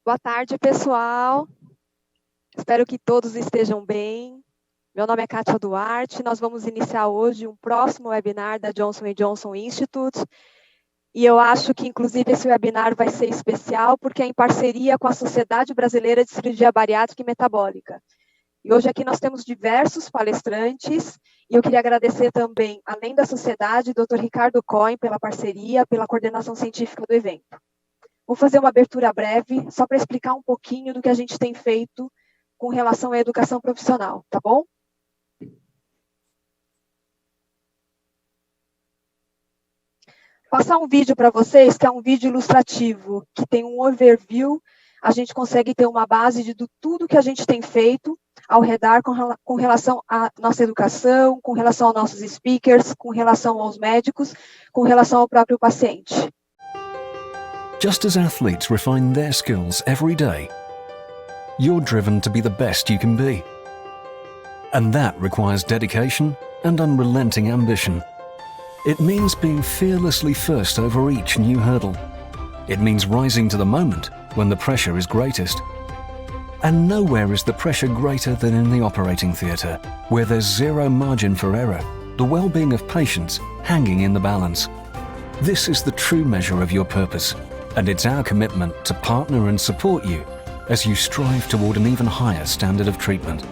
Boa tarde, pessoal. Espero que todos estejam bem. Meu nome é Kátia Duarte. Nós vamos iniciar hoje um próximo webinar da Johnson & Johnson Institute. E eu acho que, inclusive, esse webinar vai ser especial porque é em parceria com a Sociedade Brasileira de Cirurgia Bariátrica e Metabólica. E hoje aqui nós temos diversos palestrantes. E eu queria agradecer também, além da sociedade, Dr. Ricardo Cohen pela parceria, pela coordenação científica do evento. Vou fazer uma abertura breve, só para explicar um pouquinho do que a gente tem feito com relação à educação profissional, tá bom? Passar um vídeo para vocês, que é um vídeo ilustrativo, que tem um overview, a gente consegue ter uma base de tudo que a gente tem feito ao redor com relação à nossa educação, com relação aos nossos speakers, com relação aos médicos, com relação ao próprio paciente. Just as athletes refine their skills every day, you're driven to be the best you can be. And that requires dedication and unrelenting ambition. It means being fearlessly first over each new hurdle. It means rising to the moment when the pressure is greatest. And nowhere is the pressure greater than in the operating theatre, where there's zero margin for error, the well-being of patients hanging in the balance. This is the true measure of your purpose, and it's our commitment to partner and support you as you strive toward an even higher standard of treatment.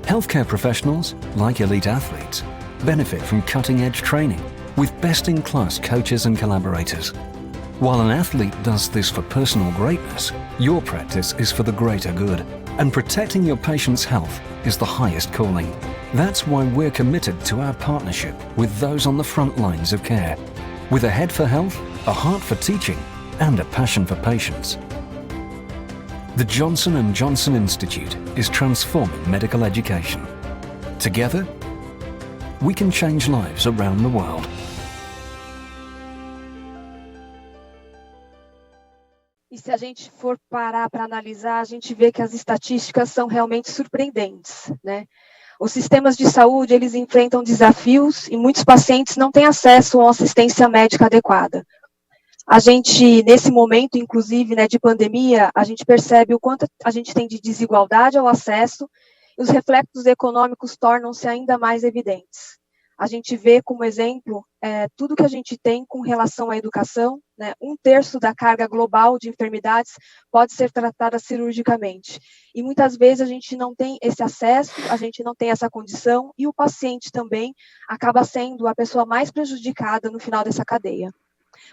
Healthcare professionals, like elite athletes, benefit from cutting-edge training with best-in-class coaches and collaborators. While an athlete does this for personal greatness, your practice is for the greater good, and protecting your patient's health is the highest calling. That's why we're committed to our partnership with those on the front lines of care, with a head for health, a heart for teaching, and a passion for patients. The Johnson & Johnson Institute is transforming medical education. Together, we can change lives around the world. E se a gente for parar para analisar, a gente vê que as estatísticas são realmente surpreendentes, né? Os sistemas de saúde, eles enfrentam desafios e muitos pacientes não têm acesso a uma assistência médica adequada. A gente, nesse momento, inclusive, né, de pandemia, a gente percebe o quanto a gente tem de desigualdade ao acesso e os reflexos econômicos tornam-se ainda mais evidentes. A gente vê como exemplo tudo que a gente tem com relação à educação, né? 1/3 da carga global de enfermidades pode ser tratada cirurgicamente. E muitas vezes a gente não tem esse acesso, a gente não tem essa condição, e o paciente também acaba sendo a pessoa mais prejudicada no final dessa cadeia.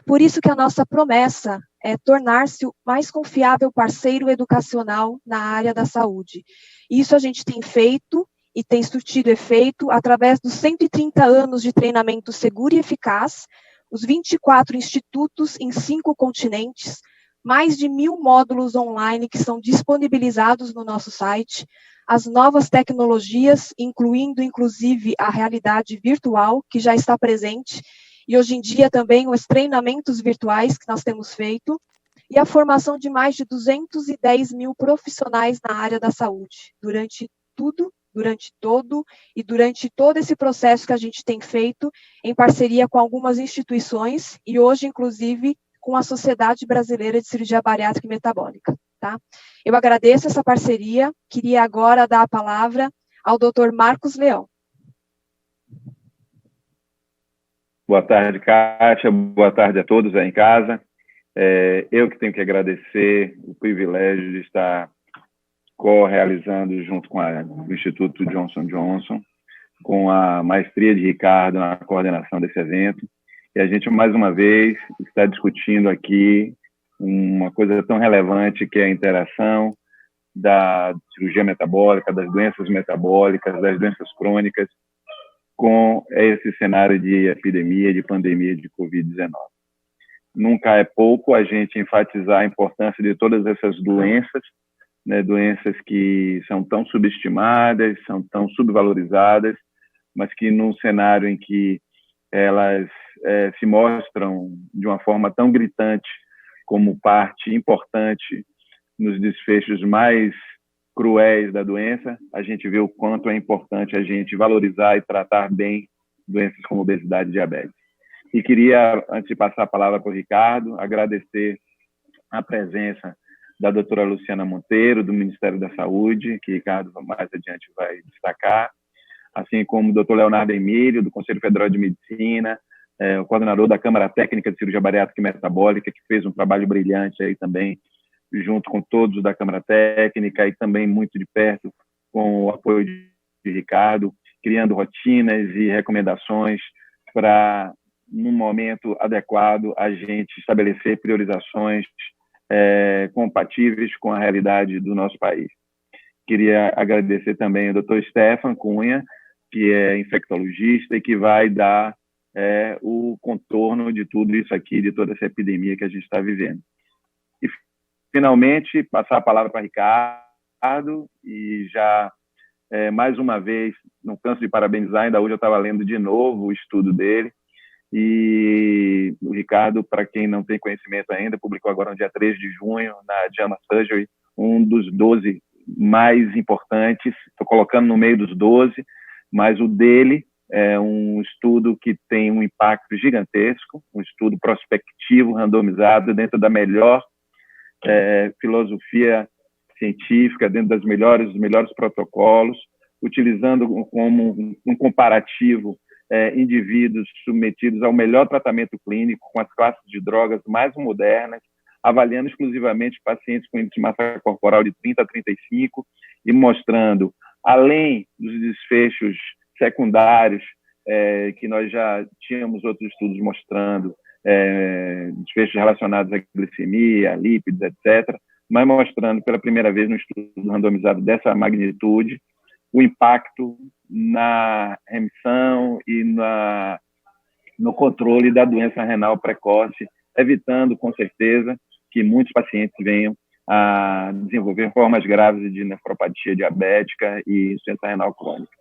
Por isso que a nossa promessa é tornar-se o mais confiável parceiro educacional na área da saúde. Isso a gente tem feito e tem surtido efeito através dos 130 anos de treinamento seguro e eficaz, os 24 institutos em 5 continentes, mais de 1.000 módulos online que são disponibilizados no nosso site, as novas tecnologias, incluindo, inclusive, a realidade virtual, que já está presente, e hoje em dia também os treinamentos virtuais que nós temos feito, e a formação de mais de 210.000 profissionais na área da saúde, durante todo esse processo que a gente tem feito em parceria com algumas instituições e hoje, inclusive, com a Sociedade Brasileira de Cirurgia Bariátrica e Metabólica. Tá? Eu agradeço essa parceria, queria agora dar a palavra ao Dr. Marcos Leão. Boa tarde, Kátia, boa tarde a todos aí em casa. Eu que tenho que agradecer o privilégio de estar co-realizando junto com o Instituto Johnson & Johnson, com a maestria de Ricardo na coordenação desse evento. E a gente, mais uma vez, está discutindo aqui uma coisa tão relevante que é a interação da cirurgia metabólica, das doenças metabólicas, das doenças crônicas, com esse cenário de epidemia, de pandemia de Covid-19. Nunca é pouco a gente enfatizar a importância de todas essas doenças, né, doenças que são tão subestimadas, são tão subvalorizadas, mas que num cenário em que elas se mostram de uma forma tão gritante como parte importante nos desfechos mais cruéis da doença, a gente vê o quanto é importante a gente valorizar e tratar bem doenças como obesidade e diabetes. E queria, antes de passar a palavra para o Ricardo, agradecer a presença da doutora Luciana Monteiro, do Ministério da Saúde, que Ricardo mais adiante vai destacar, assim como o doutor Leonardo Emílio, do Conselho Federal de Medicina, o coordenador da Câmara Técnica de Cirurgia Bariátrica e Metabólica, que fez um trabalho brilhante aí também, junto com todos da Câmara Técnica, e também muito de perto com o apoio de Ricardo, criando rotinas e recomendações para, num momento adequado, a gente estabelecer priorizações compatíveis com a realidade do nosso país. Queria agradecer também ao Dr. Stefan Cunha, que é infectologista e que vai dar o contorno de tudo isso aqui, de toda essa epidemia que a gente está vivendo. E, finalmente, passar a palavra para Ricardo, e já, mais uma vez, não canso de parabenizar, ainda hoje eu estava lendo de novo o estudo dele, e o Ricardo, para quem não tem conhecimento ainda, publicou agora no dia 3 de junho, na JAMA Surgery, um dos 12 mais importantes, estou colocando no meio dos 12, mas o dele é um estudo que tem um impacto gigantesco, um estudo prospectivo, randomizado, dentro da melhor filosofia científica, dentro dos melhores protocolos, utilizando como um comparativo indivíduos submetidos ao melhor tratamento clínico com as classes de drogas mais modernas, avaliando exclusivamente pacientes com índice de massa corporal de 30 a 35 e mostrando, além dos desfechos secundários, que nós já tínhamos outros estudos mostrando, desfechos relacionados à glicemia, lípidos, etc., mas mostrando pela primeira vez no estudo randomizado dessa magnitude o impacto na remissão e no controle da doença renal precoce, evitando, com certeza, que muitos pacientes venham a desenvolver formas graves de nefropatia diabética e insuficiência renal crônica.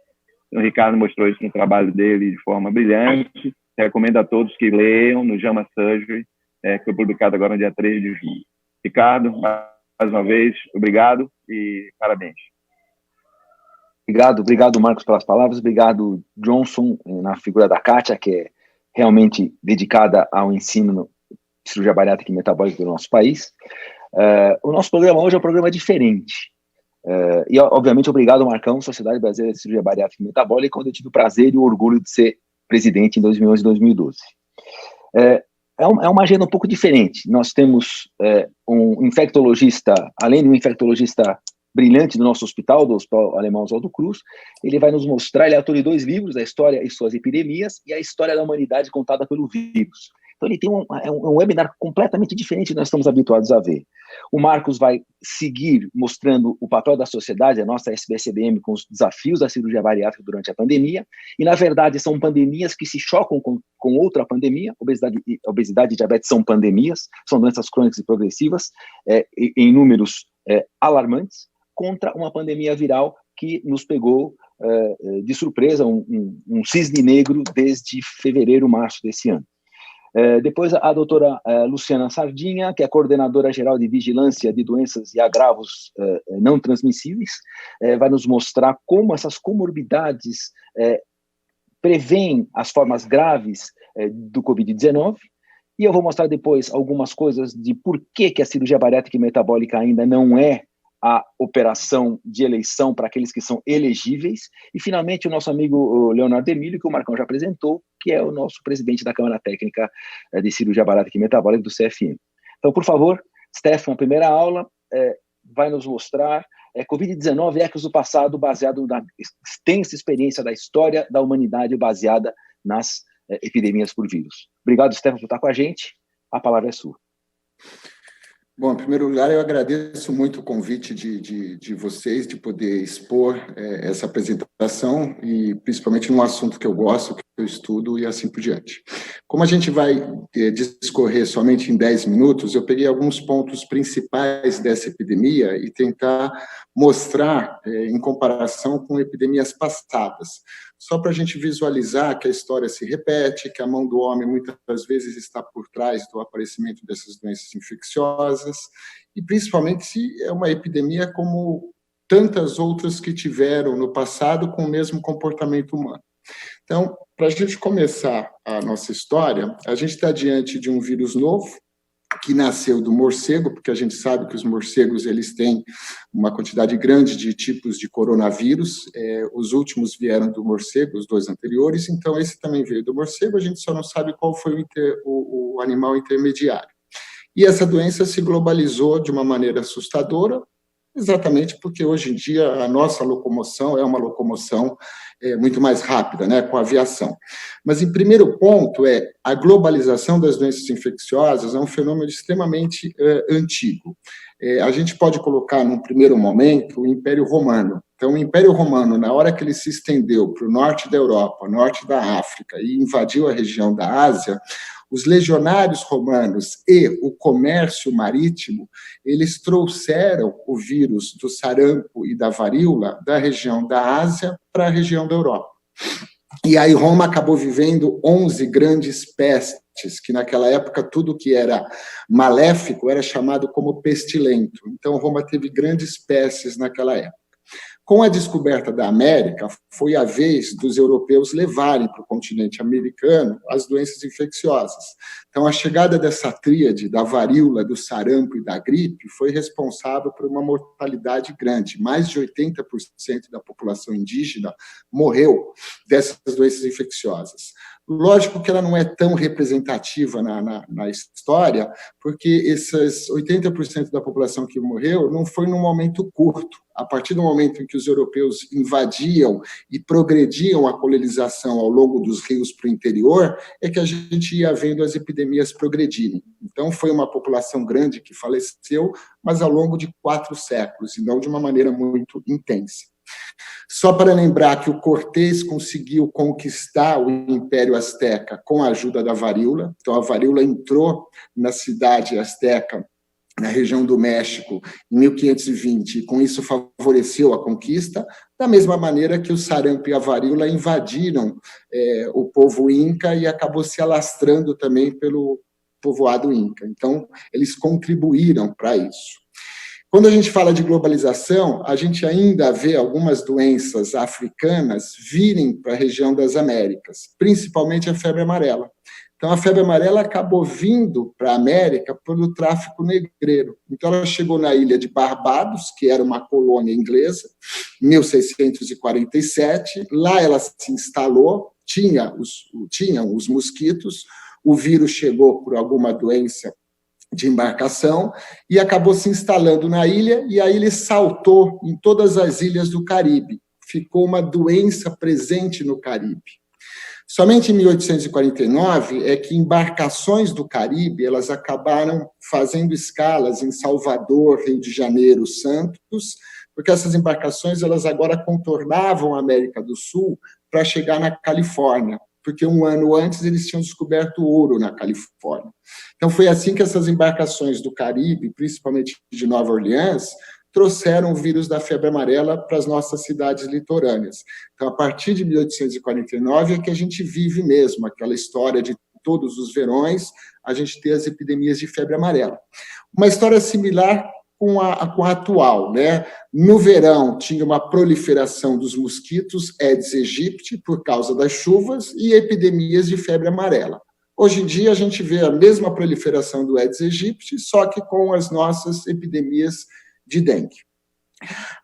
O Ricardo mostrou isso no trabalho dele de forma brilhante. Recomendo a todos que leiam no JAMA Surgery, que foi publicado agora no dia 3 de junho. Ricardo, mais uma vez, obrigado e parabéns. Obrigado, Marcos, pelas palavras. Obrigado, Johnson, na figura da Kátia, que é realmente dedicada ao ensino de cirurgia bariátrica e metabólica do nosso país. O nosso programa hoje é um programa diferente. E, obviamente, obrigado, Marcão, Sociedade Brasileira de Cirurgia Bariátrica e Metabólica, onde eu tive o prazer e o orgulho de ser presidente em 2011 e 2012. É uma agenda um pouco diferente. Nós temos um infectologista, além de um infectologista brilhante do nosso hospital, do Hospital Alemão Oswaldo Cruz, ele vai nos mostrar, ele é autor de 2 livros, A História e Suas Epidemias e A História da Humanidade Contada pelo Vírus. Então ele tem um webinar completamente diferente do que nós estamos habituados a ver. O Marcos vai seguir mostrando o papel da sociedade, a nossa SBCBM, com os desafios da cirurgia bariátrica durante a pandemia, e na verdade são pandemias que se chocam com outra pandemia. Obesidade e diabetes são pandemias, são doenças crônicas e progressivas, em números alarmantes, contra uma pandemia viral que nos pegou de surpresa, um cisne negro desde fevereiro, março desse ano. Depois a doutora Luciana Sardinha, que é coordenadora geral de vigilância de doenças e agravos não transmissíveis, vai nos mostrar como essas comorbidades prevêem as formas graves do Covid-19, e eu vou mostrar depois algumas coisas de por que a cirurgia bariátrica e metabólica ainda não é a operação de eleição para aqueles que são elegíveis, e finalmente o nosso amigo Leonardo Emílio, que o Marcão já apresentou, que é o nosso presidente da Câmara Técnica de Cirurgia Bariátrica e Metabólica do CFM. Então, por favor, Stefan, a primeira aula vai nos mostrar Covid-19 ecos do passado, baseado na extensa experiência da história da humanidade baseada nas epidemias por vírus. Obrigado, Stefan, por estar com a gente. A palavra é sua. Bom, em primeiro lugar, eu agradeço muito o convite de vocês, de poder expor essa apresentação, e principalmente num assunto que eu gosto, que eu estudo, e assim por diante. Como a gente vai discorrer somente em 10 minutos, eu peguei alguns pontos principais dessa epidemia e tentar mostrar em comparação com epidemias passadas, só para a gente visualizar que a história se repete, que a mão do homem muitas vezes está por trás do aparecimento dessas doenças infecciosas, e principalmente se é uma epidemia como tantas outras que tiveram no passado com o mesmo comportamento humano. Então, para a gente começar a nossa história, a gente está diante de um vírus novo, que nasceu do morcego, porque a gente sabe que os morcegos eles têm uma quantidade grande de tipos de coronavírus, os últimos vieram do morcego, os 2 anteriores, então esse também veio do morcego, a gente só não sabe qual foi o animal intermediário. E essa doença se globalizou de uma maneira assustadora, exatamente porque hoje em dia a nossa locomoção é uma locomoção muito mais rápida, né, com a aviação. Mas, em primeiro ponto, a globalização das doenças infecciosas é um fenômeno extremamente antigo. A gente pode colocar, num primeiro momento, o Império Romano. Então, o Império Romano, na hora que ele se estendeu para o norte da Europa, norte da África e invadiu a região da Ásia, os legionários romanos e o comércio marítimo, eles trouxeram o vírus do sarampo e da varíola da região da Ásia para a região da Europa. E aí Roma acabou vivendo 11 grandes pestes, que naquela época tudo que era maléfico era chamado como pestilento. Então Roma teve grandes pestes naquela época. Com a descoberta da América, foi a vez dos europeus levarem para o continente americano as doenças infecciosas. Então, a chegada dessa tríade, da varíola, do sarampo e da gripe, foi responsável por uma mortalidade grande. Mais de 80% da população indígena morreu dessas doenças infecciosas. Lógico que ela não é tão representativa na história, porque esses 80% da população que morreu não foi num momento curto. A partir do momento em que os europeus invadiam e progrediam a colonização ao longo dos rios para o interior, é que a gente ia vendo as epidemias progredirem. Então, foi uma população grande que faleceu, mas ao longo de 4 séculos, e não de uma maneira muito intensa. Só para lembrar que o Cortés conseguiu conquistar o Império Azteca com a ajuda da varíola. Então, a varíola entrou na cidade azteca, na região do México, em 1520, e com isso favoreceu a conquista, da mesma maneira que o sarampo e a varíola invadiram o povo inca e acabou se alastrando também pelo povoado inca. Então, eles contribuíram para isso. Quando a gente fala de globalização, a gente ainda vê algumas doenças africanas virem para a região das Américas, principalmente a febre amarela. Então, a febre amarela acabou vindo para a América pelo tráfico negreiro. Então, ela chegou na ilha de Barbados, que era uma colônia inglesa, em 1647. Lá ela se instalou, tinham os mosquitos, o vírus chegou por alguma doença de embarcação e acabou se instalando na ilha, e a ilha saltou em todas as ilhas do Caribe. Ficou uma doença presente no Caribe. Somente em 1849 é que embarcações do Caribe elas acabaram fazendo escalas em Salvador, Rio de Janeiro, Santos, porque essas embarcações elas agora contornavam a América do Sul para chegar na Califórnia, porque um ano antes eles tinham descoberto ouro na Califórnia. Então, foi assim que essas embarcações do Caribe, principalmente de Nova Orleans, trouxeram o vírus da febre amarela para as nossas cidades litorâneas. Então, a partir de 1849 é que a gente vive mesmo aquela história de todos os verões, a gente ter as epidemias de febre amarela. Uma história similar com a atual, né? No verão tinha uma proliferação dos mosquitos Aedes aegypti por causa das chuvas e epidemias de febre amarela. Hoje em dia a gente vê a mesma proliferação do Aedes aegypti, só que com as nossas epidemias de dengue.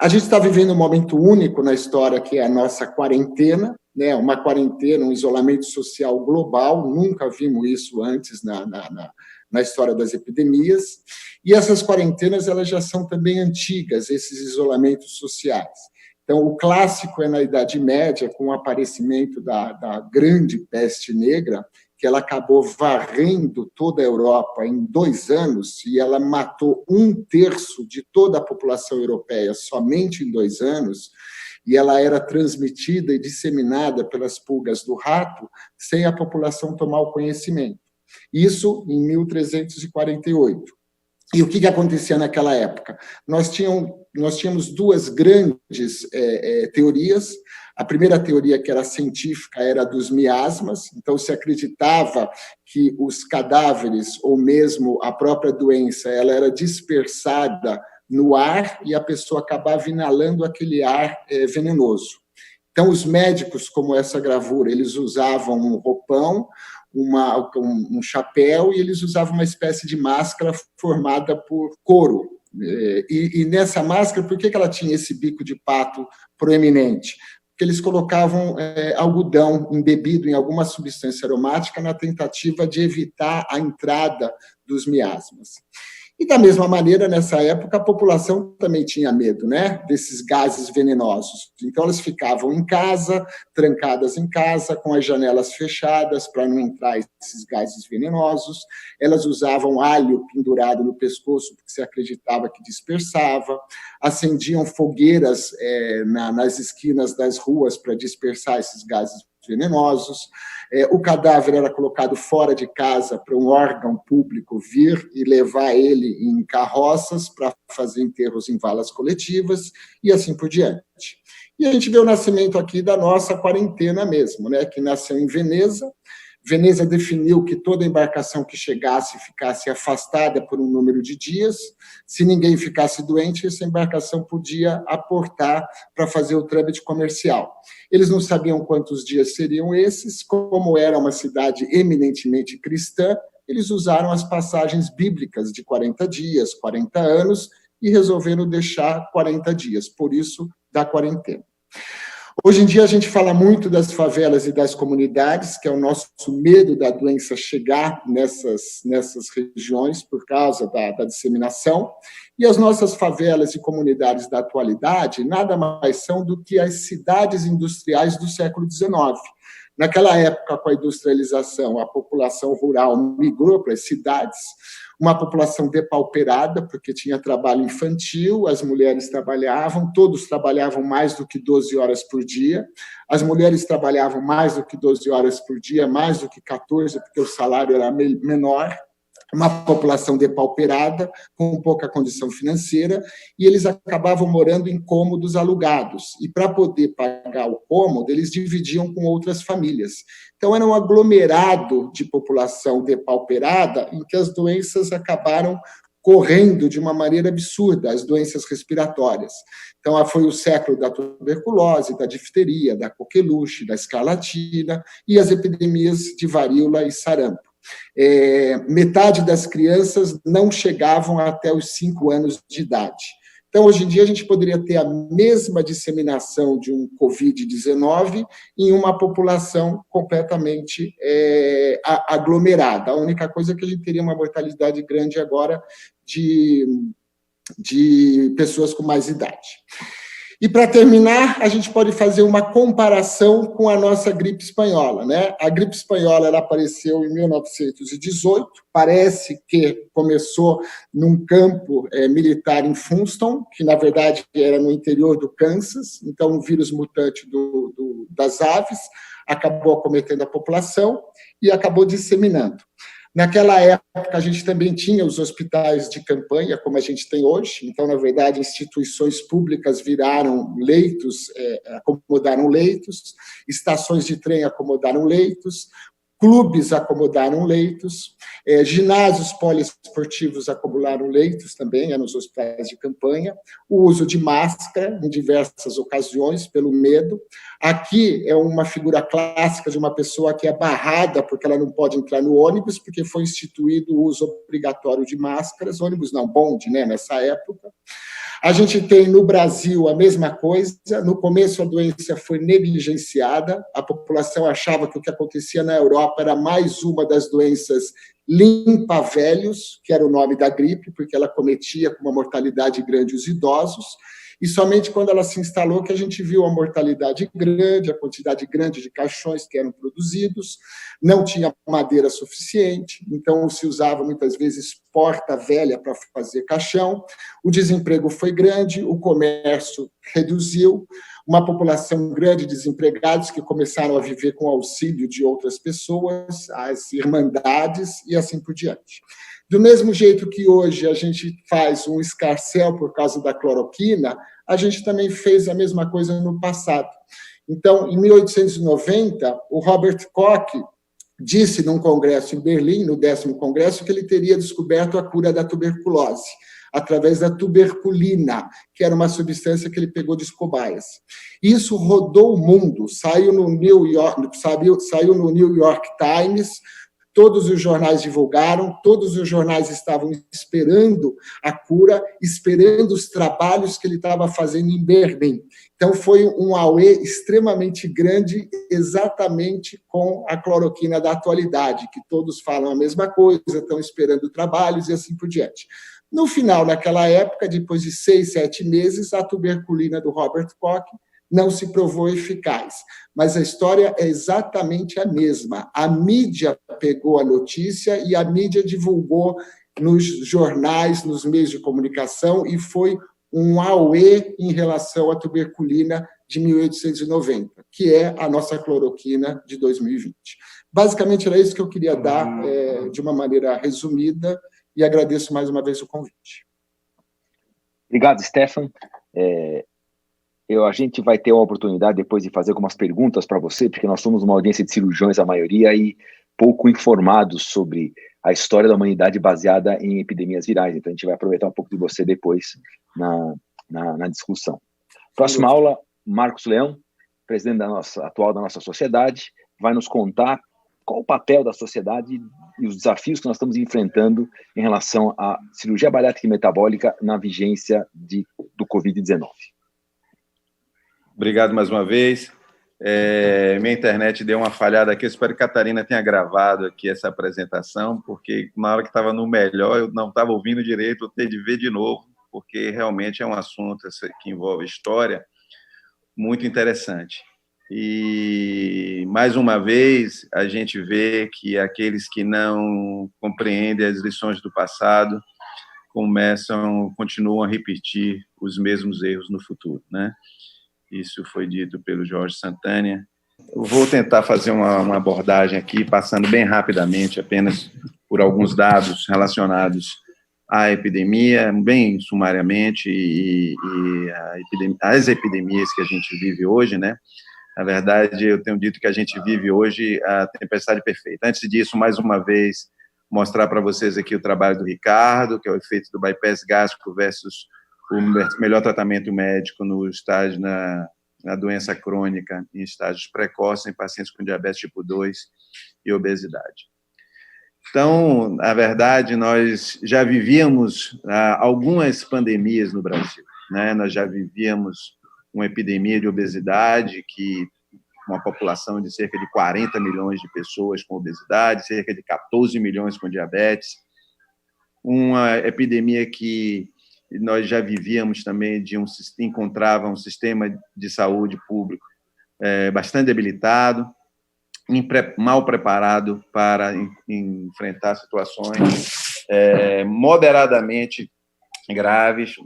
A gente está vivendo um momento único na história, que é a nossa quarentena, né? Uma quarentena, um isolamento social global, nunca vimos isso antes na história das epidemias, e essas quarentenas elas já são também antigas, esses isolamentos sociais. Então, o clássico é na Idade Média, com o aparecimento da grande peste negra, que ela acabou varrendo toda a Europa em 2 anos, e ela matou 1/3 de toda a população europeia somente em 2 anos, e ela era transmitida e disseminada pelas pulgas do rato, sem a população tomar o conhecimento. Isso em 1348. E o que acontecia naquela época? Nós tínhamos 2 grandes teorias. A primeira teoria, que era científica, era a dos miasmas. Então, se acreditava que os cadáveres, ou mesmo a própria doença, ela era dispersada no ar e a pessoa acabava inalando aquele ar venenoso. Então, os médicos, como essa gravura, eles usavam um roupão, um chapéu, e eles usavam uma espécie de máscara formada por couro. E nessa máscara, por que ela tinha esse bico de pato proeminente? Porque eles colocavam algodão embebido em alguma substância aromática na tentativa de evitar a entrada dos miasmas. E, da mesma maneira, nessa época, a população também tinha medo, né, desses gases venenosos. Então, elas ficavam em casa, trancadas em casa, com as janelas fechadas para não entrar esses gases venenosos. Elas usavam alho pendurado no pescoço, porque se acreditava que dispersava. Acendiam fogueiras nas esquinas das ruas para dispersar esses gases venenosos. O cadáver era colocado fora de casa para um órgão público vir e levar ele em carroças para fazer enterros em valas coletivas e assim por diante. E a gente vê o nascimento aqui da nossa quarentena mesmo, né, que nasceu em Veneza. Veneza definiu que toda embarcação que chegasse ficasse afastada por um número de dias. Se ninguém ficasse doente, essa embarcação podia aportar para fazer o trâmite comercial. Eles não sabiam quantos dias seriam esses, como era uma cidade eminentemente cristã, eles usaram as passagens bíblicas de 40 dias, 40 anos, e resolveram deixar 40 dias, por isso, da quarentena. Hoje em dia, a gente fala muito das favelas e das comunidades, que é o nosso medo da doença chegar nessas regiões por causa da disseminação. E as nossas favelas e comunidades da atualidade nada mais são do que as cidades industriais do século XIX. Naquela época, com a industrialização, a população rural migrou para as cidades, uma população depauperada, porque tinha trabalho infantil, as mulheres trabalhavam, todos trabalhavam mais do que 12 horas por dia, as mulheres trabalhavam mais do que 12 horas por dia, mais do que 14, porque o salário era menor, uma população depauperada, com pouca condição financeira, e eles acabavam morando em cômodos alugados. E para poder pagar o cômodo, eles dividiam com outras famílias. Então, era um aglomerado de população depauperada em que as doenças acabaram correndo de uma maneira absurda, as doenças respiratórias. Então, foi o século da tuberculose, da difteria, da coqueluche, da escarlatina e as epidemias de varíola e sarampo. Metade das crianças não chegavam até os 5 anos de idade. Então, hoje em dia, a gente poderia ter a mesma disseminação de um Covid-19 em uma população completamente aglomerada. A única coisa é que a gente teria uma mortalidade grande agora de pessoas com mais idade. E, para terminar, a gente pode fazer uma comparação com a nossa gripe espanhola, né? A gripe espanhola ela apareceu em 1918, parece que começou num campo militar em Funston, que, na verdade, era no interior do Kansas, então um vírus mutante das aves acabou acometendo a população e acabou disseminando. Naquela época, a gente também tinha os hospitais de campanha, como a gente tem hoje. Então, na verdade, instituições públicas viraram leitos, acomodaram leitos, estações de trem acomodaram leitos, clubes acomodaram leitos, ginásios poliesportivos acumularam leitos também, nos hospitais de campanha, o uso de máscara em diversas ocasiões, pelo medo. Aqui é uma figura clássica de uma pessoa que é barrada porque ela não pode entrar no ônibus, porque foi instituído o uso obrigatório de máscaras, ônibus não, bonde, né, nessa época. A gente tem no Brasil a mesma coisa. No começo a doença foi negligenciada, a população achava que o que acontecia na Europa era mais uma das doenças limpa-velhos, que era o nome da gripe, porque ela cometia com uma mortalidade grande os idosos, e somente quando ela se instalou que a gente viu a mortalidade grande, a quantidade grande de caixões que eram produzidos, não tinha madeira suficiente, então se usava muitas vezes porta velha para fazer caixão, o desemprego foi grande, o comércio reduziu, uma população grande de desempregados que começaram a viver com auxílio de outras pessoas, as irmandades e assim por diante. Do mesmo jeito que hoje a gente faz um escarcéu por causa da cloroquina, a gente também fez a mesma coisa no passado. Então, em 1890, o Robert Koch disse num congresso em Berlim, no 10º congresso, que ele teria descoberto a cura da tuberculose. através da tuberculina, que era uma substância que ele pegou de cobaias. Isso rodou o mundo, saiu no New York Times, todos os jornais divulgaram, todos os jornais estavam esperando a cura, esperando os trabalhos que ele estava fazendo em Berlim. Então, foi um auê extremamente grande, exatamente com a cloroquina da atualidade, que todos falam a mesma coisa, estão esperando trabalhos e assim por diante. No final, naquela época, depois de 6, 7 meses, a tuberculina do Robert Koch não se provou eficaz. Mas a história é exatamente a mesma. A mídia pegou a notícia e a mídia divulgou nos jornais, nos meios de comunicação, e foi um auê em relação à tuberculina de 1890, que é a nossa cloroquina de 2020. Basicamente, era isso que eu queria dar de uma maneira resumida, e agradeço mais uma vez o convite. Obrigado, Stefan. A gente vai ter uma oportunidade depois de fazer algumas perguntas para você, porque nós somos uma audiência de cirurgiões, a maioria, e pouco informados sobre a história da humanidade baseada em epidemias virais. Então, a gente vai aproveitar um pouco de você depois na discussão. Próxima aula, Marcos Leão, presidente atual da nossa sociedade, vai nos contar qual o papel da sociedade e os desafios que nós estamos enfrentando em relação à cirurgia bariátrica e metabólica na vigência do Covid-19. Obrigado mais uma vez. Minha internet deu uma falhada aqui, eu espero que a Catarina tenha gravado aqui essa apresentação, porque na hora que estava no melhor, eu não estava ouvindo direito, eu tenho de ver de novo, porque realmente é um assunto que envolve história muito interessante. E, mais uma vez, a gente vê que aqueles que não compreendem as lições do passado continuam a repetir os mesmos erros no futuro, né? Isso foi dito pelo Jorge Santana. Eu vou tentar fazer uma abordagem aqui, passando bem rapidamente, apenas por alguns dados relacionados à epidemia, bem sumariamente, e as epidemias que a gente vive hoje, né? Na verdade, eu tenho dito que a gente vive hoje a tempestade perfeita. Antes disso, mais uma vez, mostrar para vocês aqui o trabalho do Ricardo, que é o efeito do bypass gástrico versus o melhor tratamento médico no estágio na doença crônica em estágios precoces em pacientes com diabetes tipo 2 e obesidade. Então, na verdade, nós já vivíamos algumas pandemias no Brasil, né? Nós já vivíamos uma epidemia de obesidade, que uma população de cerca de 40 milhões de pessoas com obesidade, cerca de 14 milhões com diabetes, uma epidemia que nós já vivíamos também encontrava um sistema de saúde público bastante debilitado, mal preparado para enfrentar situações moderadamente graves,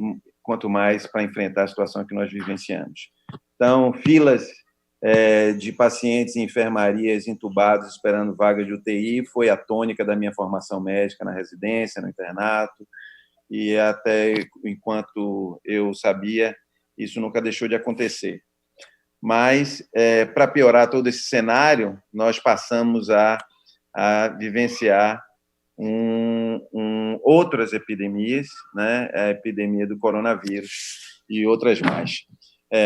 quanto mais para enfrentar a situação que nós vivenciamos. Então, filas de pacientes em enfermarias entubados esperando vaga de UTI foi a tônica da minha formação médica na residência, no internato, e até enquanto eu sabia, isso nunca deixou de acontecer. Mas, para piorar todo esse cenário, nós passamos a vivenciar outras epidemias, né? A epidemia do coronavírus e outras mais.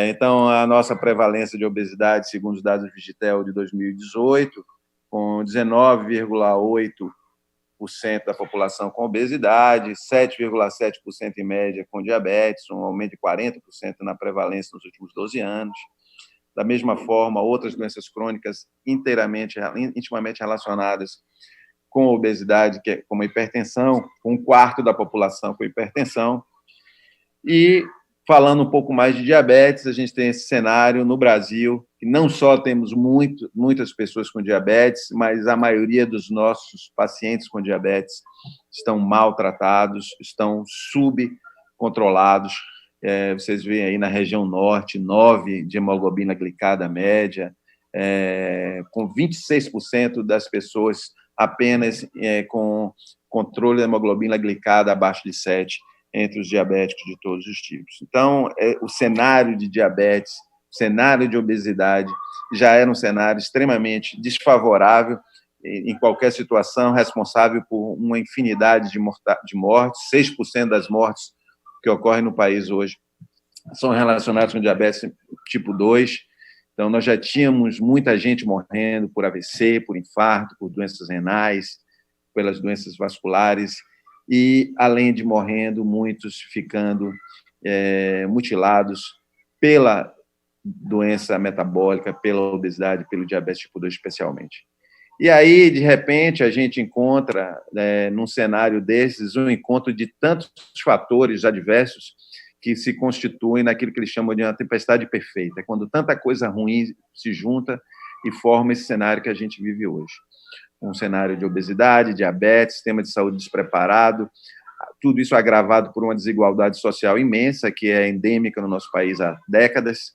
Então, a nossa prevalência de obesidade, segundo os dados do Vigitel de 2018, com 19,8% da população com obesidade, 7,7% em média com diabetes, um aumento de 40% na prevalência nos últimos 12 anos. Da mesma forma, outras doenças crônicas intimamente relacionadas com a obesidade, que é como a hipertensão, com 1/4 da população com hipertensão. E, falando um pouco mais de diabetes, a gente tem esse cenário no Brasil, que não só temos muitas pessoas com diabetes, mas a maioria dos nossos pacientes com diabetes estão maltratados, estão subcontrolados. Vocês veem aí na região norte, 9 de hemoglobina glicada média, com 26% das pessoas apenas com controle da hemoglobina glicada abaixo de 7 entre os diabéticos de todos os tipos. Então, o cenário de diabetes, o cenário de obesidade, já era um cenário extremamente desfavorável em qualquer situação, responsável por uma infinidade de mortes. 6% das mortes que ocorrem no país hoje são relacionadas com diabetes tipo 2. Então, nós já tínhamos muita gente morrendo por AVC, por infarto, por doenças renais, pelas doenças vasculares, e, além de morrendo, muitos ficando mutilados pela doença metabólica, pela obesidade, pelo diabetes tipo 2 especialmente. E aí, de repente, a gente encontra, num cenário desses, um encontro de tantos fatores adversos que se constituem naquilo que eles chamam de uma tempestade perfeita, quando tanta coisa ruim se junta e forma esse cenário que a gente vive hoje. Um cenário de obesidade, diabetes, sistema de saúde despreparado, tudo isso agravado por uma desigualdade social imensa, que é endêmica no nosso país há décadas,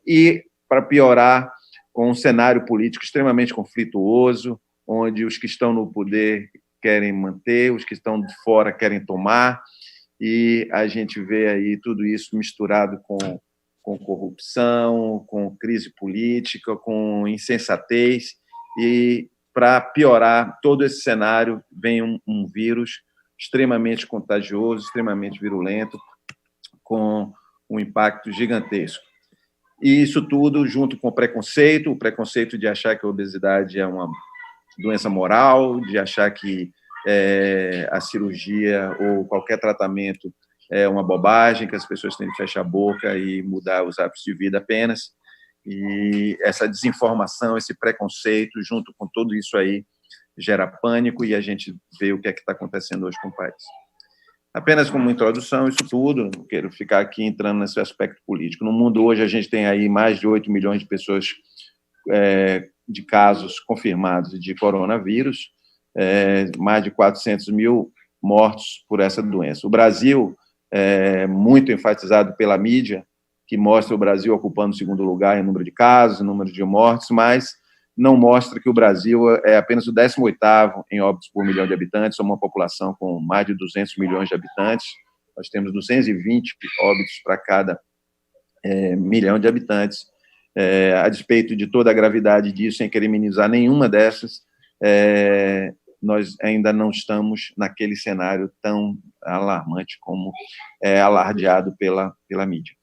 e, para piorar, com um cenário político extremamente conflituoso, onde os que estão no poder querem manter, os que estão de fora querem tomar, e a gente vê aí tudo isso misturado com corrupção, com crise política, com insensatez, e, para piorar todo esse cenário, vem um vírus extremamente contagioso, extremamente virulento, com um impacto gigantesco. E isso tudo junto com o preconceito de achar que a obesidade é uma doença moral, de achar que a cirurgia ou qualquer tratamento é uma bobagem, que as pessoas têm que fechar a boca e mudar os hábitos de vida apenas. E essa desinformação, esse preconceito, junto com tudo isso aí, gera pânico, e a gente vê o que é que está acontecendo hoje com o país. Apenas como introdução, isso tudo, não quero ficar aqui entrando nesse aspecto político. No mundo hoje, a gente tem aí mais de 8 milhões de pessoas, de casos confirmados de coronavírus, mais de 400 mil mortos por essa doença. O Brasil, muito enfatizado pela mídia, que mostra o Brasil ocupando o segundo lugar em número de casos, em número de mortes, mas não mostra que o Brasil é apenas o 18º em óbitos por milhão de habitantes, somos uma população com mais de 200 milhões de habitantes, nós temos 220 óbitos para cada milhão de habitantes, a despeito de toda a gravidade disso, sem querer minimizar nenhuma dessas, nós ainda não estamos naquele cenário tão alarmante como é alardeado pela mídia.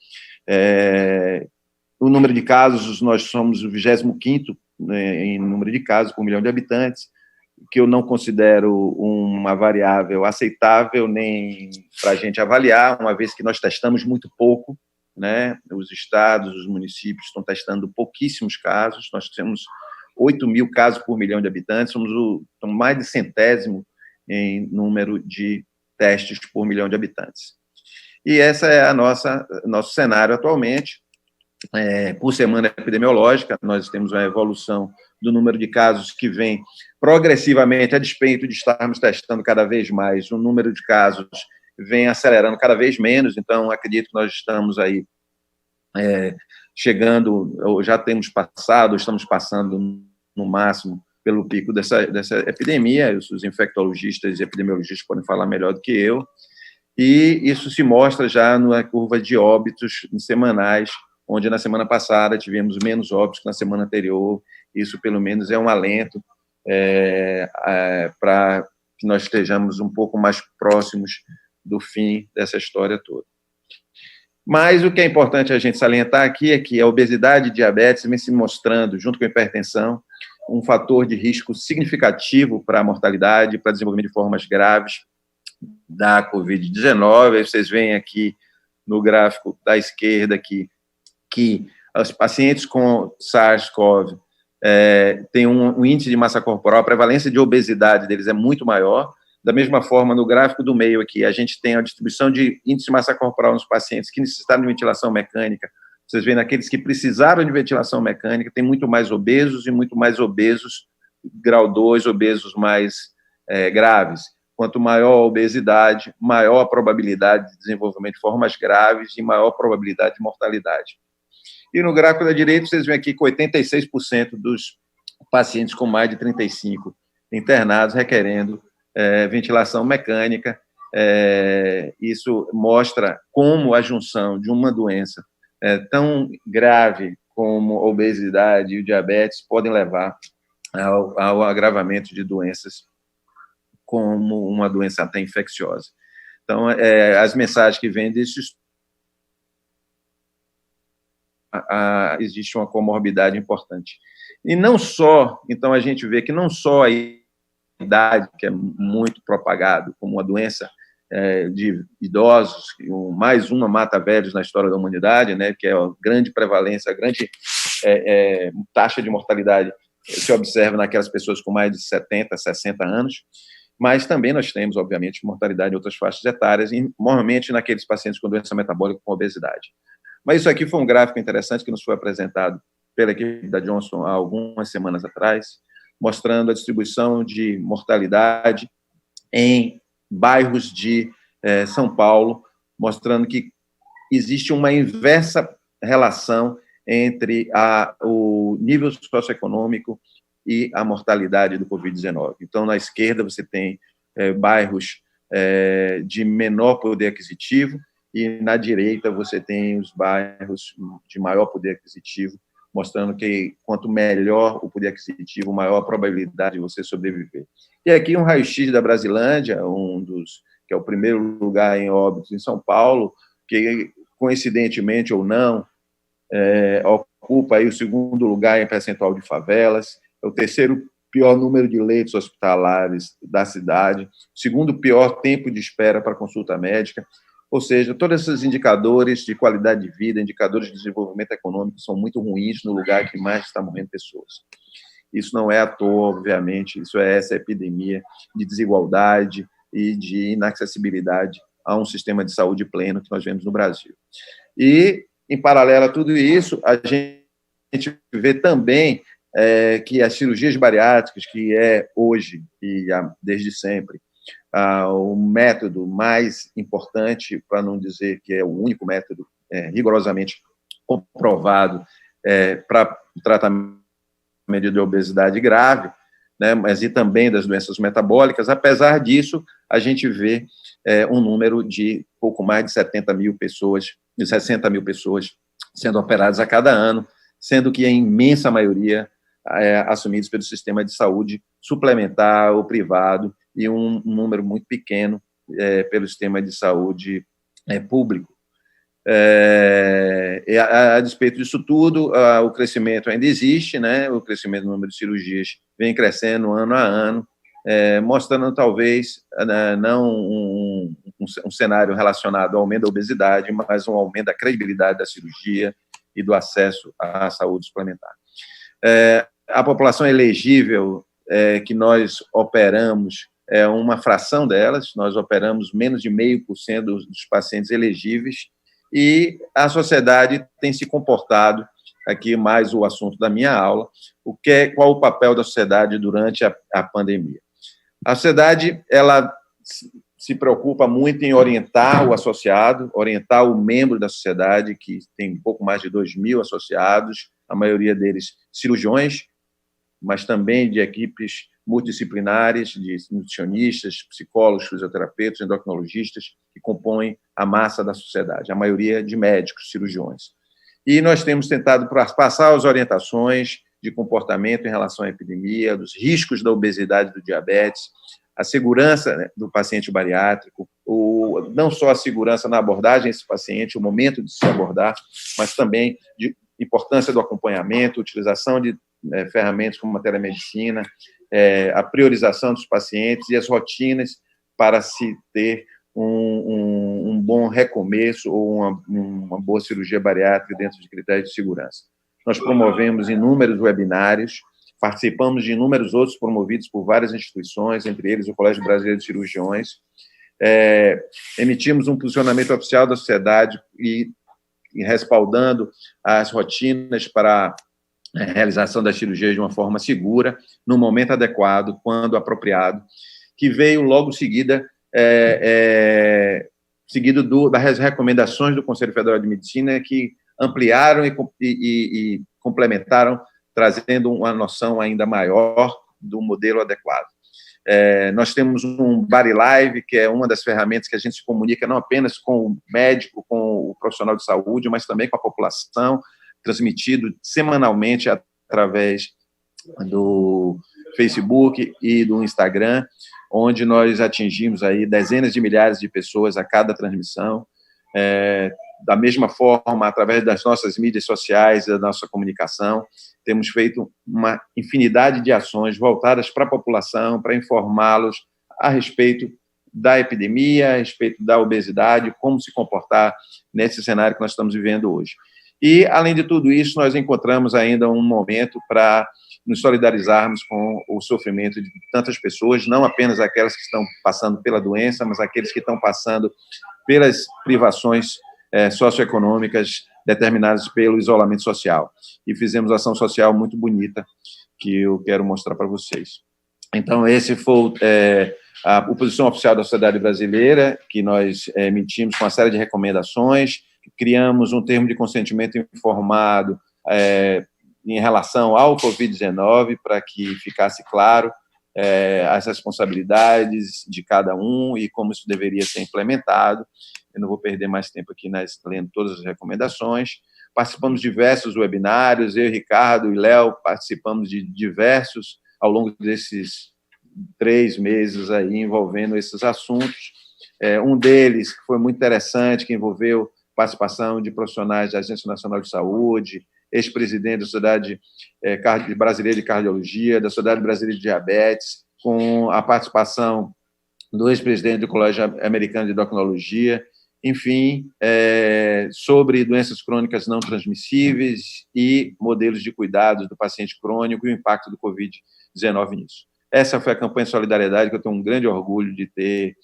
O número de casos, nós somos o 25º em número de casos por milhão de habitantes, que eu não considero uma variável aceitável nem para a gente avaliar, uma vez que nós testamos muito pouco, né? Os estados, os municípios estão testando pouquíssimos casos, nós temos 8 mil casos por milhão de habitantes, somos mais de 100º em número de testes por milhão de habitantes. E esse é nosso cenário atualmente. Por semana epidemiológica, nós temos uma evolução do número de casos que vem progressivamente, a despeito de estarmos testando cada vez mais, o número de casos vem acelerando cada vez menos, então acredito que nós estamos aí chegando, ou já temos passado, estamos passando no máximo pelo pico dessa epidemia, os infectologistas e epidemiologistas podem falar melhor do que eu, e isso se mostra já na curva de óbitos semanais, onde na semana passada tivemos menos óbitos que na semana anterior. Isso, pelo menos, é um alento para que nós estejamos um pouco mais próximos do fim dessa história toda. Mas o que é importante a gente salientar aqui é que a obesidade e diabetes vem se mostrando, junto com a hipertensão, um fator de risco significativo para a mortalidade, para o desenvolvimento de formas graves da Covid-19. Vocês veem aqui no gráfico da esquerda que os pacientes com SARS-CoV têm um índice de massa corporal, a prevalência de obesidade deles é muito maior. Da mesma forma, no gráfico do meio aqui, a gente tem a distribuição de índice de massa corporal nos pacientes que necessitaram de ventilação mecânica. Vocês veem naqueles que precisaram de ventilação mecânica, tem muito mais obesos e muito mais obesos grau 2, obesos mais graves. Quanto maior a obesidade, maior a probabilidade de desenvolvimento de formas graves e maior a probabilidade de mortalidade. E no gráfico da direita, vocês veem aqui que 86% dos pacientes com mais de 35 internados requerendo ventilação mecânica. Isso mostra como a junção de uma doença tão grave como a obesidade e o diabetes podem levar ao agravamento de doenças como uma doença até infecciosa. Então, as mensagens que vêm desse existe uma comorbidade importante. E não só, então a gente vê que não só a idade, que é muito propagado como uma doença de idosos, mais uma mata velhos na história da humanidade, né, que é a grande prevalência, a grande taxa de mortalidade se observa naquelas pessoas com mais de 70, 60 anos, mas também nós temos, obviamente, mortalidade em outras faixas etárias, e normalmente naqueles pacientes com doença metabólica com obesidade. Mas isso aqui foi um gráfico interessante que nos foi apresentado pela equipe da Johnson há algumas semanas atrás, mostrando a distribuição de mortalidade em bairros de São Paulo, mostrando que existe uma inversa relação entre o nível socioeconômico e a mortalidade do Covid-19. Então, na esquerda, você tem bairros de menor poder aquisitivo, e na direita você tem os bairros de maior poder aquisitivo, mostrando que quanto melhor o poder aquisitivo, maior a probabilidade de você sobreviver. E aqui um raio-x da Brasilândia, que é o primeiro lugar em óbitos em São Paulo, que, coincidentemente ou não, ocupa aí o segundo lugar em percentual de favelas, é o terceiro pior número de leitos hospitalares da cidade, o segundo pior tempo de espera para consulta médica. Ou seja, todos esses indicadores de qualidade de vida, indicadores de desenvolvimento econômico são muito ruins no lugar que mais está morrendo pessoas. Isso não é à toa, obviamente, isso é essa epidemia de desigualdade e de inacessibilidade a um sistema de saúde pleno que nós vemos no Brasil. E, em paralelo a tudo isso, a gente vê também que as cirurgias bariátricas, que é hoje e desde sempre o método mais importante, para não dizer que é o único método rigorosamente comprovado para o tratamento de obesidade grave, né, mas e também das doenças metabólicas. Apesar disso, a gente vê um número de pouco mais de 60 mil pessoas sendo operadas a cada ano, sendo que a imensa maioria assumidos pelo sistema de saúde suplementar, o privado, e um número muito pequeno pelo sistema de saúde público. A despeito disso tudo, o crescimento ainda existe, né? O crescimento do número de cirurgias vem crescendo ano a ano, mostrando talvez não um cenário relacionado ao aumento da obesidade, mas um aumento da credibilidade da cirurgia e do acesso à saúde suplementar. A população elegível que nós operamos é uma fração delas, nós operamos menos de 0,5% dos pacientes elegíveis, e a sociedade tem se comportado, aqui mais o assunto da minha aula, qual o papel da sociedade durante a pandemia. A sociedade, ela se preocupa muito em orientar o associado, orientar o membro da sociedade, que tem um pouco mais de 2.000 associados, a maioria deles cirurgiões, mas também de equipes multidisciplinares, de nutricionistas, psicólogos, fisioterapeutas, endocrinologistas, que compõem a massa da sociedade, a maioria de médicos, cirurgiões. E nós temos tentado passar as orientações de comportamento em relação à epidemia, dos riscos da obesidade e do diabetes, a segurança, né, do paciente bariátrico, não só a segurança na abordagem desse paciente, o momento de se abordar, mas também de importância do acompanhamento, utilização de ferramentas como a telemedicina, a priorização dos pacientes e as rotinas para se ter um bom recomeço ou uma boa cirurgia bariátrica dentro de critérios de segurança. Nós promovemos inúmeros webinários, participamos de inúmeros outros promovidos por várias instituições, entre eles o Colégio Brasileiro de Cirurgiões. Emitimos um posicionamento oficial da sociedade e respaldando as rotinas para a realização das cirurgias de uma forma segura, no momento adequado, quando apropriado, que veio logo seguido das recomendações do Conselho Federal de Medicina, que ampliaram e complementaram, trazendo uma noção ainda maior do modelo adequado. Nós temos um BariLive, que é uma das ferramentas que a gente se comunica não apenas com o médico, com o profissional de saúde, mas também com a população, transmitido semanalmente através do Facebook e do Instagram, onde nós atingimos aí dezenas de milhares de pessoas a cada transmissão. Da mesma forma, através das nossas mídias sociais, da nossa comunicação, temos feito uma infinidade de ações voltadas para a população, para informá-los a respeito da epidemia, a respeito da obesidade, como se comportar nesse cenário que nós estamos vivendo hoje. E, além de tudo isso, nós encontramos ainda um momento para nos solidarizarmos com o sofrimento de tantas pessoas, não apenas aquelas que estão passando pela doença, mas aqueles que estão passando pelas privações socioeconômicas determinadas pelo isolamento social. E fizemos ação social muito bonita, que eu quero mostrar para vocês. Então, esse foi a posição oficial da sociedade brasileira, que nós emitimos com uma série de recomendações, criamos um termo de consentimento informado em relação ao Covid-19, para que ficasse claro as responsabilidades de cada um e como isso deveria ser implementado. Eu não vou perder mais tempo aqui lendo todas as recomendações. Participamos de diversos webinários, eu, Ricardo e Léo participamos de diversos ao longo desses 3 meses aí envolvendo esses assuntos. Um deles, que foi muito interessante, que envolveu participação de profissionais da Agência Nacional de Saúde, ex-presidente da Sociedade Brasileira de Cardiologia, da Sociedade Brasileira de Diabetes, com a participação do ex-presidente do Colégio Americano de Endocrinologia, enfim, sobre doenças crônicas não transmissíveis e modelos de cuidados do paciente crônico e o impacto do Covid-19 nisso. Essa foi a campanha de solidariedade que eu tenho um grande orgulho de ter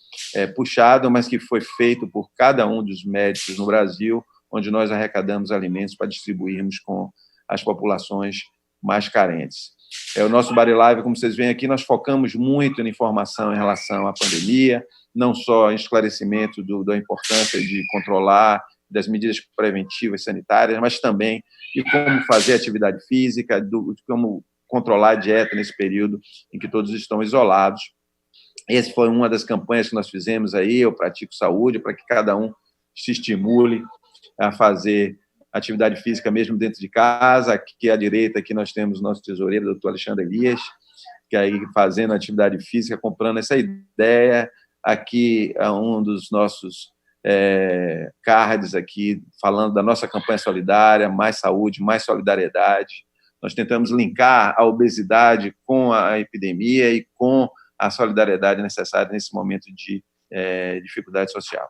puxado, mas que foi feito por cada um dos médicos no Brasil, onde nós arrecadamos alimentos para distribuirmos com as populações mais carentes. O nosso Body Live, como vocês veem aqui, nós focamos muito na informação em relação à pandemia, não só em esclarecimento da importância de controlar, das medidas preventivas sanitárias, mas também de como fazer atividade física, de como controlar a dieta nesse período em que todos estão isolados. Essa foi uma das campanhas que nós fizemos aí, eu pratico saúde, para que cada um se estimule a fazer atividade física mesmo dentro de casa. Aqui à direita aqui nós temos o nosso tesoureiro, o doutor Alexandre Elias, que aí fazendo atividade física, comprando essa ideia. Aqui é um dos nossos cards aqui, falando da nossa campanha solidária, mais saúde, mais solidariedade. Nós tentamos linkar a obesidade com a epidemia e com a solidariedade necessária nesse momento de dificuldade social.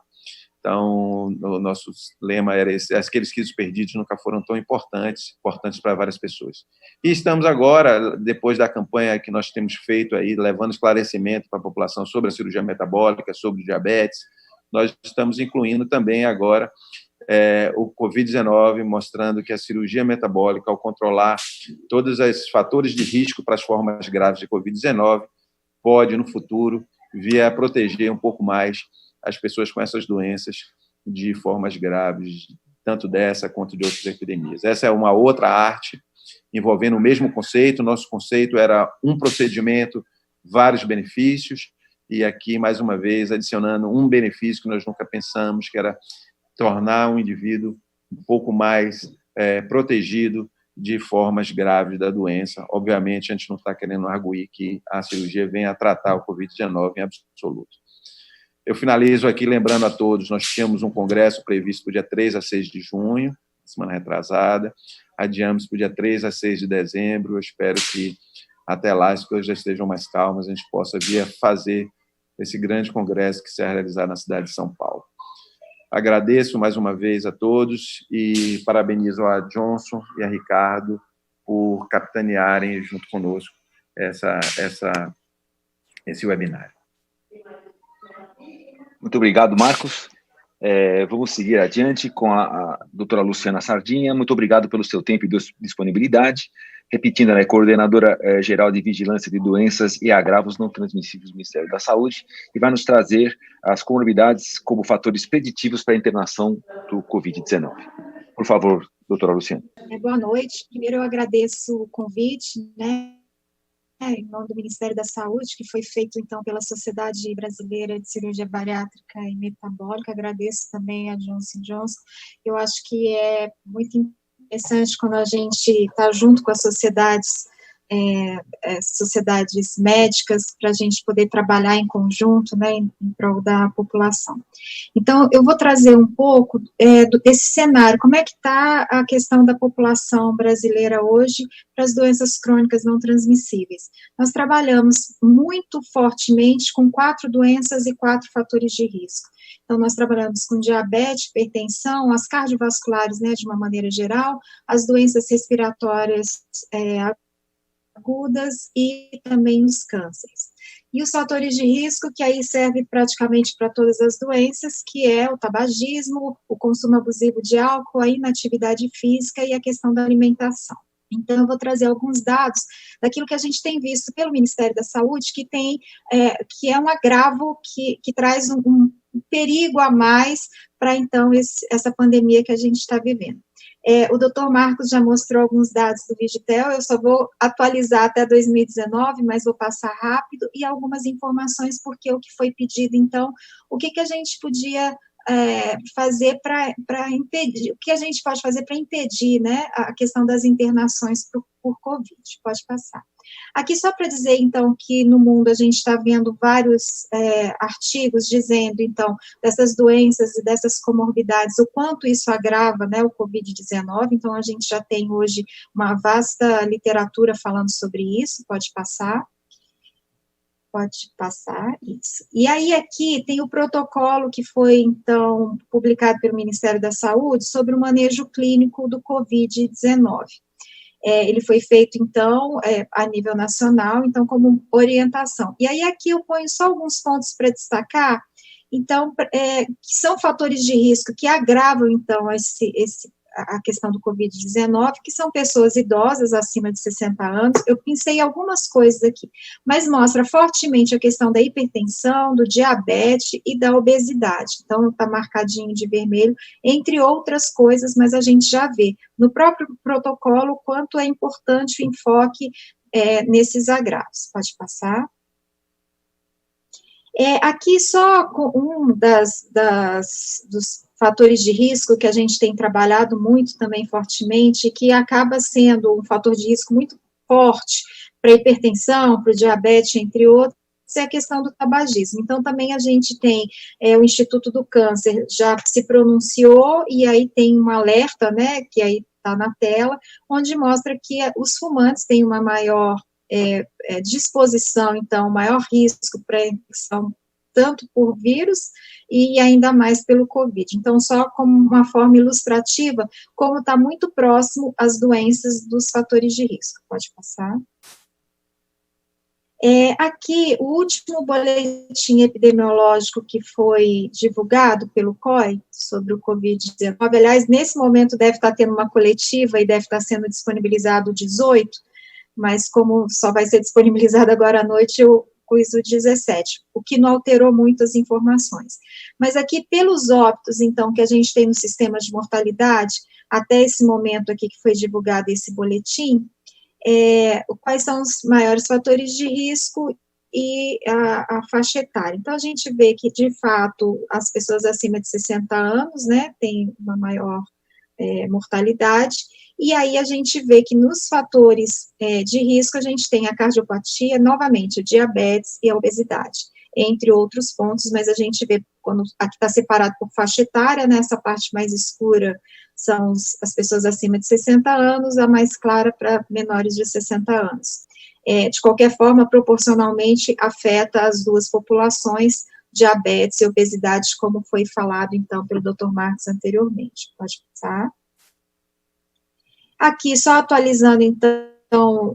Então, o nosso lema era esse: aqueles quilos perdidos nunca foram tão importantes para várias pessoas. E estamos agora, depois da campanha que nós temos feito aí, levando esclarecimento para a população sobre a cirurgia metabólica, sobre o diabetes, nós estamos incluindo também agora o Covid-19, mostrando que a cirurgia metabólica, ao controlar todos os fatores de risco para as formas graves de Covid-19, pode, no futuro, vir a proteger um pouco mais as pessoas com essas doenças de formas graves, tanto dessa quanto de outras epidemias. Essa é uma outra arte envolvendo o mesmo conceito. Nosso conceito era um procedimento, vários benefícios, e aqui, mais uma vez, adicionando um benefício que nós nunca pensamos, que era tornar um indivíduo um pouco mais protegido de formas graves da doença. Obviamente, a gente não está querendo arguir que a cirurgia venha a tratar o Covid-19 em absoluto. Eu finalizo aqui lembrando a todos, nós tínhamos um congresso previsto para o dia 3 a 6 de junho, semana retrasada, adiamos para o dia 3 a 6 de dezembro, eu espero que até lá as coisas já estejam mais calmas, a gente possa vir a fazer esse grande congresso que será realizado na cidade de São Paulo. Agradeço mais uma vez a todos e parabenizo a Johnson e a Ricardo por capitanearem junto conosco esse webinário. Muito obrigado, Marcos. Vamos seguir adiante com a doutora Luciana Sardinha. Muito obrigado pelo seu tempo e disponibilidade. Repetindo, ela é coordenadora geral de vigilância de doenças e agravos não transmissíveis do Ministério da Saúde e vai nos trazer as comorbidades como fatores preditivos para a internação do Covid-19. Por favor, doutora Luciana. Boa noite. Primeiro, eu agradeço o convite, em nome do Ministério da Saúde, que foi feito, então, pela Sociedade Brasileira de Cirurgia Bariátrica e Metabólica. Agradeço também a Johnson & Johnson. Eu acho que é muito interessante quando a gente está junto com as sociedades sociedades médicas, para a gente poder trabalhar em conjunto, né, em prol da população. Então, eu vou trazer um pouco desse cenário, como é que está a questão da população brasileira hoje para as doenças crônicas não transmissíveis. Nós trabalhamos muito fortemente com 4 doenças e 4 fatores de risco. Então, nós trabalhamos com diabetes, hipertensão, as cardiovasculares, né, de uma maneira geral, as doenças respiratórias agudas e também os cânceres. E os fatores de risco, que aí serve praticamente para todas as doenças, que é o tabagismo, o consumo abusivo de álcool, a inatividade física e a questão da alimentação. Então, eu vou trazer alguns dados daquilo que a gente tem visto pelo Ministério da Saúde, que é um agravo, que traz um perigo a mais para, então, essa pandemia que a gente está vivendo. O doutor Marcos já mostrou alguns dados do Vigitel, eu só vou atualizar até 2019, mas vou passar rápido, e algumas informações, porque o que foi pedido, então, o que a gente podia fazer para impedir, o que a gente pode fazer para impedir, né, a questão das internações por Covid, pode passar. Aqui só para dizer, então, que no mundo a gente está vendo vários artigos dizendo, então, dessas doenças e dessas comorbidades, o quanto isso agrava, né, o Covid-19, então a gente já tem hoje uma vasta literatura falando sobre isso, pode passar. Pode passar, isso. E aí aqui tem o protocolo que foi, então, publicado pelo Ministério da Saúde sobre o manejo clínico do Covid-19. Ele foi feito, então, a nível nacional, então, como orientação. E aí aqui eu ponho só alguns pontos para destacar, então, que são fatores de risco que agravam, então, a questão do Covid-19, que são pessoas idosas acima de 60 anos, eu pensei algumas coisas aqui, mas mostra fortemente a questão da hipertensão, do diabetes e da obesidade, então está marcadinho de vermelho, entre outras coisas, mas a gente já vê no próprio protocolo o quanto é importante o enfoque nesses agravos. Pode passar. Aqui só um dos fatores de risco que a gente tem trabalhado muito também fortemente, que acaba sendo um fator de risco muito forte para a hipertensão, para o diabetes, entre outros, é a questão do tabagismo. Então, também a gente tem o Instituto do Câncer já se pronunciou, e aí tem um alerta, né, que aí está na tela, onde mostra que os fumantes têm uma maior disposição, então, maior risco para infecção, tanto por vírus e ainda mais pelo Covid. Então, só como uma forma ilustrativa, como está muito próximo às doenças dos fatores de risco. Pode passar. Aqui, o último boletim epidemiológico que foi divulgado pelo COI sobre o Covid-19, aliás, nesse momento deve estar tendo uma coletiva e deve estar sendo disponibilizado o 18, mas como só vai ser disponibilizado agora à noite, eu pus o 17, o que não alterou muito as informações. Mas aqui, pelos óbitos, então, que a gente tem no sistema de mortalidade, até esse momento aqui que foi divulgado esse boletim, quais são os maiores fatores de risco e a faixa etária. Então, a gente vê que, de fato, as pessoas acima de 60 anos, né, têm uma maior mortalidade, e aí a gente vê que nos fatores de risco a gente tem a cardiopatia, novamente, o diabetes e a obesidade, entre outros pontos, mas a gente vê, quando aqui está separado por faixa etária, né, essa parte mais escura são as pessoas acima de 60 anos, a mais clara para menores de 60 anos. De qualquer forma, proporcionalmente, afeta as duas populações, diabetes e obesidade, como foi falado, então, pelo Dr. Marcos anteriormente. Pode passar. Aqui, só atualizando, então,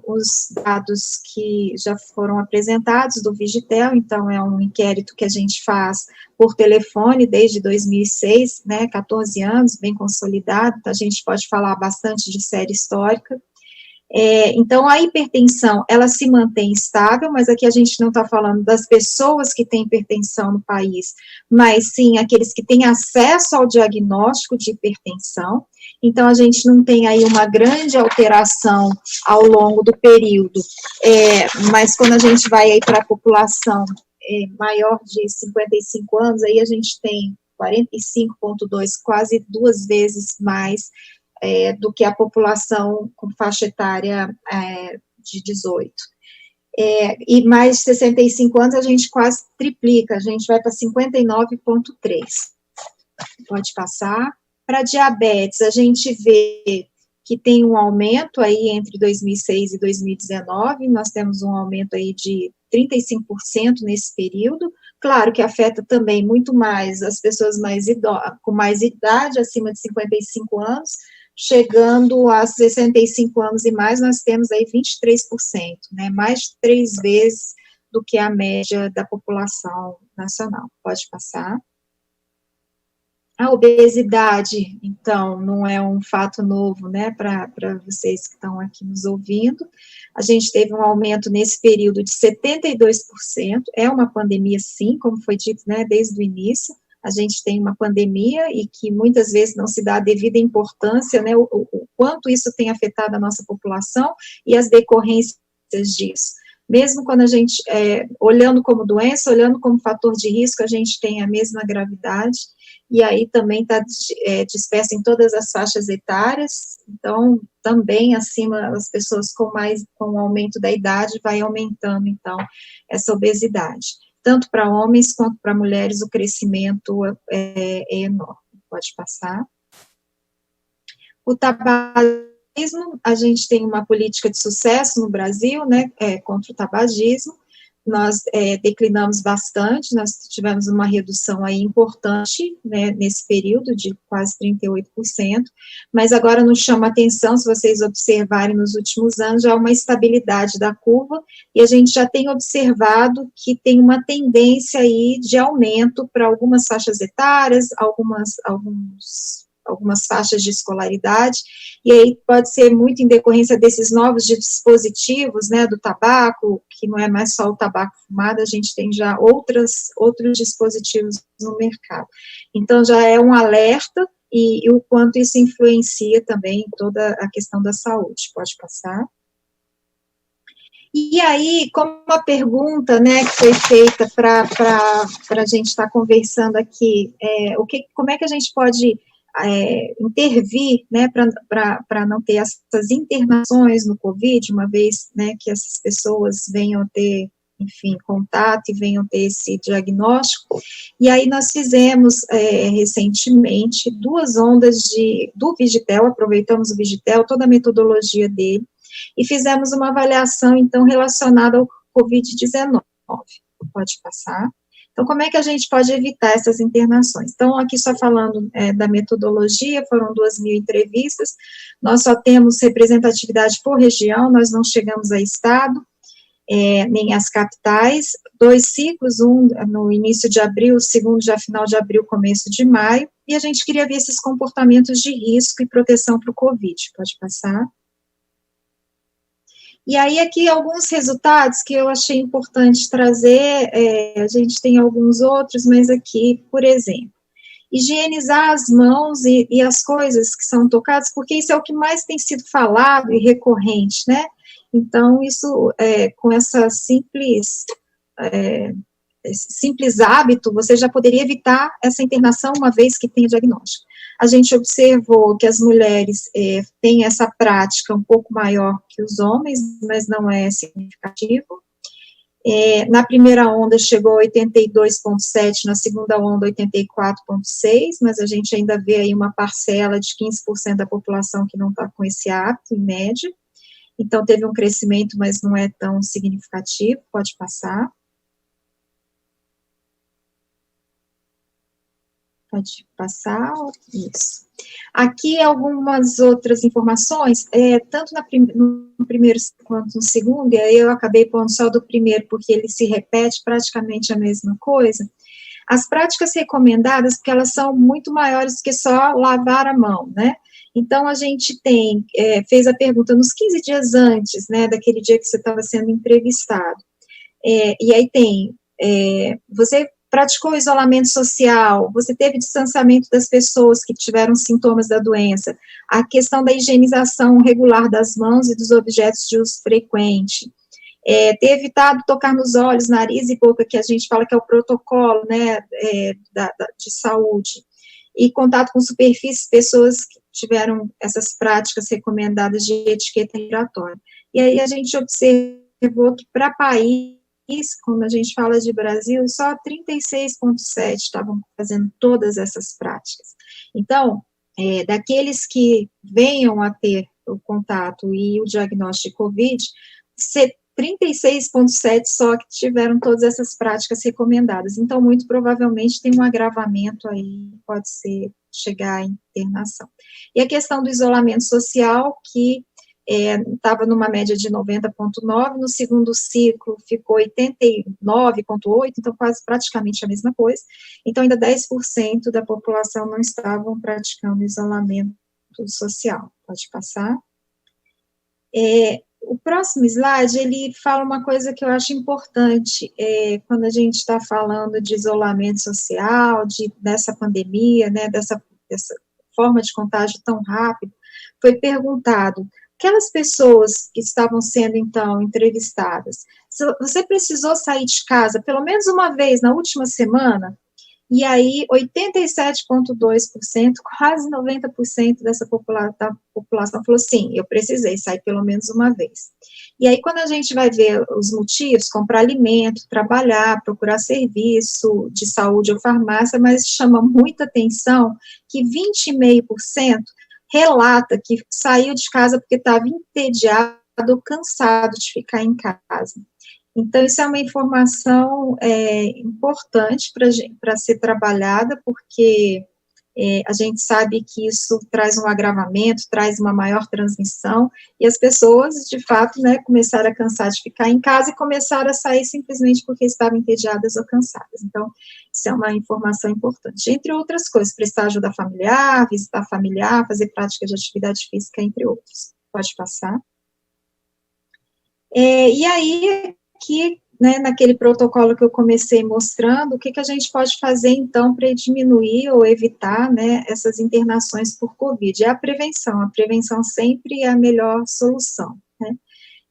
os dados que já foram apresentados do Vigitel, então, é um inquérito que a gente faz por telefone desde 2006, né, 14 anos, bem consolidado, então a gente pode falar bastante de série histórica. Então, a hipertensão, ela se mantém estável, mas aqui a gente não está falando das pessoas que têm hipertensão no país, mas sim aqueles que têm acesso ao diagnóstico de hipertensão. Então, a gente não tem aí uma grande alteração ao longo do período, mas quando a gente vai aí para a população maior de 55 anos, aí a gente tem 45,2, quase 2 vezes mais do que a população com faixa etária de 18. E mais de 65 anos, a gente quase triplica, a gente vai para 59,3. Pode passar. Para diabetes, a gente vê que tem um aumento aí entre 2006 e 2019, nós temos um aumento aí de 35% nesse período, claro que afeta também muito mais as pessoas com mais idade, acima de 55 anos, chegando a 65 anos e mais, nós temos aí 23%, né, mais de 3 vezes do que a média da população nacional. Pode passar. A obesidade, então, não é um fato novo, né, para vocês que estão aqui nos ouvindo. A gente teve um aumento nesse período de 72%, é uma pandemia, sim, como foi dito, né, desde o início. A gente tem uma pandemia e que muitas vezes não se dá a devida importância, né, o quanto isso tem afetado a nossa população e as decorrências disso. Mesmo quando a gente, olhando como doença, olhando como fator de risco, a gente tem a mesma gravidade, e aí também está dispersa em todas as faixas etárias, então também acima, as pessoas com o aumento da idade, vai aumentando, então, essa obesidade. Tanto para homens quanto para mulheres, o crescimento é enorme. Pode passar. O tabagismo, a gente tem uma política de sucesso no Brasil, né, contra o tabagismo. Nós declinamos bastante, nós tivemos uma redução aí importante, né, nesse período de quase 38%, mas agora nos chama a atenção, se vocês observarem nos últimos anos, já há uma estabilidade da curva, e a gente já tem observado que tem uma tendência aí de aumento para algumas faixas etárias, algumas faixas de escolaridade, e aí pode ser muito em decorrência desses novos dispositivos, né, do tabaco, que não é mais só o tabaco fumado, a gente tem já outros dispositivos no mercado. Então, já é um alerta, e o quanto isso influencia também toda a questão da saúde. Pode passar. E aí, como uma pergunta, né, que foi feita para a gente estar conversando aqui, como é que a gente pode intervir, né, para não ter essas internações no COVID, uma vez, né, que essas pessoas venham ter, enfim, contato e venham ter esse diagnóstico. E aí nós fizemos recentemente 2 ondas do Vigitel, aproveitamos o Vigitel, toda a metodologia dele, e fizemos uma avaliação, então, relacionada ao COVID-19. Pode passar. Então, como é que a gente pode evitar essas internações? Então, aqui só falando da metodologia, foram 2.000 entrevistas, nós só temos representatividade por região, nós não chegamos a estado, nem as capitais, 2 ciclos, um no início de abril, o segundo já final de abril, começo de maio, e a gente queria ver esses comportamentos de risco e proteção para o COVID. Pode passar. E aí, aqui, alguns resultados que eu achei importante trazer, a gente tem alguns outros, mas aqui, por exemplo, higienizar as mãos e as coisas que são tocadas, porque isso é o que mais tem sido falado e recorrente, né? Então, isso, com essa simples hábito, você já poderia evitar essa internação uma vez que tem o diagnóstico. A gente observou que as mulheres têm essa prática um pouco maior que os homens, mas não é significativo. Na primeira onda chegou a 82,7%, na segunda onda 84,6%, mas a gente ainda vê aí uma parcela de 15% da população que não está com esse hábito, em média. Então, teve um crescimento, mas não é tão significativo. Pode passar. Pode passar, isso. Aqui algumas outras informações, tanto no primeiro quanto no segundo, e aí eu acabei pondo só do primeiro, porque ele se repete praticamente a mesma coisa. As práticas recomendadas, porque elas são muito maiores que só lavar a mão, né? Então, a gente fez a pergunta nos 15 dias antes, né, daquele dia que você estava sendo entrevistado. E aí você praticou isolamento social, você teve distanciamento das pessoas que tiveram sintomas da doença, a questão da higienização regular das mãos e dos objetos de uso frequente, ter evitado tocar nos olhos, nariz e boca, que a gente fala que é o protocolo, né, de saúde, e contato com superfícies, pessoas que tiveram essas práticas recomendadas de etiqueta respiratória. E aí a gente observou que para país, quando a gente fala de Brasil, só 36,7% estavam fazendo todas essas práticas. Então, daqueles que venham a ter o contato e o diagnóstico de COVID, 36,7% só que tiveram todas essas práticas recomendadas. Então, muito provavelmente tem um agravamento aí, pode chegar à internação. E a questão do isolamento social, que estava numa média de 90,9%, no segundo ciclo ficou 89,8%, então quase praticamente a mesma coisa. Então, ainda 10% da população não estavam praticando isolamento social. Pode passar. O próximo slide, ele fala uma coisa que eu acho importante, quando a gente está falando de isolamento social, dessa pandemia, né, dessa forma de contágio tão rápido, foi perguntado, aquelas pessoas que estavam sendo, então, entrevistadas, você precisou sair de casa pelo menos uma vez na última semana? E aí, 87,2%, quase 90% da população falou, sim, eu precisei sair pelo menos uma vez. E aí, quando a gente vai ver os motivos, comprar alimento, trabalhar, procurar serviço de saúde ou farmácia, mas chama muita atenção que 20,5% relata que saiu de casa porque estava entediado ou cansado de ficar em casa. Então, isso é uma informação importante para ser trabalhada, porque a gente sabe que isso traz um agravamento, traz uma maior transmissão, e as pessoas, de fato, né, começaram a cansar de ficar em casa e começaram a sair simplesmente porque estavam entediadas ou cansadas. Então, isso é uma informação importante. Entre outras coisas, prestar ajuda familiar, visitar familiar, fazer prática de atividade física, entre outros. Pode passar. E aí, aqui, né, naquele protocolo que eu comecei mostrando, o que a gente pode fazer, então, para diminuir ou evitar, né, essas internações por Covid? É a prevenção sempre é a melhor solução, né?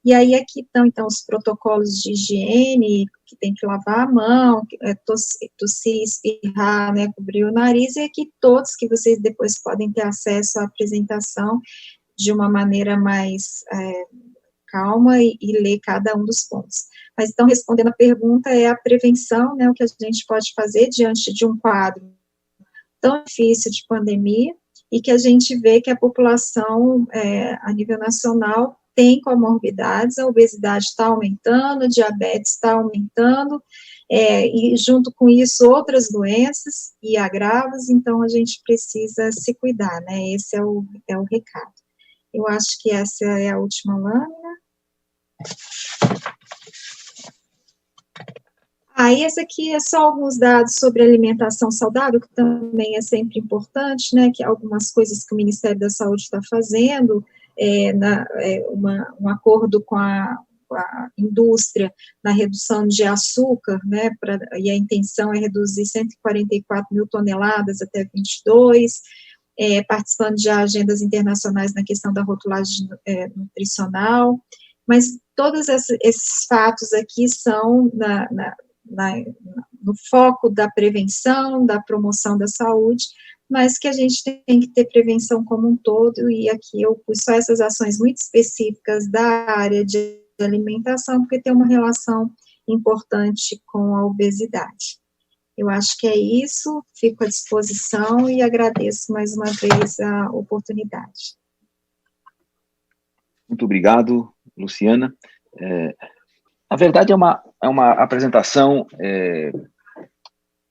E aí, aqui estão, então, os protocolos de higiene, que tem que lavar a mão, tossir, espirrar, né, cobrir o nariz, e aqui todos que vocês depois podem ter acesso à apresentação de uma maneira mais calma e ler cada um dos pontos. Mas, então, respondendo a pergunta, é a prevenção, né, o que a gente pode fazer diante de um quadro tão difícil de pandemia, e que a gente vê que a população, a nível nacional, tem comorbidades, a obesidade está aumentando, a diabetes está aumentando, e junto com isso outras doenças e agravos, então a gente precisa se cuidar, né, esse é o recado. Eu acho que essa é a última lâmina. Esse aqui é só alguns dados sobre alimentação saudável, que também é sempre importante, né, que algumas coisas que o Ministério da Saúde está fazendo, um acordo com a indústria na redução de açúcar, né, e a intenção é reduzir 144 mil toneladas até 22, participando de agendas internacionais na questão da rotulagem nutricional, mas todos esses fatos aqui são no foco da prevenção, da promoção da saúde, mas que a gente tem que ter prevenção como um todo, e aqui eu pus só essas ações muito específicas da área de alimentação, porque tem uma relação importante com a obesidade. Eu acho que é isso, fico à disposição e agradeço mais uma vez a oportunidade. Muito obrigado, Luciana. Na verdade, é uma apresentação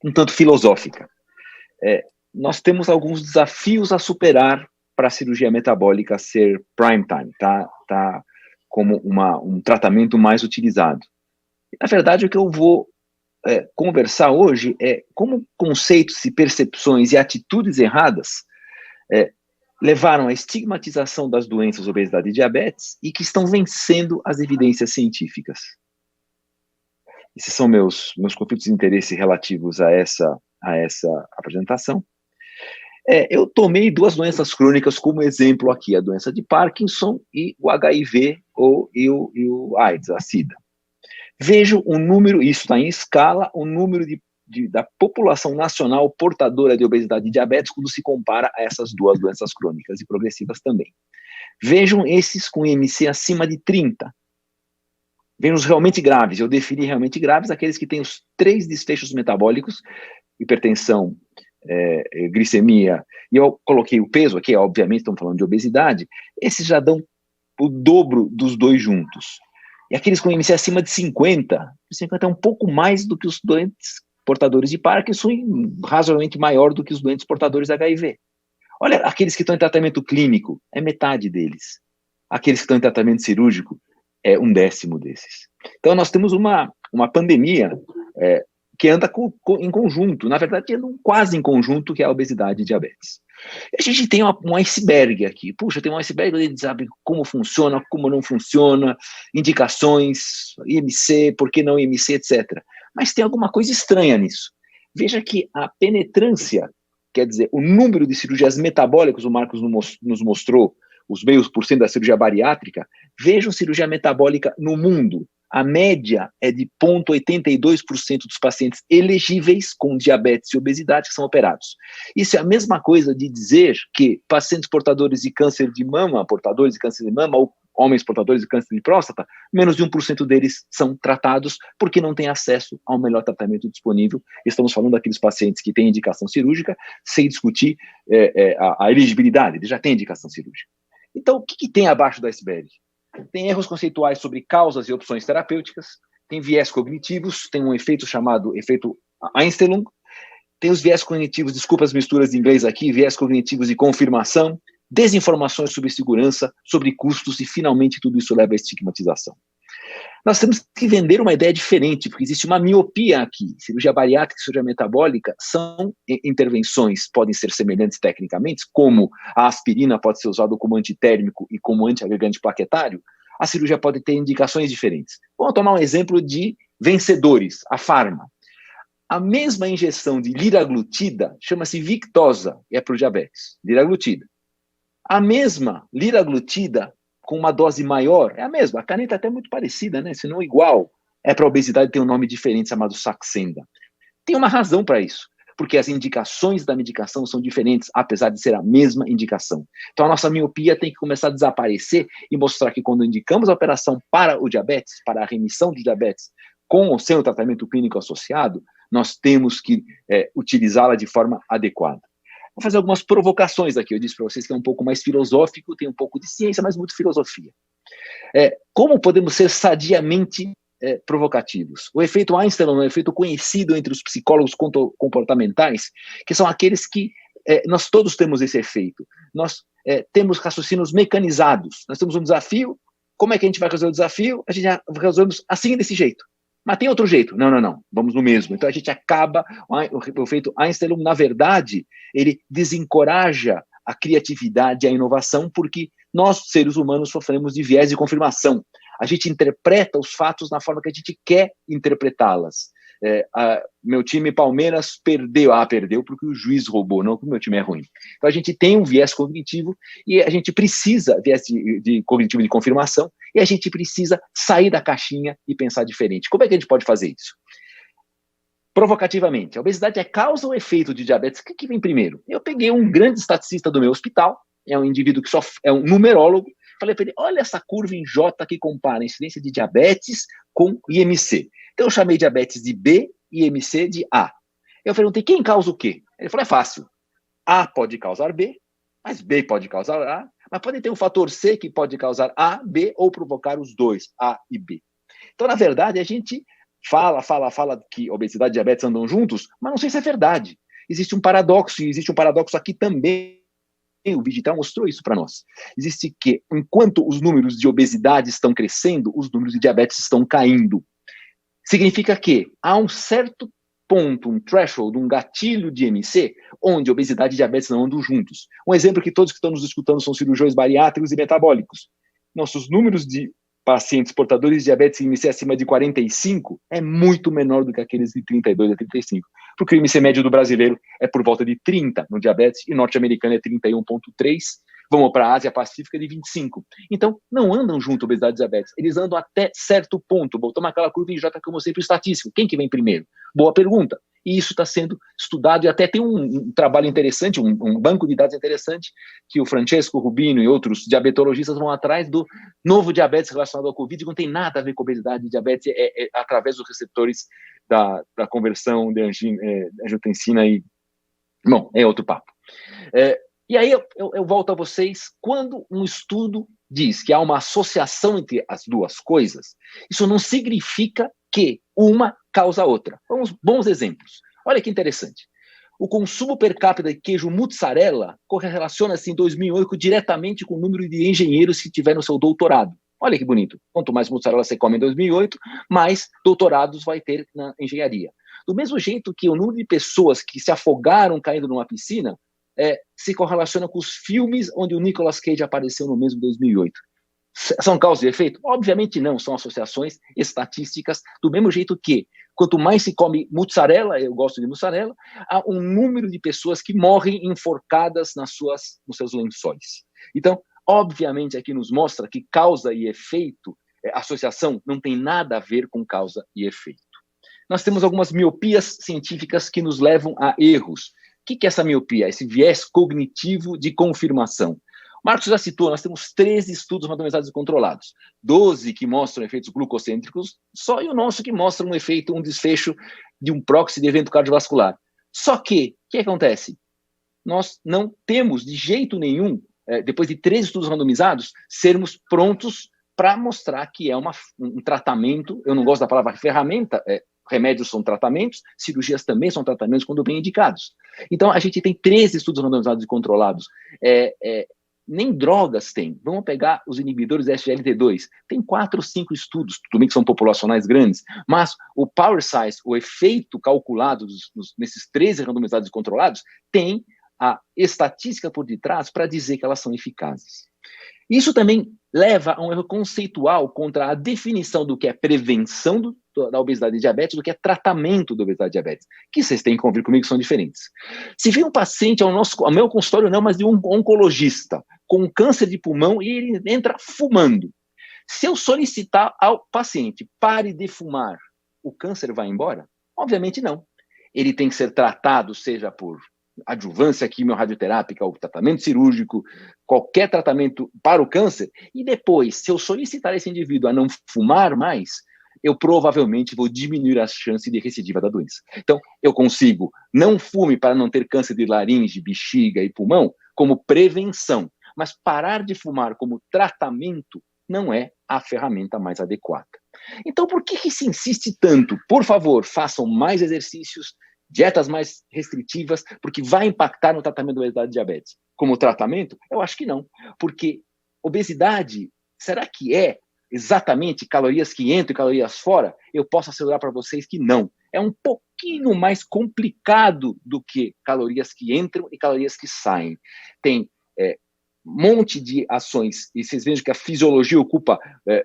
um tanto filosófica. Nós temos alguns desafios a superar para a cirurgia metabólica ser prime time, tá como um tratamento mais utilizado. Na verdade, o que eu vou conversar hoje é como conceitos e percepções e atitudes erradas levaram à estigmatização das doenças obesidade e diabetes e que estão vencendo as evidências científicas. Esses são meus conflitos de interesse relativos a essa apresentação. Eu tomei duas doenças crônicas como exemplo aqui, a doença de Parkinson e o HIV e o AIDS, a SIDA. Vejo um número, isso está em escala, o número da população nacional portadora de obesidade e diabetes quando se compara a essas duas doenças crônicas e progressivas também. Vejam esses com IMC acima de 30. Vejam os realmente graves. Eu defini realmente graves aqueles que têm os 3 desfechos metabólicos, hipertensão, glicemia, e eu coloquei o peso aqui, obviamente estamos falando de obesidade, esses já dão o dobro dos 2 juntos. E aqueles com IMC acima de 50 é um pouco mais do que os doentes portadores de Parkinson e razoavelmente maior do que os doentes portadores de HIV. Olha, aqueles que estão em tratamento clínico, é metade deles. Aqueles que estão em tratamento cirúrgico, é 1/10 desses. Então, nós temos uma pandemia que anda em conjunto, na verdade, quase em conjunto, que é a obesidade e diabetes. A gente tem um iceberg aqui. Puxa, tem um iceberg, a gente sabe como funciona, como não funciona, indicações, IMC, por que não IMC, etc. Mas tem alguma coisa estranha nisso. Veja que a penetrância, quer dizer, o número de cirurgias metabólicas, o Marcos nos mostrou, os meios por cento da cirurgia bariátrica, vejam cirurgia metabólica no mundo. A média é de 0,82% dos pacientes elegíveis com diabetes e obesidade que são operados. Isso é a mesma coisa de dizer que pacientes portadores de câncer de mama, ou homens portadores de câncer de próstata, menos de 1% deles são tratados porque não têm acesso ao melhor tratamento disponível. Estamos falando daqueles pacientes que têm indicação cirúrgica, sem discutir a elegibilidade, eles já têm indicação cirúrgica. Então, o que tem abaixo do iceberg? Tem erros conceituais sobre causas e opções terapêuticas, tem viés cognitivos, tem um efeito chamado efeito Einstein, tem os viés cognitivos, desculpa as misturas de inglês aqui, viés cognitivos de confirmação, desinformações sobre segurança, sobre custos, e finalmente tudo isso leva à estigmatização. Nós temos que vender uma ideia diferente, porque existe uma miopia aqui. Cirurgia bariátrica e cirurgia metabólica são intervenções, podem ser semelhantes tecnicamente, como a aspirina pode ser usada como antitérmico e como antiagregante plaquetário, a cirurgia pode ter indicações diferentes. Vamos tomar um exemplo de vencedores, a Pharma. A mesma injeção de liraglutida chama-se Victoza, e é para o diabetes, liraglutida. A mesma liraglutida com uma dose maior, é a mesma, a caneta é até muito parecida, né? Se não igual, é para obesidade, tem um nome diferente chamado Saxenda. Tem uma razão para isso, porque as indicações da medicação são diferentes, apesar de ser a mesma indicação. Então a nossa miopia tem que começar a desaparecer e mostrar que quando indicamos a operação para o diabetes, para a remissão do diabetes, com ou sem o tratamento clínico associado, nós temos que utilizá-la de forma adequada. Vou fazer algumas provocações aqui. Eu disse para vocês que é um pouco mais filosófico, tem um pouco de ciência, mas muito filosofia. Como podemos ser sadiamente provocativos? O efeito Einstein é um efeito conhecido entre os psicólogos comportamentais, que são aqueles que nós todos temos esse efeito. Nós temos raciocínios mecanizados. Nós temos um desafio. Como é que a gente vai resolver o desafio? A gente já resolvemos assim, desse jeito. Mas tem outro jeito. Não. Vamos no mesmo. Então a gente acaba, o efeito Einstein, na verdade, ele desencoraja a criatividade e a inovação, porque nós, seres humanos, sofremos de viés de confirmação. A gente interpreta os fatos na forma que a gente quer interpretá-las. Meu time Palmeiras perdeu. Perdeu porque o juiz roubou, não porque o meu time é ruim. Então a gente tem um viés cognitivo e a gente precisa, viés de cognitivo de confirmação, e a gente precisa sair da caixinha e pensar diferente. Como é que a gente pode fazer isso? Provocativamente, a obesidade é causa ou efeito de diabetes? O que vem primeiro? Eu peguei um grande estaticista do meu hospital, é um indivíduo que é um numerólogo, falei para ele, olha essa curva em J que compara a incidência de diabetes com IMC. Então eu chamei diabetes de B e IMC de A. Eu perguntei, quem causa o quê? Ele falou, é fácil. A pode causar B, mas B pode causar A, mas pode ter um fator C que pode causar A, B ou provocar os dois, A e B. Então, na verdade, a gente fala que obesidade e diabetes andam juntos, mas não sei se é verdade. Existe um paradoxo, e existe um paradoxo aqui também. O digital mostrou isso para nós. Existe que, enquanto os números de obesidade estão crescendo, os números de diabetes estão caindo. Significa que há um certo ponto, um threshold, um gatilho de IMC, onde obesidade e diabetes não andam juntos. Um exemplo que todos que estão nos escutando são cirurgiões bariátricos e metabólicos. Nossos números de pacientes portadores de diabetes IMC acima de 45 é muito menor do que aqueles de 32 a 35, porque o IMC médio do brasileiro é por volta de 30 no diabetes e norte-americano é 31,3, vamos para a Ásia Pacífica de 25. Então, não andam junto obesidade e diabetes, eles andam até certo ponto. Voltamos àquela curva em J, como sempre, estatístico. Quem que vem primeiro? Boa pergunta. E isso está sendo estudado, e até tem um trabalho interessante, um banco de dados interessante, que o Francesco Rubino e outros diabetologistas vão atrás do novo diabetes relacionado ao Covid, que não tem nada a ver com obesidade e diabetes, é através dos receptores da conversão de angiotensina e... Bom, é outro papo. E aí eu volto a vocês, quando um estudo diz que há uma associação entre as duas coisas, isso não significa que uma causa a outra. Bons exemplos. Olha que interessante. O consumo per capita de queijo mussarela correlaciona-se em 2008 diretamente com o número de engenheiros que tiveram seu doutorado. Olha que bonito. Quanto mais mussarela você come em 2008, mais doutorados vai ter na engenharia. Do mesmo jeito que o número de pessoas que se afogaram caindo numa piscina se correlaciona com os filmes onde o Nicolas Cage apareceu no mesmo 2008. São causa e efeito? Obviamente não, são associações estatísticas, do mesmo jeito que, quanto mais se come mussarela, eu gosto de mussarela, há um número de pessoas que morrem enforcadas nos seus lençóis. Então, obviamente, aqui nos mostra que causa e efeito, associação, não tem nada a ver com causa e efeito. Nós temos algumas miopias científicas que nos levam a erros. O que é essa miopia? Esse viés cognitivo de confirmação. Marcos já citou, nós temos 13 estudos randomizados e controlados, 12 que mostram efeitos glucocêntricos, só e o nosso que mostra um desfecho de um proxy de evento cardiovascular. Só que, o que acontece? Nós não temos de jeito nenhum, depois de 13 estudos randomizados, sermos prontos para mostrar que é um tratamento, eu não gosto da palavra ferramenta, remédios são tratamentos, cirurgias também são tratamentos quando bem indicados. Então, a gente tem 13 estudos randomizados e controlados. Nem drogas tem. Vamos pegar os inibidores da SGLT2. Tem 4 ou 5 estudos, tudo bem que são populacionais grandes, mas o power size, o efeito calculado nesses 13 randomizados e controlados, tem a estatística por detrás para dizer que elas são eficazes. Isso também leva a um erro conceitual contra a definição do que é prevenção da obesidade e diabetes, do que é tratamento da obesidade e diabetes, que vocês têm que convir comigo que são diferentes. Se vir um paciente ao meu consultório, não, mas de um oncologista, com câncer de pulmão, e ele entra fumando. Se eu solicitar ao paciente, pare de fumar, o câncer vai embora? Obviamente não. Ele tem que ser tratado, seja por adjuvância quimio-radioterápica ou tratamento cirúrgico, qualquer tratamento para o câncer, e depois, se eu solicitar esse indivíduo a não fumar mais, eu provavelmente vou diminuir a chance de recidiva da doença. Então, eu consigo não fume para não ter câncer de laringe, bexiga e pulmão como prevenção, mas parar de fumar como tratamento não é a ferramenta mais adequada. Então, por que se insiste tanto? Por favor, façam mais exercícios, dietas mais restritivas, porque vai impactar no tratamento da obesidade e diabetes. Como tratamento? Eu acho que não, porque obesidade, será que é exatamente calorias que entram e calorias fora? Eu posso assegurar para vocês que não. É um pouquinho mais complicado do que calorias que entram e calorias que saem. Tem monte de ações, e vocês vejam que a fisiologia ocupa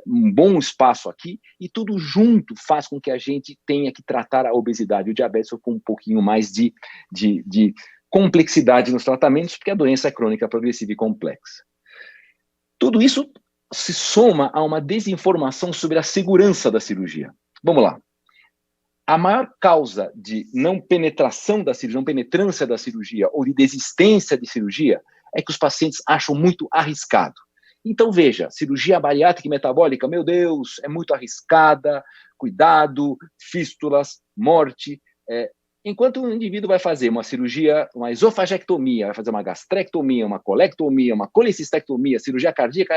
um bom espaço aqui, e tudo junto faz com que a gente tenha que tratar a obesidade e o diabetes com um pouquinho mais de complexidade nos tratamentos, porque a doença é crônica, progressiva e complexa. Tudo isso se soma a uma desinformação sobre a segurança da cirurgia. Vamos lá. A maior causa de não penetração da cirurgia, não penetrância da cirurgia, ou de desistência de cirurgia, é que os pacientes acham muito arriscado. Então, veja, cirurgia bariátrica e metabólica, meu Deus, é muito arriscada, cuidado, fístulas, morte. Enquanto um indivíduo vai fazer uma cirurgia, uma esofagectomia, vai fazer uma gastrectomia, uma colectomia, uma colecistectomia, cirurgia cardíaca,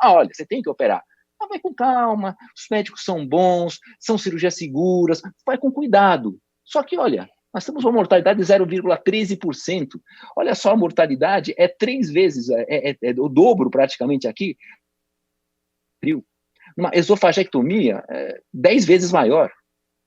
olha, você tem que operar. Mas vai com calma, os médicos são bons, são cirurgias seguras, vai com cuidado. Só que, olha, nós temos uma mortalidade de 0,13%. Olha só, a mortalidade é 3 vezes, é o dobro praticamente aqui. Numa esofagectomia, 10 vezes maior.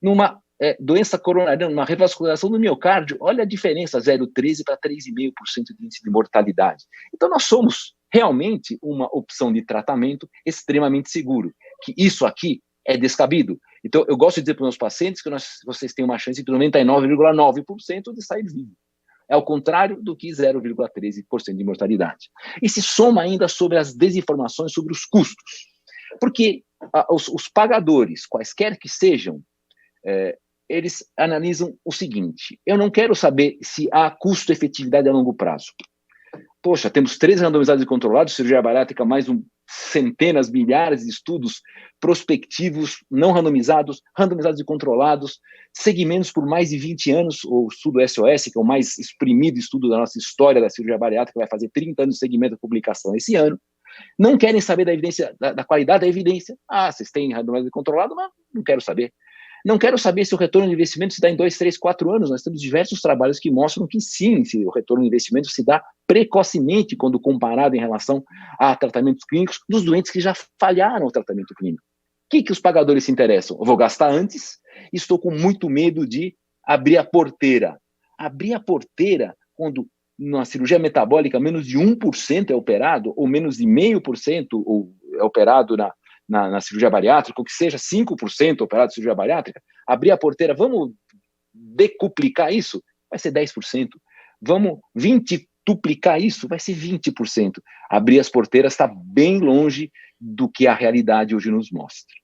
Numa doença coronariana, numa revascularização do miocárdio, olha a diferença, 0,13 para 3,5% de índice de mortalidade. Então, nós somos realmente uma opção de tratamento extremamente seguro, que isso aqui é descabido. Então, eu gosto de dizer para os meus pacientes que vocês têm uma chance de 99,9% de sair vivo. É ao contrário do que 0,13% de mortalidade. E se soma ainda sobre as desinformações sobre os custos. Porque os pagadores, quaisquer que sejam, eles analisam o seguinte: eu não quero saber se há custo-efetividade a longo prazo. Poxa, temos 3 randomizados e controlados, cirurgia bariátrica, mais centenas, milhares de estudos prospectivos, não randomizados, randomizados e controlados, segmentos por mais de 20 anos, o estudo SOS, que é o mais exprimido estudo da nossa história da cirurgia bariátrica, vai fazer 30 anos de segmento de publicação esse ano. Não querem saber da evidência, da qualidade da evidência. Vocês têm randomizado e controlado, mas não quero saber. Não quero saber se o retorno de investimento se dá em 2, 3, 4 anos. Nós temos diversos trabalhos que mostram que sim, se o retorno de investimento se dá precocemente quando comparado em relação a tratamentos clínicos dos doentes que já falharam o tratamento clínico. O que os pagadores se interessam? Eu vou gastar antes e estou com muito medo de abrir a porteira. Abrir a porteira quando na cirurgia metabólica menos de 1% é operado, ou menos de 0,5% ou é operado na cirurgia bariátrica, ou que seja 5% operado na cirurgia bariátrica, abrir a porteira, vamos decuplicar isso? Vai ser 10%. Vamos 20-tuplicar isso? Vai ser 20%. Abrir as porteiras está bem longe do que a realidade hoje nos mostra.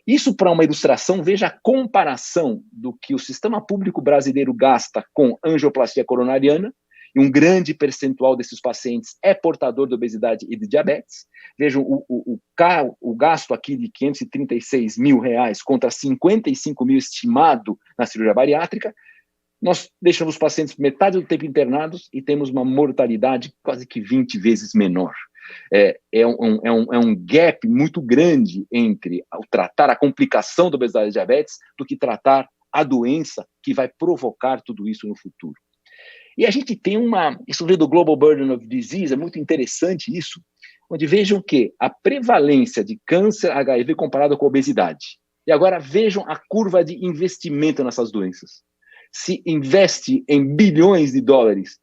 Isso, para uma ilustração, veja a comparação do que o sistema público brasileiro gasta com angioplastia coronariana, e um grande percentual desses pacientes é portador de obesidade e de diabetes. Vejam, o gasto aqui de R$536 mil contra 55 mil estimado na cirurgia bariátrica. Nós deixamos os pacientes metade do tempo internados e temos uma mortalidade quase que 20 vezes menor. É um gap muito grande entre tratar a complicação da obesidade e diabetes do que tratar a doença que vai provocar tudo isso no futuro. E a gente tem isso veio do Global Burden of Disease, é muito interessante isso, onde vejam que a prevalência de câncer HIV comparada com a obesidade. E agora vejam a curva de investimento nessas doenças. Se investe em bilhões de dólares,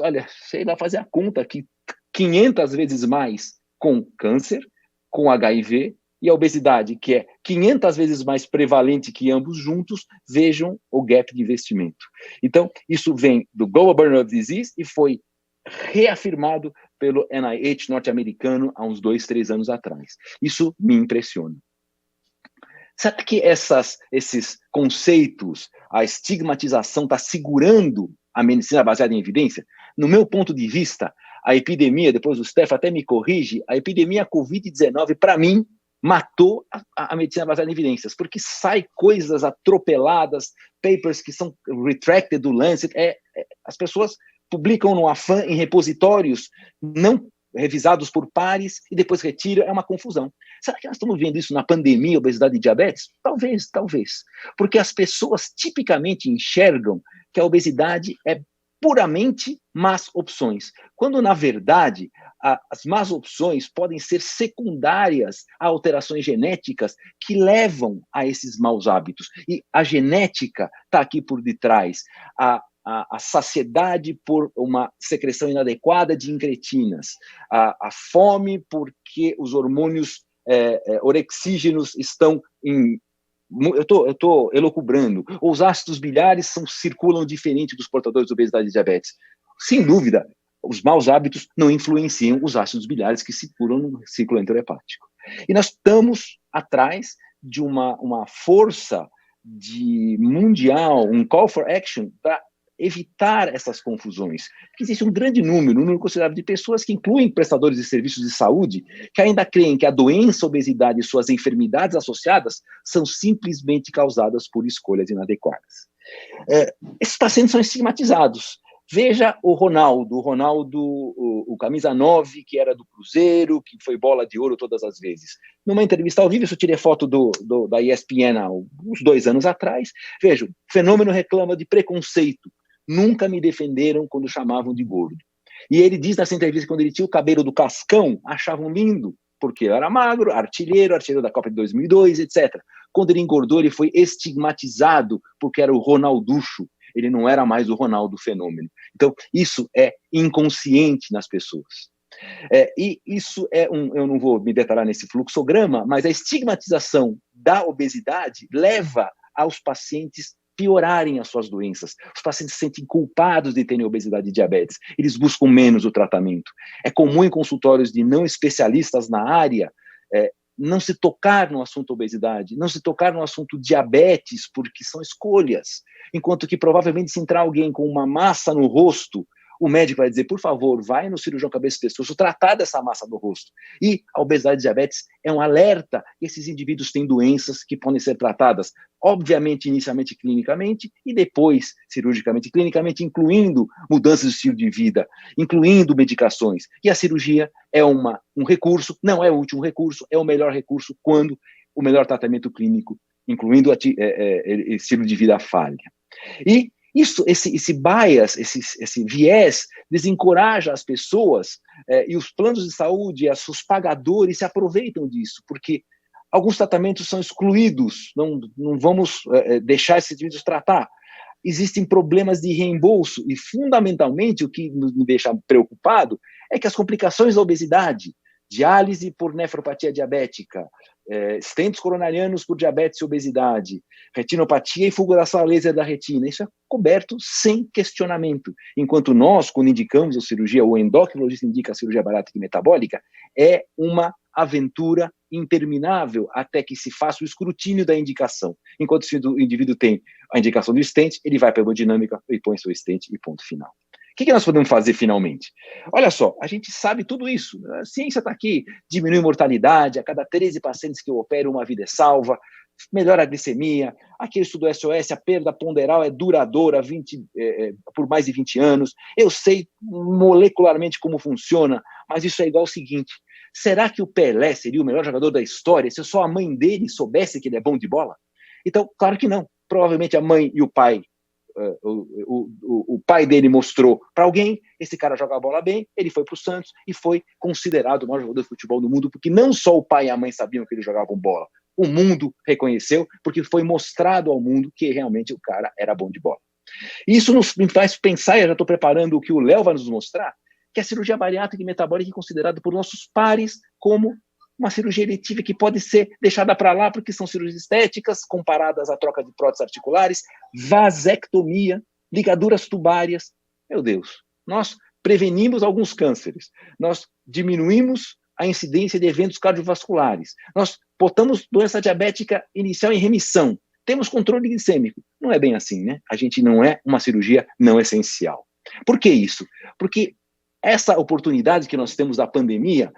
olha, sei lá fazer a conta aqui, 500 vezes mais com câncer, com HIV, e a obesidade, que é 500 vezes mais prevalente que ambos juntos, vejam o gap de investimento. Então, isso vem do Global Burden of Disease e foi reafirmado pelo NIH norte-americano há uns 2, 3 anos atrás. Isso me impressiona. Será que esses conceitos, a estigmatização está segurando a medicina baseada em evidência? No meu ponto de vista, a epidemia, depois o Steph até me corrige, a epidemia Covid-19, para mim, matou a medicina baseada em evidências, porque sai coisas atropeladas, papers que são retracted do Lancet, as pessoas publicam no afã em repositórios não revisados por pares e depois retiram, é uma confusão. Será que nós estamos vendo isso na pandemia, obesidade e diabetes? Talvez, porque as pessoas tipicamente enxergam que a obesidade é puramente más opções, quando na verdade as más opções podem ser secundárias a alterações genéticas que levam a esses maus hábitos. E a genética está aqui por detrás. A saciedade por uma secreção inadequada de incretinas, a fome porque os hormônios orexígenos estão em... Eu estou elucubrando. Os ácidos biliares circulam diferente dos portadores de obesidade e diabetes. Sem dúvida, os maus hábitos não influenciam os ácidos biliares que circulam no ciclo enterohepático. E nós estamos atrás de uma força mundial, um call for action para evitar essas confusões. Porque existe um número considerável de pessoas que incluem prestadores de serviços de saúde que ainda creem que a doença, a obesidade e suas enfermidades associadas são simplesmente causadas por escolhas inadequadas. Esses pacientes são estigmatizados. Veja o Ronaldo, o camisa 9, que era do Cruzeiro, que foi bola de ouro todas as vezes. Numa entrevista ao vivo, eu tirei foto da ESPN há uns 2 anos atrás. Veja, o fenômeno reclama de preconceito. Nunca me defenderam quando chamavam de gordo. E ele diz nessa entrevista que quando ele tinha o cabelo do Cascão, achavam lindo, porque ele era magro, artilheiro da Copa de 2002, etc. Quando ele engordou, ele foi estigmatizado porque era o Ronalducho. Ele não era mais o Ronaldo fenômeno. Então, isso é inconsciente nas pessoas. E isso eu não vou me detalhar nesse fluxograma, mas a estigmatização da obesidade leva aos pacientes piorarem as suas doenças. Os pacientes se sentem culpados de terem obesidade e diabetes. Eles buscam menos o tratamento. É comum em consultórios de não especialistas na área não se tocar no assunto obesidade, não se tocar no assunto diabetes, porque são escolhas. Enquanto que provavelmente se entrar alguém com uma massa no rosto, o médico vai dizer, por favor, vai no cirurgião cabeça e pescoço tratar dessa massa no rosto. E a obesidade e diabetes é um alerta. Esses indivíduos têm doenças que podem ser tratadas, obviamente, inicialmente clinicamente, e depois cirurgicamente, clinicamente, incluindo mudanças de estilo de vida, incluindo medicações. E a cirurgia é um recurso, não é o último recurso, é o melhor recurso quando o melhor tratamento clínico, incluindo estilo de vida falha. E esse bias, esse viés, desencoraja as pessoas e os planos de saúde, os pagadores se aproveitam disso, porque alguns tratamentos são excluídos, não vamos deixar esses indivíduos tratar. Existem problemas de reembolso e, fundamentalmente, o que me deixa preocupado é que as complicações da obesidade, diálise por nefropatia diabética, stents coronarianos por diabetes e obesidade, retinopatia e fulguração a laser da retina, isso é coberto sem questionamento. Enquanto nós, quando indicamos a cirurgia, o endocrinologista indica a cirurgia bariátrica e metabólica, é uma aventura interminável até que se faça o escrutínio da indicação. Enquanto o indivíduo tem a indicação do stent, ele vai para a hemodinâmica e põe seu stent e ponto final. O que nós podemos fazer finalmente? Olha só, a gente sabe tudo isso. A ciência está aqui, diminui a mortalidade, a cada 13 pacientes que eu opero, uma vida é salva, melhora a glicemia, aquele estudo SOS, a perda ponderal é duradoura por mais de 20 anos. Eu sei molecularmente como funciona, mas isso é igual ao seguinte, será que o Pelé seria o melhor jogador da história se só a mãe dele soubesse que ele é bom de bola? Então, claro que não. Provavelmente a mãe e o pai, o pai dele mostrou para alguém, esse cara joga a bola bem, ele foi para o Santos e foi considerado o maior jogador de futebol do mundo, porque não só o pai e a mãe sabiam que ele jogava bola, o mundo reconheceu, porque foi mostrado ao mundo que realmente o cara era bom de bola. E isso nos faz pensar, eu já estou preparando o que o Léo vai nos mostrar, que a cirurgia bariátrica e metabólica é considerada por nossos pares como uma cirurgia eletiva que pode ser deixada para lá porque são cirurgias estéticas comparadas à troca de próteses articulares, vasectomia, ligaduras tubárias. Meu Deus, nós prevenimos alguns cânceres, nós diminuímos a incidência de eventos cardiovasculares, nós botamos doença diabética inicial em remissão, temos controle glicêmico. Não é bem assim, né? A gente não é uma cirurgia não essencial. Por que isso? Porque essa oportunidade que nós temos da pandemia,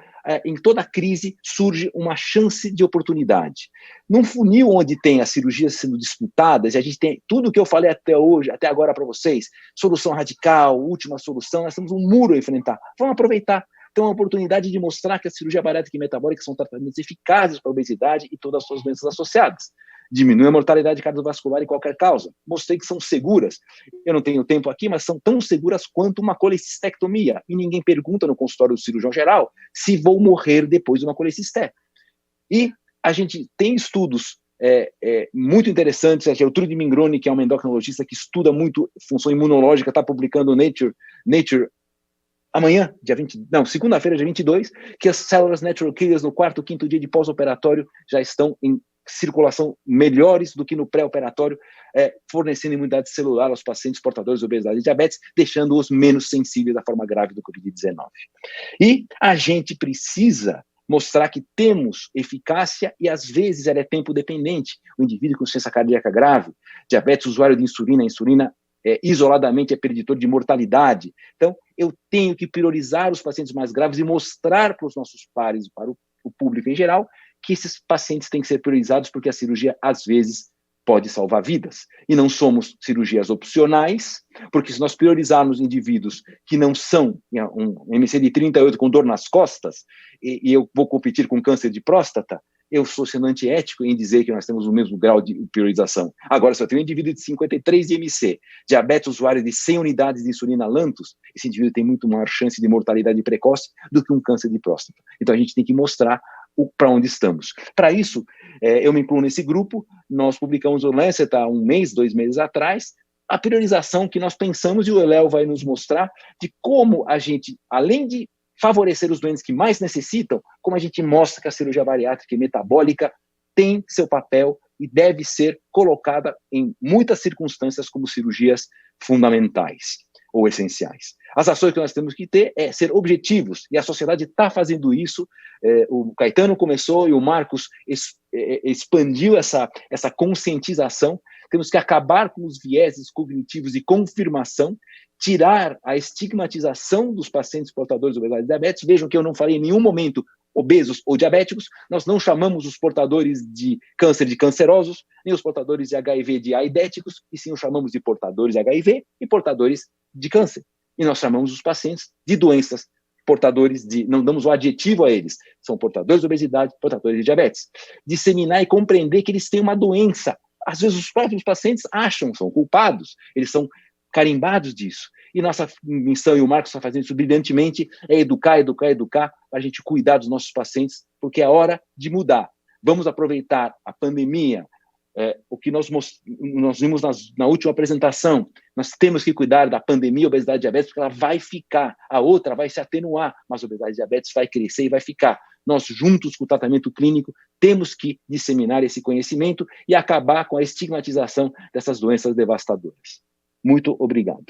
em toda crise surge uma chance de oportunidade. Num funil onde tem as cirurgias sendo disputadas, e a gente tem tudo o que eu falei até hoje, até agora para vocês, solução radical, última solução, nós temos um muro a enfrentar. Vamos aproveitar. Então, a oportunidade de mostrar que a cirurgia bariátrica e metabólica são tratamentos eficazes para a obesidade e todas as suas doenças associadas. Diminui a mortalidade cardiovascular em qualquer causa. Mostrei que são seguras. Eu não tenho tempo aqui, mas são tão seguras quanto uma colecistectomia. E ninguém pergunta no consultório do cirurgião geral se vou morrer depois de uma colecistectomia. E a gente tem estudos muito interessantes. A Gertrude Mingroni, que é uma endocrinologista que estuda muito função imunológica, está publicando Nature amanhã, segunda-feira, dia 22, que as células natural killers no 4º, 5º dia de pós-operatório já estão em circulação melhores do que no pré-operatório, fornecendo imunidade celular aos pacientes portadores de obesidade e diabetes, deixando-os menos sensíveis à forma grave do Covid-19. E a gente precisa mostrar que temos eficácia e, às vezes, ela é tempo dependente. O indivíduo com insuficiência cardíaca grave, diabetes, usuário de insulina, a insulina isoladamente é preditor de mortalidade. Então, eu tenho que priorizar os pacientes mais graves e mostrar para os nossos pares, para o público em geral, que esses pacientes têm que ser priorizados porque a cirurgia, às vezes, pode salvar vidas. E não somos cirurgias opcionais, porque se nós priorizarmos indivíduos que não são um MC de 38 com dor nas costas, e eu vou competir com câncer de próstata, eu sou sendo antiético em dizer que nós temos o mesmo grau de priorização. Agora, se eu tenho um indivíduo de 53 de IMC, diabetes usuário de 100 unidades de insulina Lantus, esse indivíduo tem muito maior chance de mortalidade precoce do que um câncer de próstata. Então, a gente tem que mostrar para onde estamos. Para isso, eu me incluo nesse grupo. Nós publicamos o Lancet há 2 meses atrás, a priorização que nós pensamos, e o Léo vai nos mostrar, de como a gente, além de favorecer os doentes que mais necessitam, como a gente mostra que a cirurgia bariátrica e metabólica tem seu papel e deve ser colocada em muitas circunstâncias como cirurgias fundamentais ou essenciais. As ações que nós temos que ter é ser objetivos, e a sociedade está fazendo isso. O Caetano começou e o Marcos expandiu essa conscientização. Temos que acabar com os vieses cognitivos de confirmação, tirar a estigmatização dos pacientes portadores de obesidade e diabetes. Vejam que eu não falei em nenhum momento obesos ou diabéticos, nós não chamamos os portadores de câncer de cancerosos, nem os portadores de HIV de aidéticos, e sim os chamamos de portadores de HIV e portadores de câncer. E nós chamamos os pacientes de doenças portadores de, não damos o adjetivo a eles, são portadores de obesidade, portadores de diabetes. Disseminar e compreender que eles têm uma doença. Às vezes os próprios pacientes acham, são culpados, eles são carimbados disso. E nossa missão, e o Marcos está fazendo isso brilhantemente, é educar, para a gente cuidar dos nossos pacientes, porque é a hora de mudar. Vamos aproveitar a pandemia, o que nós vimos na última apresentação. Nós temos que cuidar da pandemia, obesidade e diabetes, porque ela vai ficar, a outra vai se atenuar, mas a obesidade e diabetes vai crescer e vai ficar. Nós, juntos com o tratamento clínico, temos que disseminar esse conhecimento e acabar com a estigmatização dessas doenças devastadoras. Muito obrigado.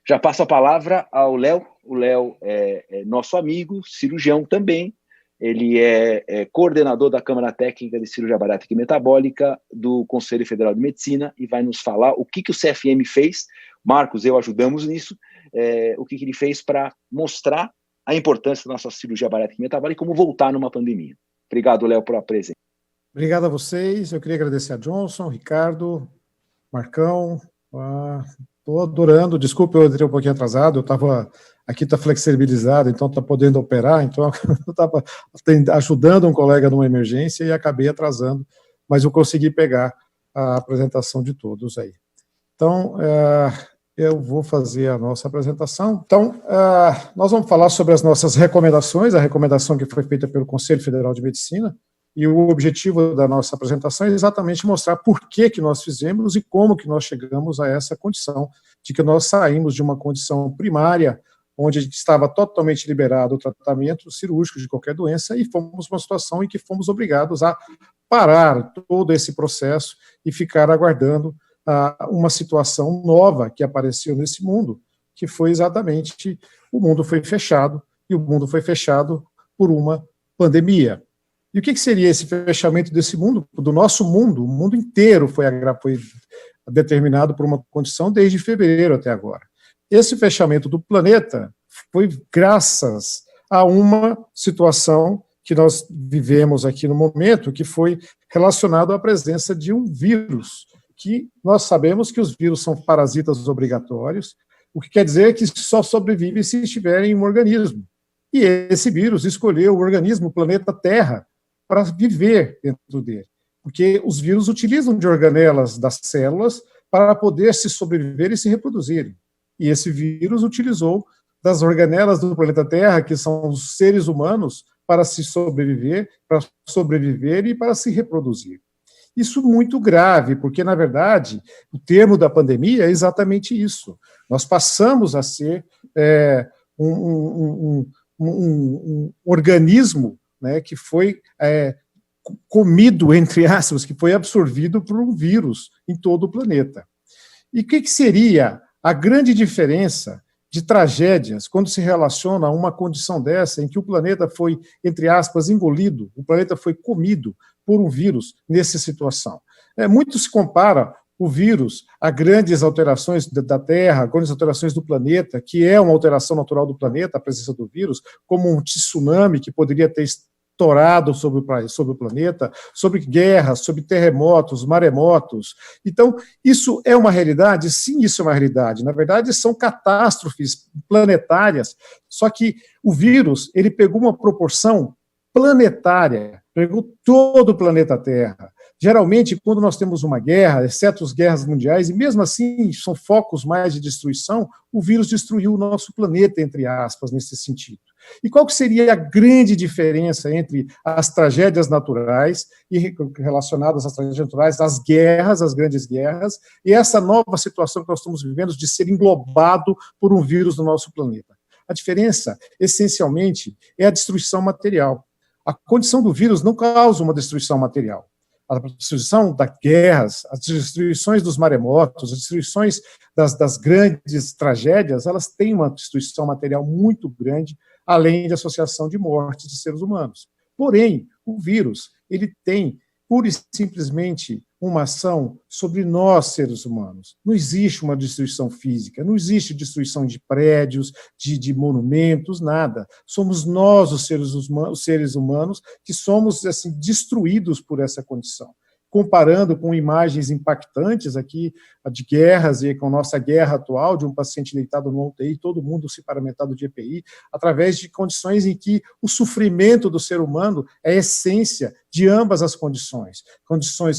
Já passo a palavra ao Léo. O Léo é nosso amigo, cirurgião também. Ele é coordenador da Câmara Técnica de Cirurgia Bariátrica e Metabólica do Conselho Federal de Medicina e vai nos falar o que o CFM fez. Marcos, eu ajudamos nisso. O que ele fez para mostrar a importância da nossa cirurgia bariátrica e metabólica e como voltar numa pandemia. Obrigado, Léo, pela presença. Obrigado a vocês. Eu queria agradecer a Johnson, Ricardo, Marcão. Estou adorando. Desculpa, eu entrei um pouquinho atrasado. Eu estava aqui, está flexibilizado, então está podendo operar. Então eu estava ajudando um colega numa emergência e acabei atrasando, mas eu consegui pegar a apresentação de todos aí. Então, eu vou fazer a nossa apresentação. Então, nós vamos falar sobre as nossas recomendações, a recomendação que foi feita pelo Conselho Federal de Medicina, e o objetivo da nossa apresentação é exatamente mostrar por que nós fizemos e como que nós chegamos a essa condição, de que nós saímos de uma condição primária, onde estava totalmente liberado o tratamento cirúrgico de qualquer doença, e fomos para uma situação em que fomos obrigados a parar todo esse processo e ficar aguardando uma situação nova que apareceu nesse mundo, que foi exatamente, o mundo foi fechado, e o mundo foi fechado por uma pandemia. E o que seria esse fechamento desse mundo, do nosso mundo? O mundo inteiro foi determinado por uma condição desde fevereiro até agora. Esse fechamento do planeta foi graças a uma situação que nós vivemos aqui no momento, que foi relacionado à presença de um vírus, que nós sabemos que os vírus são parasitas obrigatórios, o que quer dizer que só sobrevivem se estiverem em um organismo. E esse vírus escolheu o organismo, o planeta Terra, para viver dentro dele. Porque os vírus utilizam de organelas das células para poder se sobreviver e se reproduzirem. E esse vírus utilizou das organelas do planeta Terra, que são os seres humanos, para se sobreviver, e para se reproduzir. Isso muito grave, porque, na verdade, o termo da pandemia é exatamente isso. Nós passamos a ser um organismo, né, que foi comido, entre aspas, que foi absorvido por um vírus em todo o planeta. E o que seria a grande diferença de tragédias quando se relaciona a uma condição dessa, em que o planeta foi, entre aspas, engolido, o planeta foi comido por um vírus nessa situação? Muito se compara o vírus a grandes alterações da Terra, grandes alterações do planeta, que é uma alteração natural do planeta, a presença do vírus, como um tsunami que poderia ter estourado sobre o planeta, sobre guerras, sobre terremotos, maremotos. Então, isso é uma realidade? Sim, isso é uma realidade. Na verdade, são catástrofes planetárias, só que o vírus, ele pegou uma proporção planetária, pegou todo o planeta Terra. Geralmente, quando nós temos uma guerra, exceto as guerras mundiais, e mesmo assim são focos mais de destruição, o vírus destruiu o nosso planeta, entre aspas, nesse sentido. E qual que seria a grande diferença entre as tragédias naturais e relacionadas às tragédias naturais, as guerras, as grandes guerras, e essa nova situação que nós estamos vivendo de ser englobado por um vírus no nosso planeta? A diferença, essencialmente, é a destruição material. A condição do vírus não causa uma destruição material. a destruição das guerras, as destruições dos maremotos, as destruições das grandes tragédias, elas têm uma destruição material muito grande, além de associação de mortes de seres humanos. Porém, o vírus, ele tem pura e simplesmente uma ação sobre nós, seres humanos. Não existe uma destruição física, não existe destruição de prédios, de monumentos, nada. Somos nós, os seres humanos, que somos assim, destruídos por essa condição. Comparando com imagens impactantes aqui de guerras e com a nossa guerra atual, de um paciente deitado no UTI, todo mundo se paramentado de EPI, através de condições em que o sofrimento do ser humano é a essência de ambas as condições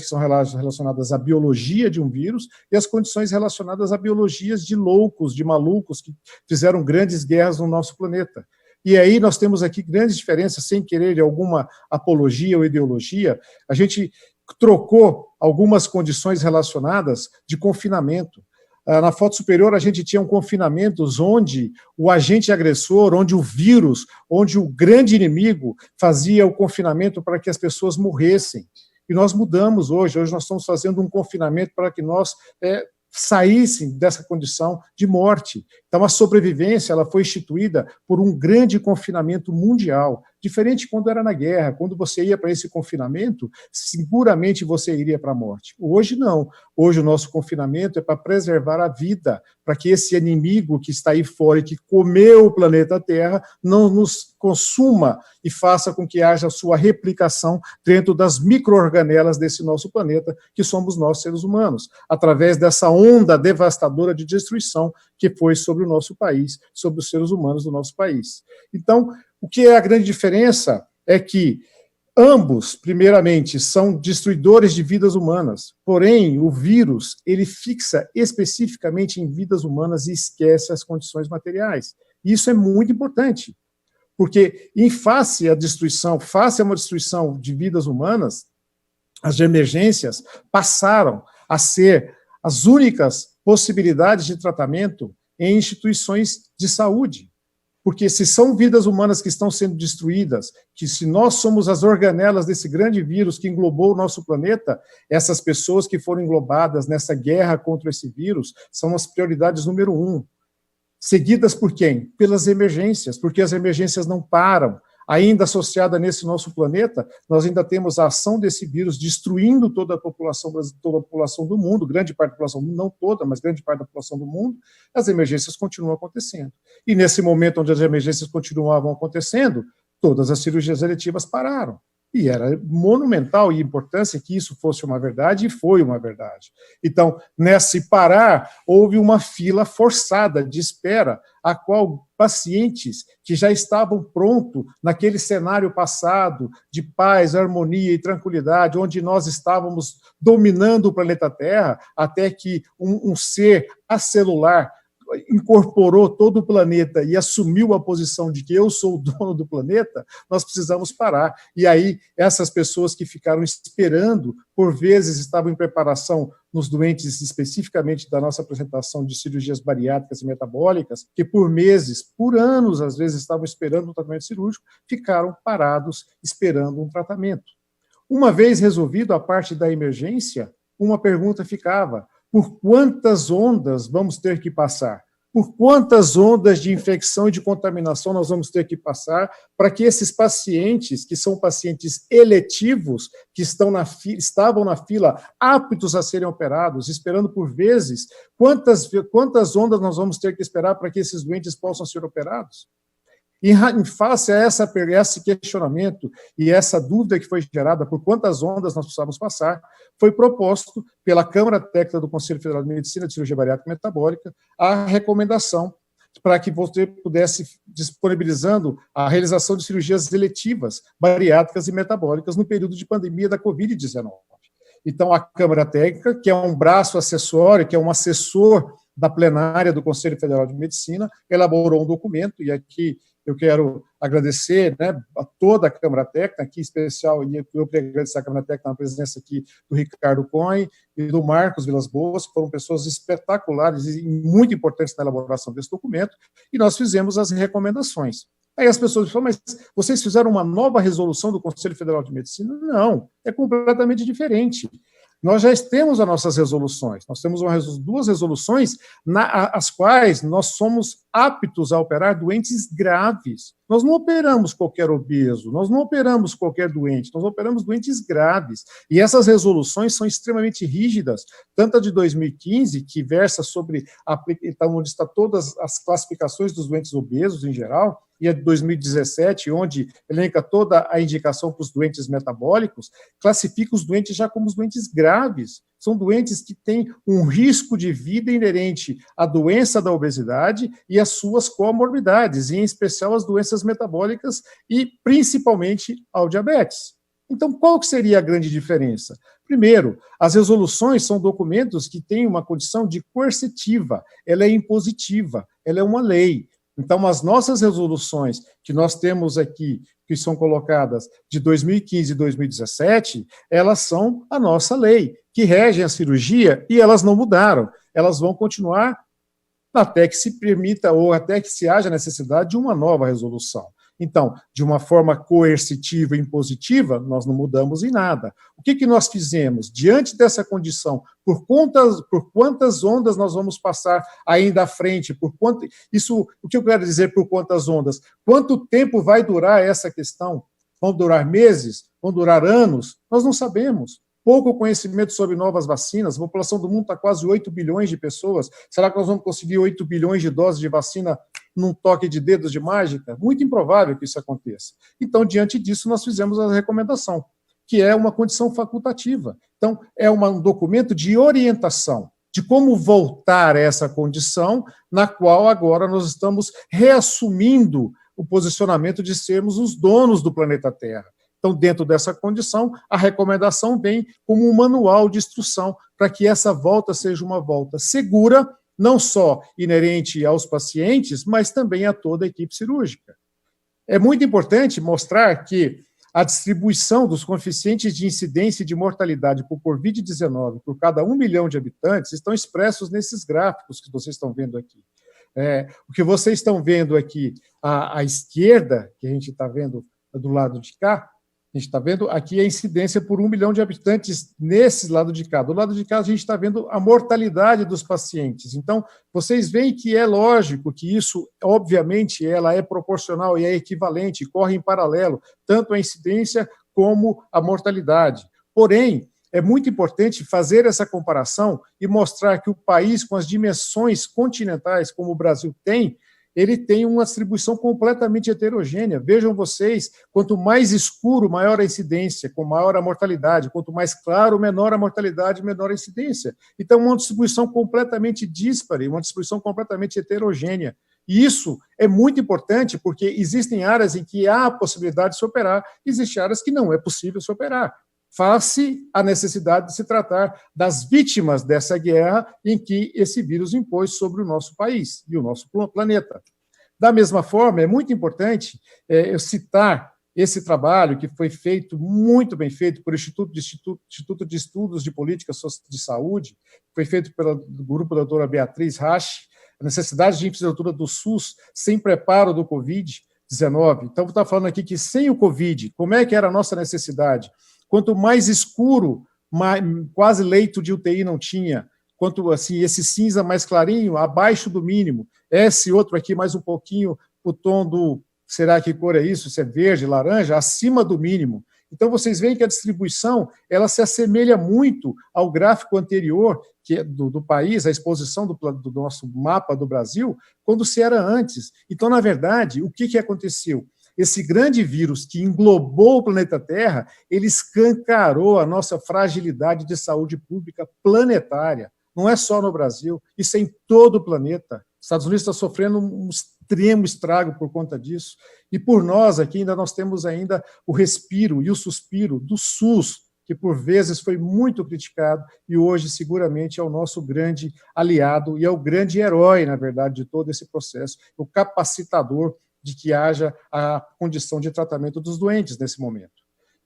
que são relacionadas à biologia de um vírus e as condições relacionadas a biologias de loucos, de malucos, que fizeram grandes guerras no nosso planeta. E aí nós temos aqui grandes diferenças, sem querer alguma apologia ou ideologia, a gente trocou algumas condições relacionadas de confinamento. Na foto superior, a gente tinha confinamentos onde o agente agressor, onde o vírus, onde o grande inimigo fazia o confinamento para que as pessoas morressem. E nós mudamos hoje nós estamos fazendo um confinamento para que nós saíssem dessa condição de morte. Então, a sobrevivência ela foi instituída por um grande confinamento mundial, diferente quando era na guerra. Quando você ia para esse confinamento, seguramente você iria para a morte. Hoje, não. Hoje, o nosso confinamento é para preservar a vida, para que esse inimigo que está aí fora e que comeu o planeta Terra não nos consuma e faça com que haja sua replicação dentro das micro-organelas desse nosso planeta, que somos nós, seres humanos, através dessa onda devastadora de destruição que foi sobre o nosso país, sobre os seres humanos do nosso país. Então, o que é a grande diferença é que ambos, primeiramente, são destruidores de vidas humanas, porém, o vírus, ele fixa especificamente em vidas humanas e esquece as condições materiais. Isso é muito importante, porque em face à destruição, face a uma destruição de vidas humanas, as emergências passaram a ser as únicas possibilidades de tratamento em instituições de saúde. Porque se são vidas humanas que estão sendo destruídas, que se nós somos as organelas desse grande vírus que englobou o nosso planeta, essas pessoas que foram englobadas nessa guerra contra esse vírus são as prioridades número 1. Seguidas por quem? Pelas emergências, porque as emergências não param. Ainda associada nesse nosso planeta, nós ainda temos a ação desse vírus destruindo toda a população do mundo, grande parte da população, não toda, mas grande parte da população do mundo, as emergências continuam acontecendo. E nesse momento onde as emergências continuavam acontecendo, todas as cirurgias eletivas pararam. E era monumental e importância que isso fosse uma verdade, e foi uma verdade. Então, nesse parar, houve uma fila forçada de espera, a qual pacientes que já estavam prontos naquele cenário passado de paz, harmonia e tranquilidade, onde nós estávamos dominando o planeta Terra, até que um ser acelular incorporou todo o planeta e assumiu a posição de que eu sou o dono do planeta, nós precisamos parar. E aí, essas pessoas que ficaram esperando, por vezes estavam em preparação nos doentes, especificamente da nossa apresentação de cirurgias bariátricas e metabólicas, que por meses, por anos, às vezes, estavam esperando um tratamento cirúrgico, ficaram parados esperando um tratamento. Uma vez resolvido a parte da emergência, uma pergunta ficava: por quantas ondas vamos ter que passar? Por quantas ondas de infecção e de contaminação nós vamos ter que passar para que esses pacientes, que são pacientes eletivos, que estavam na fila aptos a serem operados, esperando por vezes, quantas ondas nós vamos ter que esperar para que esses doentes possam ser operados? E em face a esse questionamento e essa dúvida que foi gerada por quantas ondas nós precisávamos passar, foi proposto pela Câmara Técnica do Conselho Federal de Medicina de Cirurgia Bariátrica e Metabólica a recomendação para que você pudesse disponibilizando a realização de cirurgias eletivas, bariátricas e metabólicas no período de pandemia da Covid-19. Então, a Câmara Técnica, que é um braço acessório, que é um assessor da plenária do Conselho Federal de Medicina, elaborou um documento, e aqui eu quero agradecer, né, a toda a Câmara Técnica, aqui em especial, e eu queria agradecer a Câmara Técnica na presença aqui do Ricardo Cohen e do Marcos Vilas Boas, que foram pessoas espetaculares e muito importantes na elaboração desse documento, e nós fizemos as recomendações. Aí as pessoas falam, mas vocês fizeram uma nova resolução do Conselho Federal de Medicina? Não, é completamente diferente. Nós já temos as nossas resoluções, nós temos duas resoluções as quais nós somos aptos a operar doentes graves. Nós não operamos qualquer obeso, nós não operamos qualquer doente, nós operamos doentes graves. E essas resoluções são extremamente rígidas, tanto a de 2015, que versa sobre, onde está todas as classificações dos doentes obesos em geral, e a de 2017, onde elenca toda a indicação para os doentes metabólicos, classifica os doentes já como os doentes graves. São doentes que têm um risco de vida inerente à doença da obesidade e às suas comorbidades, e em especial as doenças metabólicas e principalmente ao diabetes. Então, qual que seria a grande diferença? Primeiro, as resoluções são documentos que têm uma condição de coercitiva, ela é impositiva, ela é uma lei. Então, as nossas resoluções que nós temos aqui, que são colocadas de 2015 e 2017, elas são a nossa lei, que regem a cirurgia, e elas não mudaram. Elas vão continuar até que se permita ou até que se haja necessidade de uma nova resolução. Então, de uma forma coercitiva e impositiva, nós não mudamos em nada. O que nós fizemos? Diante dessa condição, por quantas ondas nós vamos passar ainda à frente? O que eu quero dizer por quantas ondas? Quanto tempo vai durar essa questão? Vão durar meses? Vão durar anos? Nós não sabemos. Pouco conhecimento sobre novas vacinas, a população do mundo está quase 8 bilhões de pessoas. Será que nós vamos conseguir 8 bilhões de doses de vacina num toque de dedos de mágica? Muito improvável que isso aconteça. Então, diante disso, nós fizemos a recomendação, que é uma condição facultativa. Então, é um documento de orientação de como voltar a essa condição, na qual agora nós estamos reassumindo o posicionamento de sermos os donos do planeta Terra. Então, dentro dessa condição, a recomendação vem como um manual de instrução para que essa volta seja uma volta segura, não só inerente aos pacientes, mas também a toda a equipe cirúrgica. É muito importante mostrar que a distribuição dos coeficientes de incidência e de mortalidade por Covid-19 por cada 1 milhão de habitantes estão expressos nesses gráficos que vocês estão vendo aqui. O que vocês estão vendo aqui à esquerda, que a gente está vendo do lado de cá, a gente está vendo aqui a incidência por 1 milhão de habitantes nesse lado de cá. Do lado de cá, a gente está vendo a mortalidade dos pacientes. Então, vocês veem que é lógico que isso, obviamente, ela é proporcional e é equivalente, corre em paralelo, tanto a incidência como a mortalidade. Porém, é muito importante fazer essa comparação e mostrar que o país, com as dimensões continentais como o Brasil tem, ele tem uma distribuição completamente heterogênea. Vejam vocês, quanto mais escuro, maior a incidência, com maior a mortalidade. Quanto mais claro, menor a mortalidade, menor a incidência. Então, uma distribuição completamente díspare, uma distribuição completamente heterogênea. E isso é muito importante, porque existem áreas em que há a possibilidade de se operar, existem áreas que não é possível se operar. Face a necessidade de se tratar das vítimas dessa guerra em que esse vírus impôs sobre o nosso país e o nosso planeta. Da mesma forma, é muito importante eu citar esse trabalho que foi feito, muito bem feito, por Instituto de Estudos de Política de Saúde, foi feito pelo grupo da doutora Beatriz Rache, a necessidade de infraestrutura do SUS sem preparo do Covid-19. Então, está falando aqui que sem o Covid, como é que era a nossa necessidade? Quanto mais escuro, quase leito de UTI não tinha. Quanto assim, esse cinza mais clarinho, abaixo do mínimo. Esse outro aqui, mais um pouquinho, o tom do, será que cor é isso? Se é verde, laranja, acima do mínimo. Então, vocês veem que a distribuição, ela se assemelha muito ao gráfico anterior, que é do país, a exposição do nosso mapa do Brasil, quando se era antes. Então, na verdade, o que aconteceu? Esse grande vírus que englobou o planeta Terra, ele escancarou a nossa fragilidade de saúde pública planetária. Não é só no Brasil, isso é em todo o planeta. Os Estados Unidos está sofrendo um extremo estrago por conta disso. E por nós aqui nós temos ainda o respiro e o suspiro do SUS, que por vezes foi muito criticado e hoje seguramente é o nosso grande aliado e é o grande herói, na verdade, de todo esse processo, o capacitador de que haja a condição de tratamento dos doentes nesse momento.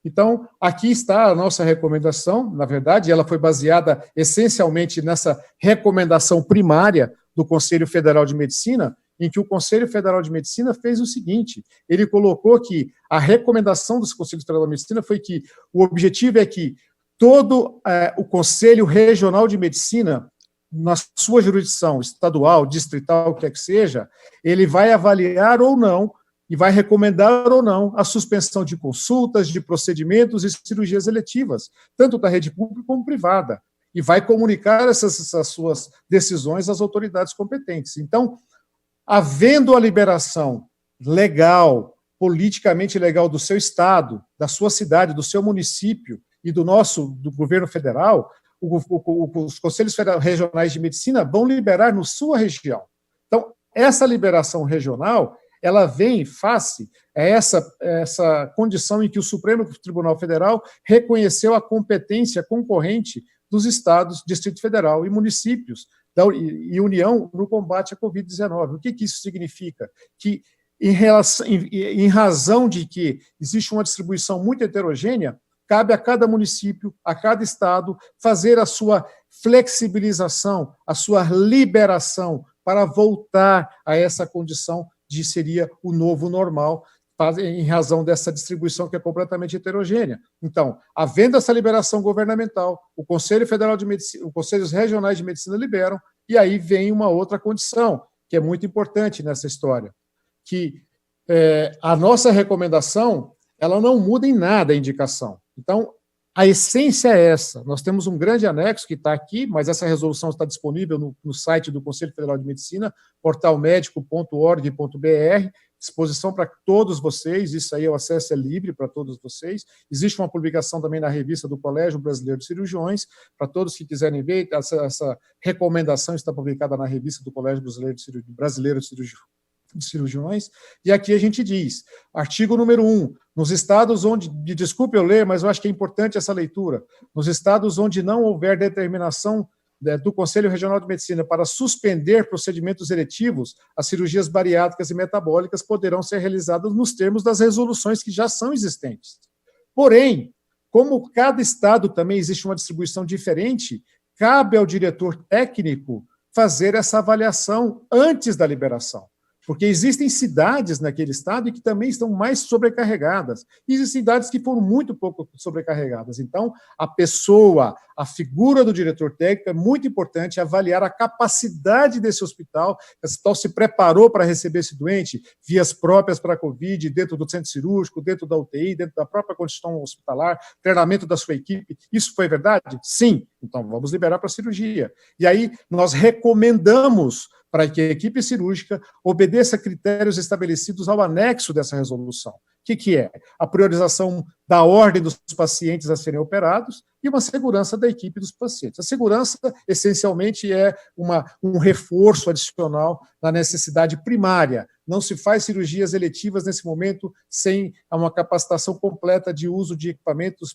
Então, aqui está a nossa recomendação, na verdade, ela foi baseada essencialmente nessa recomendação primária do Conselho Federal de Medicina, em que o Conselho Federal de Medicina fez o seguinte, ele colocou que a recomendação do Conselho Federal de Medicina foi que o objetivo é que todo o Conselho Regional de Medicina, na sua jurisdição estadual, distrital, o que é que seja, ele vai avaliar ou não e vai recomendar ou não a suspensão de consultas, de procedimentos e cirurgias eletivas, tanto da rede pública como privada, e vai comunicar essas suas decisões às autoridades competentes. Então, havendo a liberação legal, politicamente legal do seu estado, da sua cidade, do seu município e do governo federal, os conselhos regionais de medicina vão liberar na sua região. Então, essa liberação regional, ela vem face a essa condição em que o Supremo Tribunal Federal reconheceu a competência concorrente dos estados, Distrito Federal e municípios e União no combate à Covid-19. O que isso significa? Que, em razão de que existe uma distribuição muito heterogênea, cabe a cada município, a cada estado, fazer a sua flexibilização, a sua liberação para voltar a essa condição de seria o novo normal, em razão dessa distribuição que é completamente heterogênea. Então, havendo essa liberação governamental, o Conselho Federal de Medicina, os Conselhos Regionais de Medicina liberam, e aí vem uma outra condição, que é muito importante nessa história, que a nossa recomendação, ela não muda em nada a indicação. Então, a essência é essa. Nós temos um grande anexo que está aqui, mas essa resolução está disponível no site do Conselho Federal de Medicina, portalmedico.org.br, disposição para todos vocês, isso aí, o acesso é livre para todos vocês. Existe uma publicação também na revista do Colégio Brasileiro de Cirurgiões, para todos que quiserem ver, essa recomendação está publicada na revista do Colégio Brasileiro de Cirurgiões, e aqui a gente diz, artigo número 1, nos estados onde, desculpe eu ler, mas eu acho que é importante essa leitura, nos estados onde não houver determinação do Conselho Regional de Medicina para suspender procedimentos eletivos, as cirurgias bariátricas e metabólicas poderão ser realizadas nos termos das resoluções que já são existentes. Porém, como cada estado também existe uma distribuição diferente, cabe ao diretor técnico fazer essa avaliação antes da liberação. Porque existem cidades naquele estado que também estão mais sobrecarregadas. E existem cidades que foram muito pouco sobrecarregadas. Então, a pessoa, a figura do diretor técnico é muito importante avaliar a capacidade desse hospital. Esse hospital se preparou para receber esse doente, vias próprias para a Covid, dentro do centro cirúrgico, dentro da UTI, dentro da própria condição hospitalar, treinamento da sua equipe. Isso foi verdade? Sim. Então, vamos liberar para a cirurgia. E aí, nós recomendamos para que a equipe cirúrgica obedeça a critérios estabelecidos ao anexo dessa resolução. O que é? A priorização da ordem dos pacientes a serem operados e uma segurança da equipe dos pacientes. A segurança, essencialmente, é um reforço adicional na necessidade primária. Não se faz cirurgias eletivas nesse momento sem uma capacitação completa de uso de equipamentos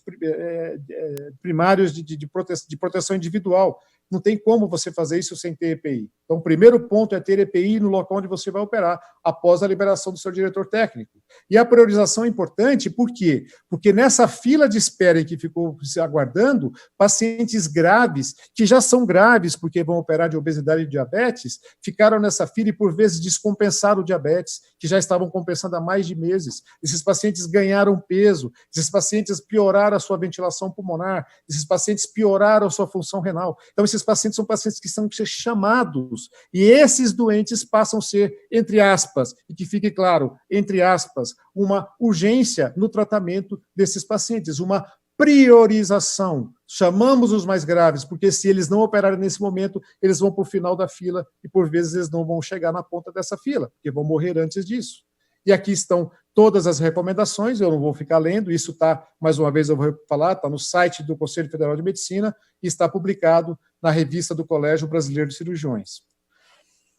primários de proteção individual. Não tem como você fazer isso sem ter EPI. Então, o primeiro ponto é ter EPI no local onde você vai operar, após a liberação do seu diretor técnico. E a priorização é importante, por quê? Porque nessa fila de espera em que ficou se aguardando, pacientes graves, que já são graves porque vão operar de obesidade e diabetes, ficaram nessa fila e, por vezes, descompensaram o diabetes, que já estavam compensando há mais de meses. Esses pacientes ganharam peso, esses pacientes pioraram a sua ventilação pulmonar, esses pacientes pioraram a sua função renal. Então, esses pacientes são pacientes que são chamados, e esses doentes passam a ser, entre aspas, e que fique claro, entre aspas, uma urgência no tratamento desses pacientes, uma priorização. Chamamos os mais graves, porque se eles não operarem nesse momento, eles vão para o final da fila, e por vezes eles não vão chegar na ponta dessa fila, porque vão morrer antes disso. E aqui estão todas as recomendações, eu não vou ficar lendo, isso está, mais uma vez eu vou falar, está no site do Conselho Federal de Medicina e está publicado na revista do Colégio Brasileiro de Cirurgiões.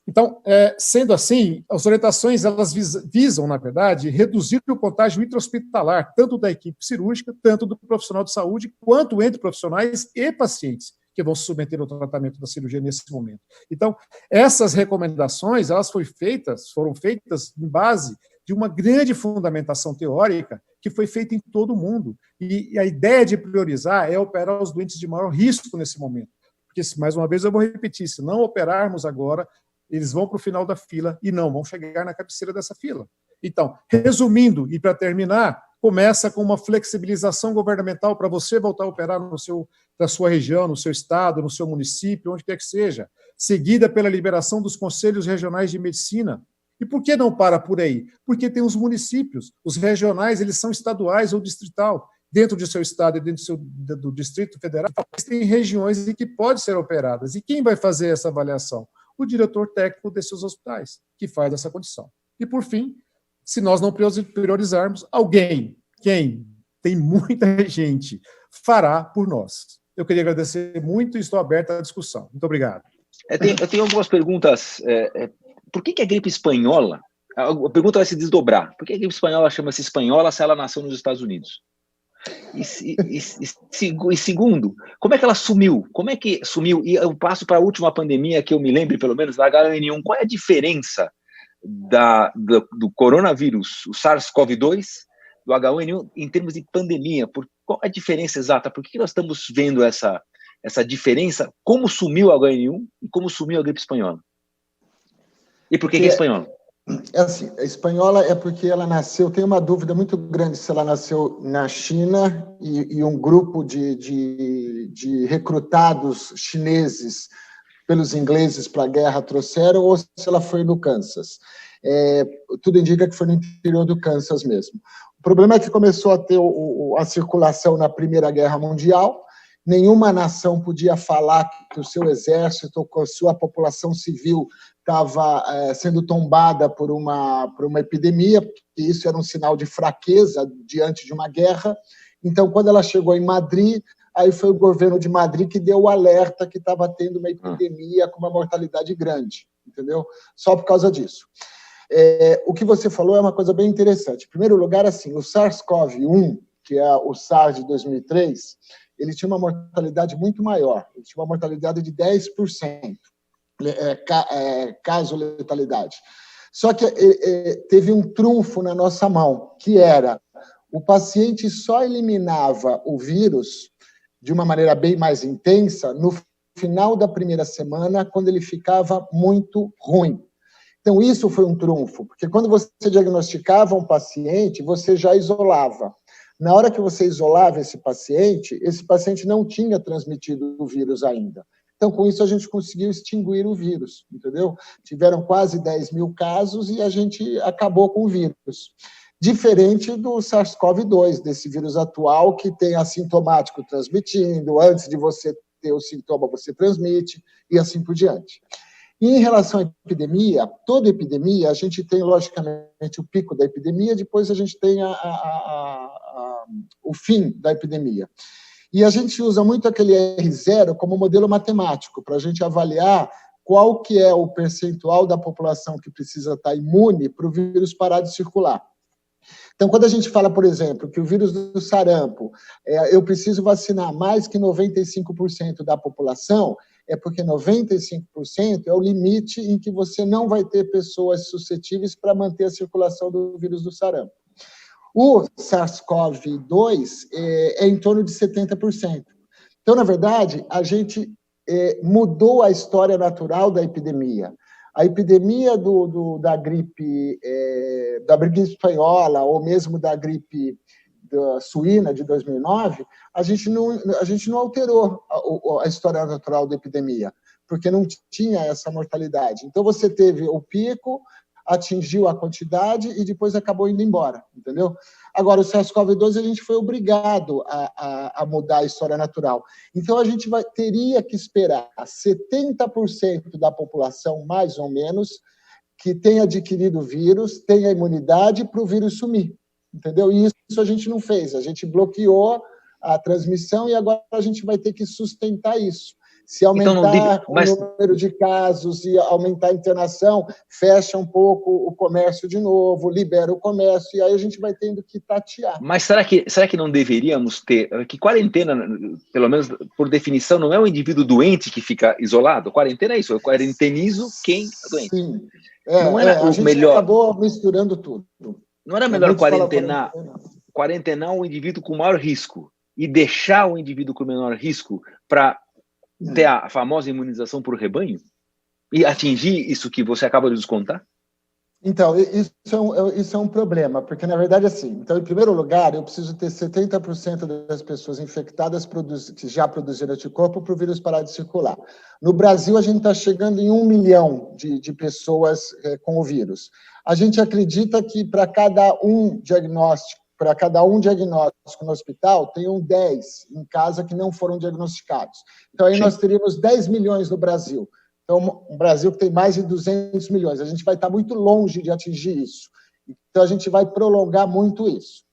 Então, sendo assim, as orientações elas visam, na verdade, reduzir o contágio intra-hospitalar, tanto da equipe cirúrgica, tanto do profissional de saúde, quanto entre profissionais e pacientes que vão se submeter ao tratamento da cirurgia nesse momento. Então, essas recomendações elas foram feitas em base de uma grande fundamentação teórica que foi feita em todo o mundo. E a ideia de priorizar é operar os doentes de maior risco nesse momento. Porque, mais uma vez, eu vou repetir, se não operarmos agora, eles vão para o final da fila e não vão chegar na cabeceira dessa fila. Então, resumindo, e para terminar, começa com uma flexibilização governamental para você voltar a operar na sua região, no seu estado, no seu município, onde quer que seja, seguida pela liberação dos conselhos regionais de medicina. E por que não para por aí? Porque tem os municípios, os regionais, eles são estaduais ou distrital. Dentro do seu estado e dentro do Distrito Federal, tem regiões em que pode ser operadas. E quem vai fazer essa avaliação? O diretor técnico desses hospitais, que faz essa condição. E, por fim, se nós não priorizarmos, alguém, quem tem muita gente, fará por nós. Eu queria agradecer muito e estou aberto à discussão. Muito obrigado. Eu tenho algumas perguntas. Por que a gripe espanhola... A pergunta vai se desdobrar. Por que a gripe espanhola chama-se espanhola se ela nasceu nos Estados Unidos? E segundo, como é que ela sumiu? Como é que sumiu? E eu passo para a última pandemia que eu me lembre, pelo menos, da H1N1. Qual é a diferença do coronavírus, o SARS-CoV-2, do H1N1, em termos de pandemia? Qual é a diferença exata? Por que nós estamos vendo essa diferença? Como sumiu o H1N1 e como sumiu a gripe espanhola? E por que é espanhola? É assim, a espanhola é porque ela nasceu, tem uma dúvida muito grande se ela nasceu na China e um grupo de recrutados chineses pelos ingleses para a guerra trouxeram, ou se ela foi no Kansas. Tudo indica que foi no interior do Kansas mesmo. O problema é que começou a ter a circulação na Primeira Guerra Mundial, nenhuma nação podia falar que o seu exército ou a sua população civil estava sendo tombada por uma epidemia, porque isso era um sinal de fraqueza diante de uma guerra. Então, quando ela chegou em Madrid, aí foi o governo de Madrid que deu o alerta que estava tendo uma epidemia com uma mortalidade grande, entendeu? Só por causa disso. O que você falou é uma coisa bem interessante. Em primeiro lugar, assim, o SARS-CoV-1, que é o SARS de 2003, ele tinha uma mortalidade muito maior, ele tinha uma mortalidade de 10%. Caso letalidade. Só que teve um trunfo na nossa mão, que era o paciente só eliminava o vírus de uma maneira bem mais intensa no final da primeira semana, quando ele ficava muito ruim. Então, isso foi um trunfo, porque quando você diagnosticava um paciente, você já isolava. Na hora que você isolava esse paciente não tinha transmitido o vírus ainda. Então, com isso, a gente conseguiu extinguir o vírus, entendeu? Tiveram quase 10 mil casos e a gente acabou com o vírus. Diferente do SARS-CoV-2, desse vírus atual, que tem assintomático transmitindo, antes de você ter o sintoma, você transmite, e assim por diante. E em relação à epidemia, toda epidemia, a gente tem, logicamente, o pico da epidemia, depois a gente tem o fim da epidemia. E a gente usa muito aquele R0 como modelo matemático, para a gente avaliar qual que é o percentual da população que precisa estar imune para o vírus parar de circular. Então, quando a gente fala, por exemplo, que o vírus do sarampo, eu preciso vacinar mais que 95% da população, é porque 95% é o limite em que você não vai ter pessoas suscetíveis para manter a circulação do vírus do sarampo. O SARS-CoV-2 é em torno de 70%. Então, na verdade, a gente mudou a história natural da epidemia. A epidemia da gripe espanhola, ou mesmo da gripe suína de 2009, a gente não alterou a história natural da epidemia, porque não tinha essa mortalidade. Então, você teve o pico, atingiu a quantidade e depois acabou indo embora, entendeu? Agora, o SARS-CoV-2, a gente foi obrigado a mudar a história natural. Então, a gente teria que esperar 70% da população, mais ou menos, que tenha adquirido o vírus, tenha imunidade para o vírus sumir, entendeu? E isso a gente não fez, a gente bloqueou a transmissão e agora a gente vai ter que sustentar isso. Se aumentar o número de casos e aumentar a internação, fecha um pouco o comércio de novo, libera o comércio, e aí a gente vai tendo que tatear. Mas será que não deveríamos ter... Que quarentena, pelo menos por definição, não é o indivíduo doente que fica isolado? Quarentena é isso, eu quarentenizo quem é doente. Sim. Não era a gente melhor... acabou misturando tudo. Não era melhor quarentenar o indivíduo com maior risco e deixar o indivíduo com menor risco para ter a famosa imunização por rebanho? e atingir isso que você acaba de nos contar? Então, isso é um problema, porque, na verdade, assim, então, em primeiro lugar, eu preciso ter 70% das pessoas infectadas que já produziram anticorpo para o vírus parar de circular. No Brasil, a gente está chegando em 1 milhão de pessoas com o vírus. A gente acredita que para cada um diagnóstico no hospital, tenham 10 em casa que não foram diagnosticados. Então, aí nós teríamos 10 milhões no Brasil. Então, um Brasil que tem mais de 200 milhões. A gente vai estar muito longe de atingir isso. Então, a gente vai prolongar muito isso.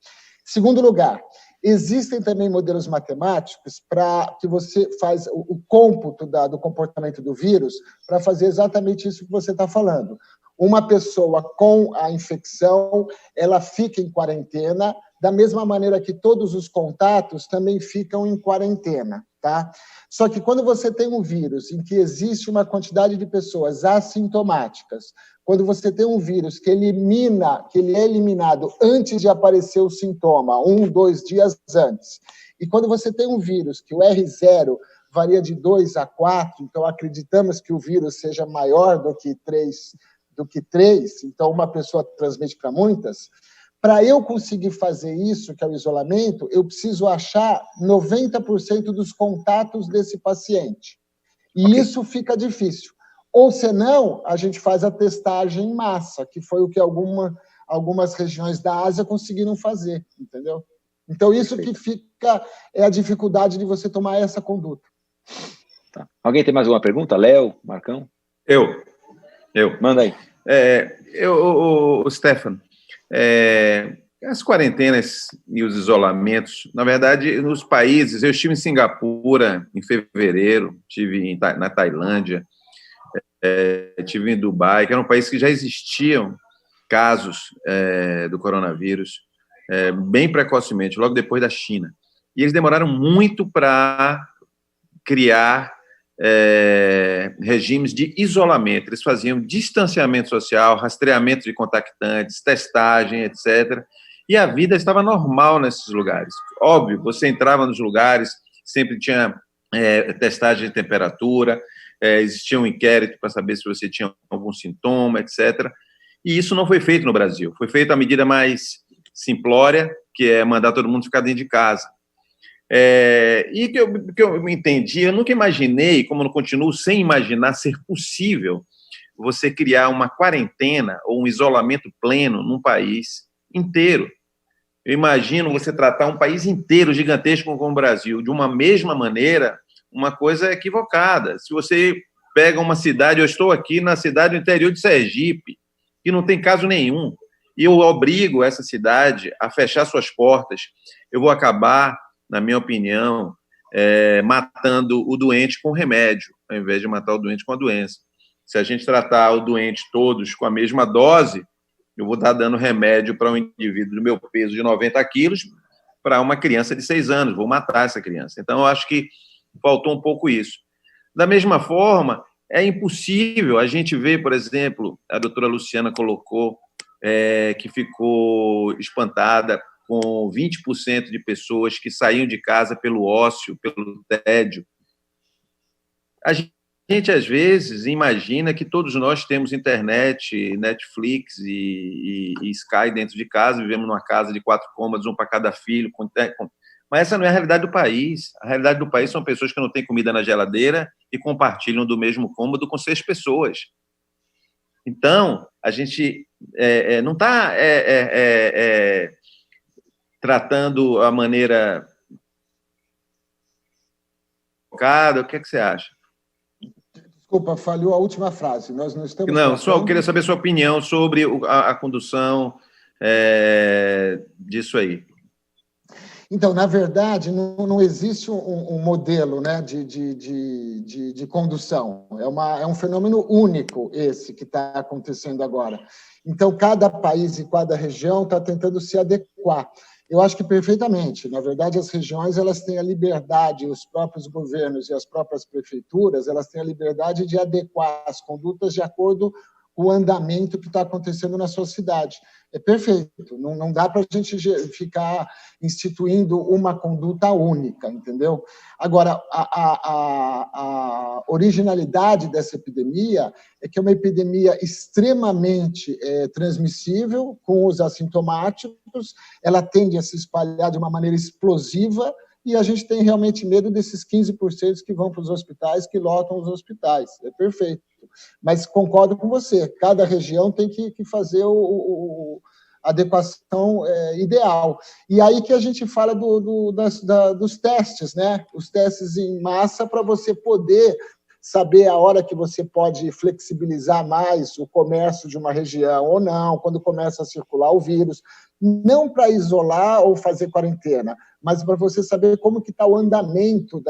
Segundo lugar, existem também modelos matemáticos para que você faz o cômputo do comportamento do vírus para fazer exatamente isso que você está falando. Uma pessoa com a infecção, ela fica em quarentena, da mesma maneira que todos os contatos também ficam em quarentena, tá? Só que quando você tem um vírus em que existe uma quantidade de pessoas assintomáticas, quando você tem um vírus que ele é eliminado antes de aparecer o sintoma, 1, 2 dias antes, e quando você tem um vírus que o R0 varia de 2 a 4, então acreditamos que o vírus seja maior do que 3, então uma pessoa transmite para muitas. Para eu conseguir fazer isso, que é o isolamento, eu preciso achar 90% dos contatos desse paciente. E isso fica difícil. Ou, senão, a gente faz a testagem em massa, que foi o que algumas regiões da Ásia conseguiram fazer, entendeu? Então, isso que fica é a dificuldade de você tomar essa conduta. Tá. Alguém tem mais alguma pergunta? Léo, Marcão? Eu. Manda aí. Stefano, as quarentenas e os isolamentos, na verdade, nos países, eu estive em Singapura em fevereiro, estive na Tailândia, estive em Dubai, que era um país que já existiam casos do coronavírus bem precocemente, logo depois da China. E eles demoraram muito para criar regimes de isolamento. Eles faziam distanciamento social, rastreamento de contactantes, testagem, etc. E a vida estava normal nesses lugares. Óbvio, você entrava nos lugares, sempre tinha testagem de temperatura, existia um inquérito para saber se você tinha algum sintoma, etc. E isso não foi feito no Brasil. Foi feita a medida mais simplória, que é mandar todo mundo ficar dentro de casa. E que eu entendi, eu nunca imaginei, como eu continuo sem imaginar, ser possível você criar uma quarentena ou um isolamento pleno num país inteiro. Eu imagino você tratar um país inteiro, gigantesco como o Brasil, de uma mesma maneira, uma coisa equivocada. Se você pega uma cidade, eu estou aqui na cidade do interior de Sergipe, que não tem caso nenhum, e eu obrigo essa cidade a fechar suas portas, eu vou acabar, na minha opinião, matando o doente com remédio, ao invés de matar o doente com a doença. Se a gente tratar o doente todos com a mesma dose, eu vou estar dando remédio para um indivíduo do meu peso de 90 quilos para uma criança de 6 anos, vou matar essa criança. Então, eu acho que faltou um pouco isso. Da mesma forma, é impossível a gente ver, por exemplo, a doutora Luciana colocou que ficou espantada com 20% de pessoas que saíam de casa pelo ócio, pelo tédio. A gente, às vezes, imagina que todos nós temos internet, Netflix e Sky dentro de casa, vivemos numa casa de 4 cômodos, um para cada filho, mas essa não é a realidade do país. A realidade do país são pessoas que não têm comida na geladeira e compartilham do mesmo cômodo com 6 pessoas. Então, a gente não está tratando a maneira focada. O que é que você acha? Desculpa, falhou a última frase. Nós não estamos... Não, só eu queria saber a sua opinião sobre a condução disso aí. Então, na verdade, não existe um modelo, né, de condução. É um fenômeno único esse que está acontecendo agora. Então, cada país e cada região está tentando se adequar. Eu acho que perfeitamente. Na verdade, as regiões elas têm a liberdade, os próprios governos e as próprias prefeituras, elas têm a liberdade de adequar as condutas de acordo o andamento que está acontecendo na sua cidade. É perfeito, não dá para a gente ficar instituindo uma conduta única, entendeu? Agora, a originalidade dessa epidemia é que é uma epidemia extremamente transmissível, com os assintomáticos, ela tende a se espalhar de uma maneira explosiva, e a gente tem realmente medo desses 15% que vão para os hospitais, que lotam os hospitais. É perfeito. Mas concordo com você, cada região tem que fazer a adequação ideal. E aí que a gente fala dos testes, né? Os testes em massa para você poder saber a hora que você pode flexibilizar mais o comércio de uma região ou não, quando começa a circular o vírus, não para isolar ou fazer quarentena, mas para você saber como que está o andamento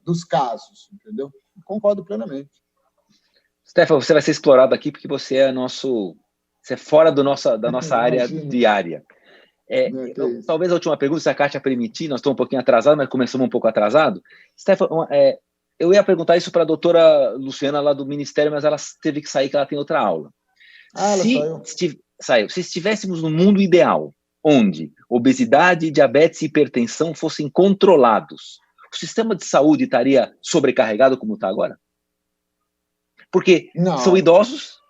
dos casos, entendeu? Concordo plenamente. Stefano, você vai ser explorado aqui porque você é você é fora da nossa área diária. Talvez a última pergunta, se a Kátia permitir, nós estamos um pouquinho atrasados, mas começamos um pouco atrasado. Stefano, eu ia perguntar isso para a doutora Luciana lá do Ministério, mas ela teve que sair, que ela tem outra aula. Ela saiu. Se estivéssemos no mundo ideal, onde obesidade, diabetes e hipertensão fossem controlados, o sistema de saúde estaria sobrecarregado como está agora? Porque são idosos.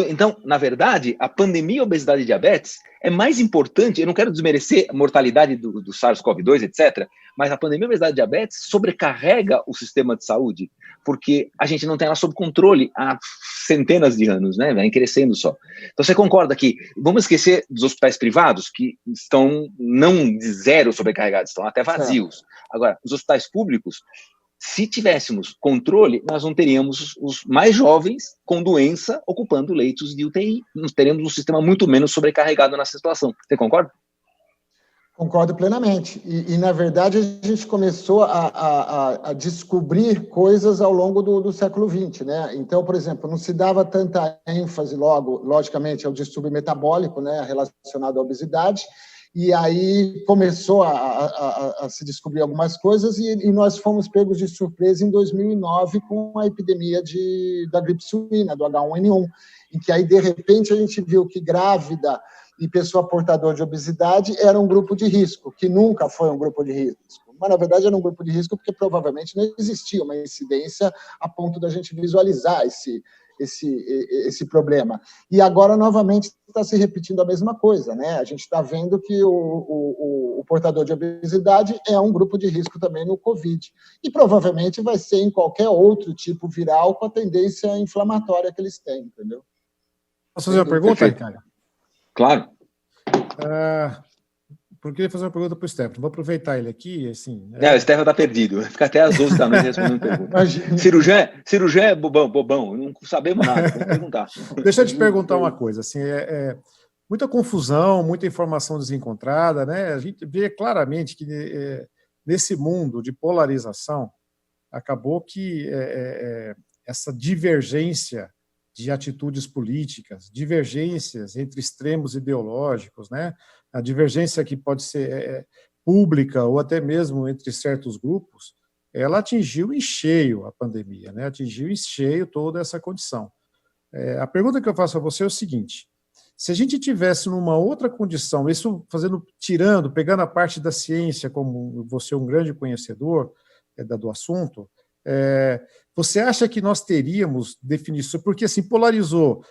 Então, na verdade, a pandemia, obesidade e diabetes é mais importante. Eu não quero desmerecer a mortalidade do SARS-CoV-2, etc., mas a pandemia, obesidade e diabetes sobrecarrega o sistema de saúde, porque a gente não tem ela sob controle há centenas de anos, né? Vem crescendo só. Então, você concorda que vamos esquecer dos hospitais privados, que estão não de zero sobrecarregados, estão até vazios. Agora, os hospitais públicos, se tivéssemos controle, nós não teríamos os mais jovens com doença ocupando leitos de UTI. Nós teríamos um sistema muito menos sobrecarregado nessa situação. Você concorda? Concordo plenamente. E na verdade, a gente começou a descobrir coisas ao longo do século XX, né? Então, por exemplo, não se dava tanta ênfase logicamente, ao distúrbio metabólico, né, relacionado à obesidade, e aí começou a se descobrir algumas coisas e nós fomos pegos de surpresa em 2009 com a epidemia da gripe suína, do H1N1, em que aí, de repente, a gente viu que grávida e pessoa portadora de obesidade era um grupo de risco, que nunca foi um grupo de risco. Mas, na verdade, era um grupo de risco porque provavelmente não existia uma incidência a ponto da gente visualizar esse problema. E agora, novamente, está se repetindo a mesma coisa, né? A gente está vendo que o portador de obesidade é um grupo de risco também no Covid. E provavelmente vai ser em qualquer outro tipo viral com a tendência inflamatória que eles têm, entendeu? Posso fazer uma pergunta, Ricardo? Claro. Eu queria fazer uma pergunta para o Stefano. Vou aproveitar ele aqui. Assim, o Stefano está perdido. Fica até às 12 da noite respondendo perguntas. Cirurgião é bobão. Não sabemos nada. Vamos perguntar. Deixa eu te perguntar uma coisa. Assim, muita confusão, muita informação desencontrada, né? A gente vê claramente que nesse mundo de polarização acabou que essa divergência de atitudes políticas, divergências entre extremos ideológicos, né? A divergência que pode ser pública ou até mesmo entre certos grupos, ela atingiu em cheio a pandemia, né? Atingiu em cheio toda essa condição. A pergunta que eu faço a você é o seguinte: se a gente tivesse numa outra condição, isso pegando a parte da ciência, como você é um grande conhecedor do assunto, você acha que nós teríamos definição? Porque assim, polarizou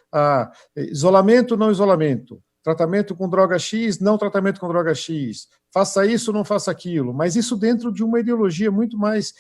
isolamento, não isolamento, tratamento com droga X, não tratamento com droga X, faça isso, não faça aquilo, mas isso dentro de uma ideologia muito mais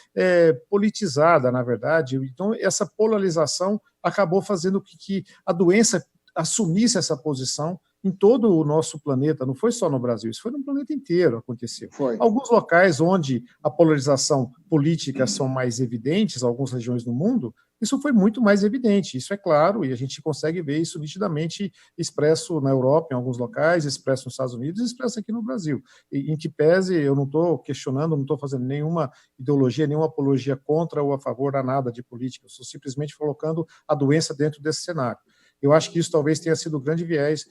politizada, na verdade. Então, essa polarização acabou fazendo que a doença assumisse essa posição em todo o nosso planeta, não foi só no Brasil, isso foi no planeta inteiro, aconteceu. Foi. Alguns locais onde a polarização política são mais evidentes, algumas regiões do mundo, isso foi muito mais evidente, isso é claro, e a gente consegue ver isso nitidamente expresso na Europa, em alguns locais, expresso nos Estados Unidos, expresso aqui no Brasil. Em que pese, eu não estou questionando, não estou fazendo nenhuma ideologia, nenhuma apologia contra ou a favor a nada de política, eu estou simplesmente colocando a doença dentro desse cenário. Eu acho que isso talvez tenha sido o grande viés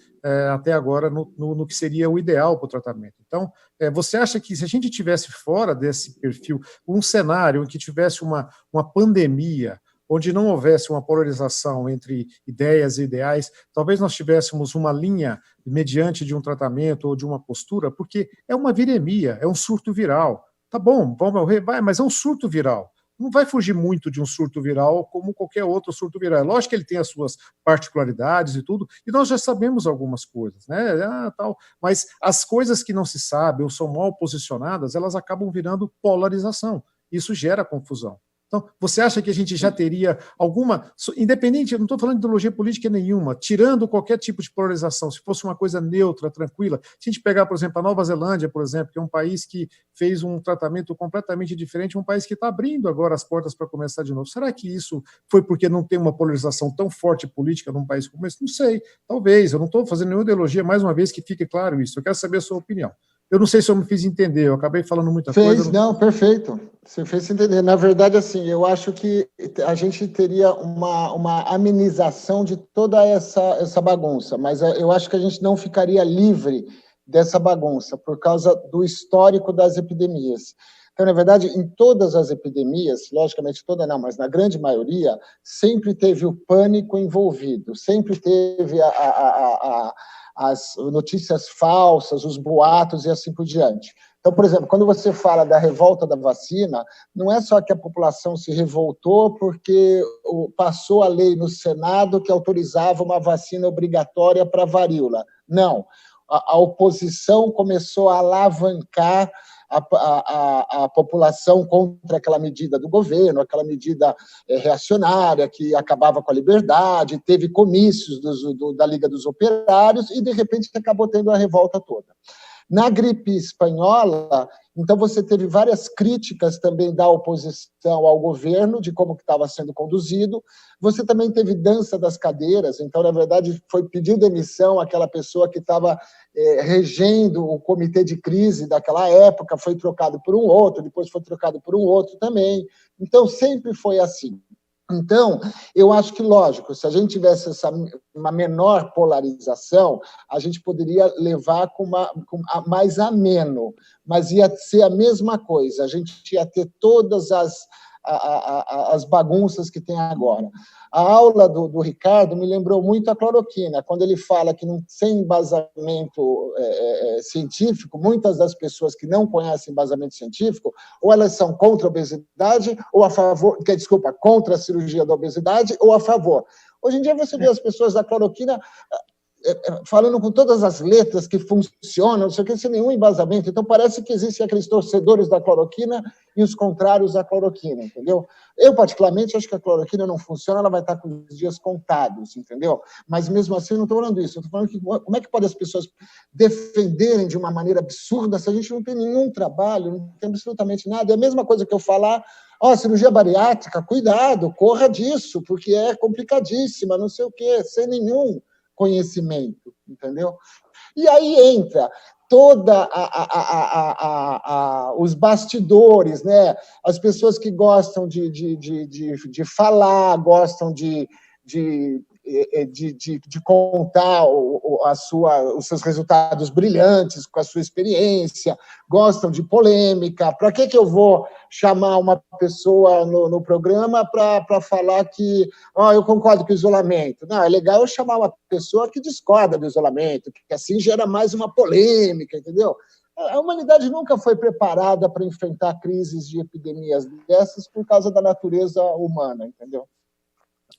até agora no que seria o ideal para o tratamento. Então, você acha que se a gente tivesse fora desse perfil, um cenário em que tivesse uma pandemia, onde não houvesse uma polarização entre ideias e ideais, talvez nós tivéssemos uma linha mediante de um tratamento ou de uma postura, porque é uma viremia, é um surto viral. Tá bom, vamos morrer, vai, mas é um surto viral. Não vai fugir muito de um surto viral como qualquer outro surto viral. É lógico que ele tem as suas particularidades e tudo, e nós já sabemos algumas coisas, né? Tal, mas as coisas que não se sabem ou são mal posicionadas, elas acabam virando polarização. Isso gera confusão. Então, você acha que a gente já teria alguma, independente, eu não estou falando de ideologia política nenhuma, tirando qualquer tipo de polarização, se fosse uma coisa neutra, tranquila, se a gente pegar, por exemplo, a Nova Zelândia, por exemplo, que é um país que fez um tratamento completamente diferente, um país que está abrindo agora as portas para começar de novo, será que isso foi porque não tem uma polarização tão forte política num país como esse? Não sei, talvez, eu não estou fazendo nenhuma ideologia, mais uma vez que fique claro isso, eu quero saber a sua opinião. Eu não sei se eu me fiz entender, eu acabei falando muita coisa. Não, perfeito. Você fez entender. Na verdade, assim, eu acho que a gente teria uma amenização de toda essa bagunça, mas eu acho que a gente não ficaria livre dessa bagunça por causa do histórico das epidemias. Então, na verdade, em todas as epidemias, logicamente toda não, mas na grande maioria, sempre teve o pânico envolvido, sempre teve as notícias falsas, os boatos e assim por diante. Então, por exemplo, quando você fala da revolta da vacina, não é só que a população se revoltou porque passou a lei no Senado que autorizava uma vacina obrigatória para a varíola. Não. A oposição começou a alavancar a população contra aquela medida do governo, aquela medida reacionária que acabava com a liberdade, teve comícios da Liga dos Operários e, de repente, acabou tendo a revolta toda. Na gripe espanhola, então você teve várias críticas também da oposição ao governo, de como que estava sendo conduzido. Você também teve dança das cadeiras, então, na verdade, foi pedir demissão aquela pessoa que estava regendo o comitê de crise daquela época, foi trocado por um outro, depois foi trocado por um outro também. Então, sempre foi assim. Então, eu acho que, lógico, se a gente tivesse uma menor polarização, a gente poderia levar mais ameno, mas ia ser a mesma coisa, a gente ia ter todas as bagunças que tem agora. A aula do Ricardo me lembrou muito a cloroquina, quando ele fala que sem embasamento científico, muitas das pessoas que não conhecem embasamento científico, ou elas são contra a obesidade, ou a favor, contra a cirurgia da obesidade, ou a favor. Hoje em dia você vê as pessoas da cloroquina falando com todas as letras que funcionam, não sei o que, sem nenhum embasamento. Então, parece que existem aqueles torcedores da cloroquina e os contrários da cloroquina, entendeu? Eu, particularmente, acho que a cloroquina não funciona, ela vai estar com os dias contados, entendeu? Mas, mesmo assim, eu não estou falando isso. Eu estou falando que como é que pode as pessoas defenderem de uma maneira absurda se a gente não tem nenhum trabalho, não tem absolutamente nada? É a mesma coisa que eu falar, cirurgia bariátrica, cuidado, corra disso, porque é complicadíssima, não sei o quê, sem nenhum conhecimento, entendeu? E aí entra toda os bastidores, né? As pessoas que gostam de falar, gostam de contar os seus resultados brilhantes com a sua experiência, gostam de polêmica. Para que eu vou chamar uma pessoa no programa para falar que eu concordo com o isolamento? Não, é legal eu chamar uma pessoa que discorda do isolamento, que assim gera mais uma polêmica, entendeu? A humanidade nunca foi preparada para enfrentar crises de epidemias dessas por causa da natureza humana, entendeu?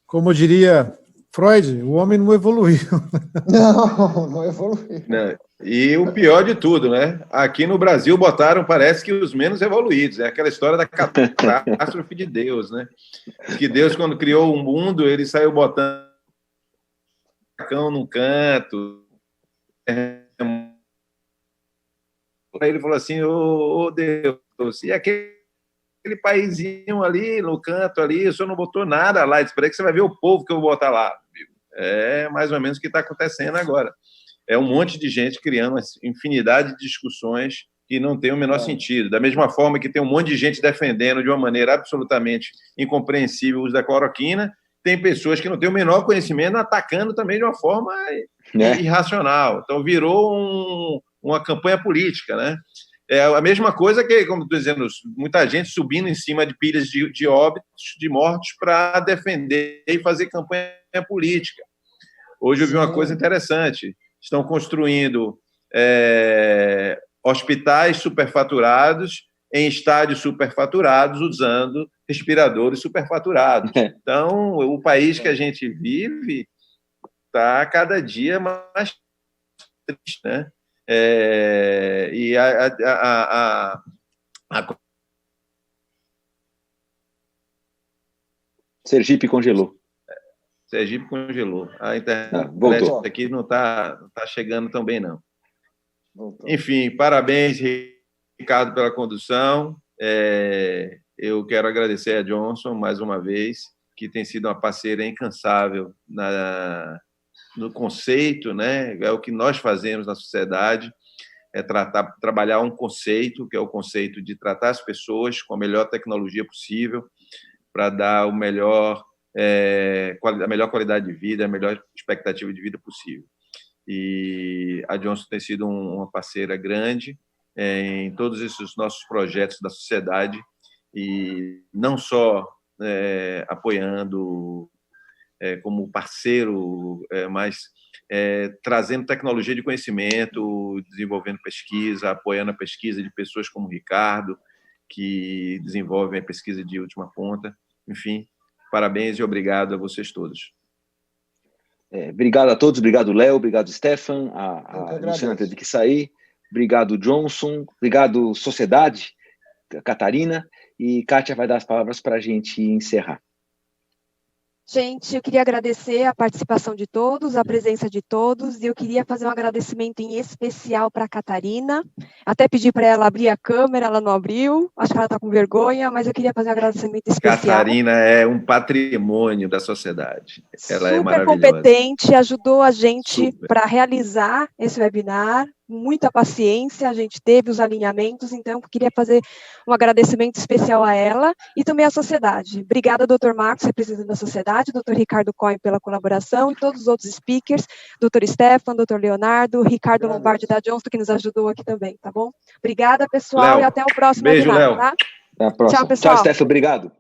Como diria Freud, o homem não evoluiu. Não evoluiu. Não. E o pior de tudo, né? Aqui no Brasil botaram, parece que os menos evoluídos. É aquela história da catástrofe de Deus, né? Que Deus, quando criou o mundo, ele saiu botando cão num canto. Aí ele falou assim, ô Deus, e aquele paizinho ali no canto ali, o senhor não botou nada lá, espera que você vai ver o povo que eu vou botar lá. É mais ou menos o que está acontecendo agora. É um monte de gente criando uma infinidade de discussões que não tem o menor sentido. Da mesma forma que tem um monte de gente defendendo de uma maneira absolutamente incompreensível o uso da cloroquina, tem pessoas que não têm o menor conhecimento atacando também de uma forma irracional. Então, virou uma campanha política, né? É a mesma coisa que, como estou dizendo, muita gente subindo em cima de pilhas de óbitos, de mortos, para defender e fazer campanha política. Hoje eu vi uma coisa interessante. Estão construindo hospitais superfaturados em estádios superfaturados, usando respiradores superfaturados. Então, o país que a gente vive está cada dia mais triste, né? E Sergipe congelou. Sergipe congelou. A internet aqui não está chegando tão bem, não. Voltou. Enfim, parabéns, Ricardo, pela condução. Eu quero agradecer a Johnson, mais uma vez, que tem sido uma parceira incansável no conceito, né? É o que nós fazemos na sociedade, trabalhar um conceito, que é o conceito de tratar as pessoas com a melhor tecnologia possível, para dar a melhor qualidade de vida, a melhor expectativa de vida possível. E a Johnson tem sido uma parceira grande em todos esses nossos projetos da sociedade, e não só apoiando como parceiro, mas trazendo tecnologia de conhecimento, desenvolvendo pesquisa, apoiando a pesquisa de pessoas como o Ricardo, que desenvolvem a pesquisa de última ponta. Enfim, parabéns e obrigado a vocês todos. Obrigado a todos, obrigado, Léo, obrigado, Stefan, a Luciana teve que sair, obrigado, Johnson, obrigado, Sociedade, Catarina, e Kátia vai dar as palavras para a gente encerrar. Gente, eu queria agradecer a participação de todos, a presença de todos, e eu queria fazer um agradecimento em especial para a Catarina. Até pedi para ela abrir a câmera, ela não abriu, acho que ela está com vergonha, mas eu queria fazer um agradecimento especial. Catarina é um patrimônio da sociedade. Ela é maravilhosa. Super competente, ajudou a gente para realizar esse webinar. Muita paciência, a gente teve os alinhamentos, então eu queria fazer um agradecimento especial a ela e também à sociedade. Obrigada, Dr. Marcos, representante da sociedade, Dr. Ricardo Cohen pela colaboração e todos os outros speakers, Dr. Stefan, Dr. Leonardo, Ricardo Lombardi da Johnson, que nos ajudou aqui também, tá bom? Obrigada, pessoal, Léo, e até o próximo beijo, webinar, Léo. tá? Até a próxima. Tchau, pessoal. Tchau, Stefan, obrigado.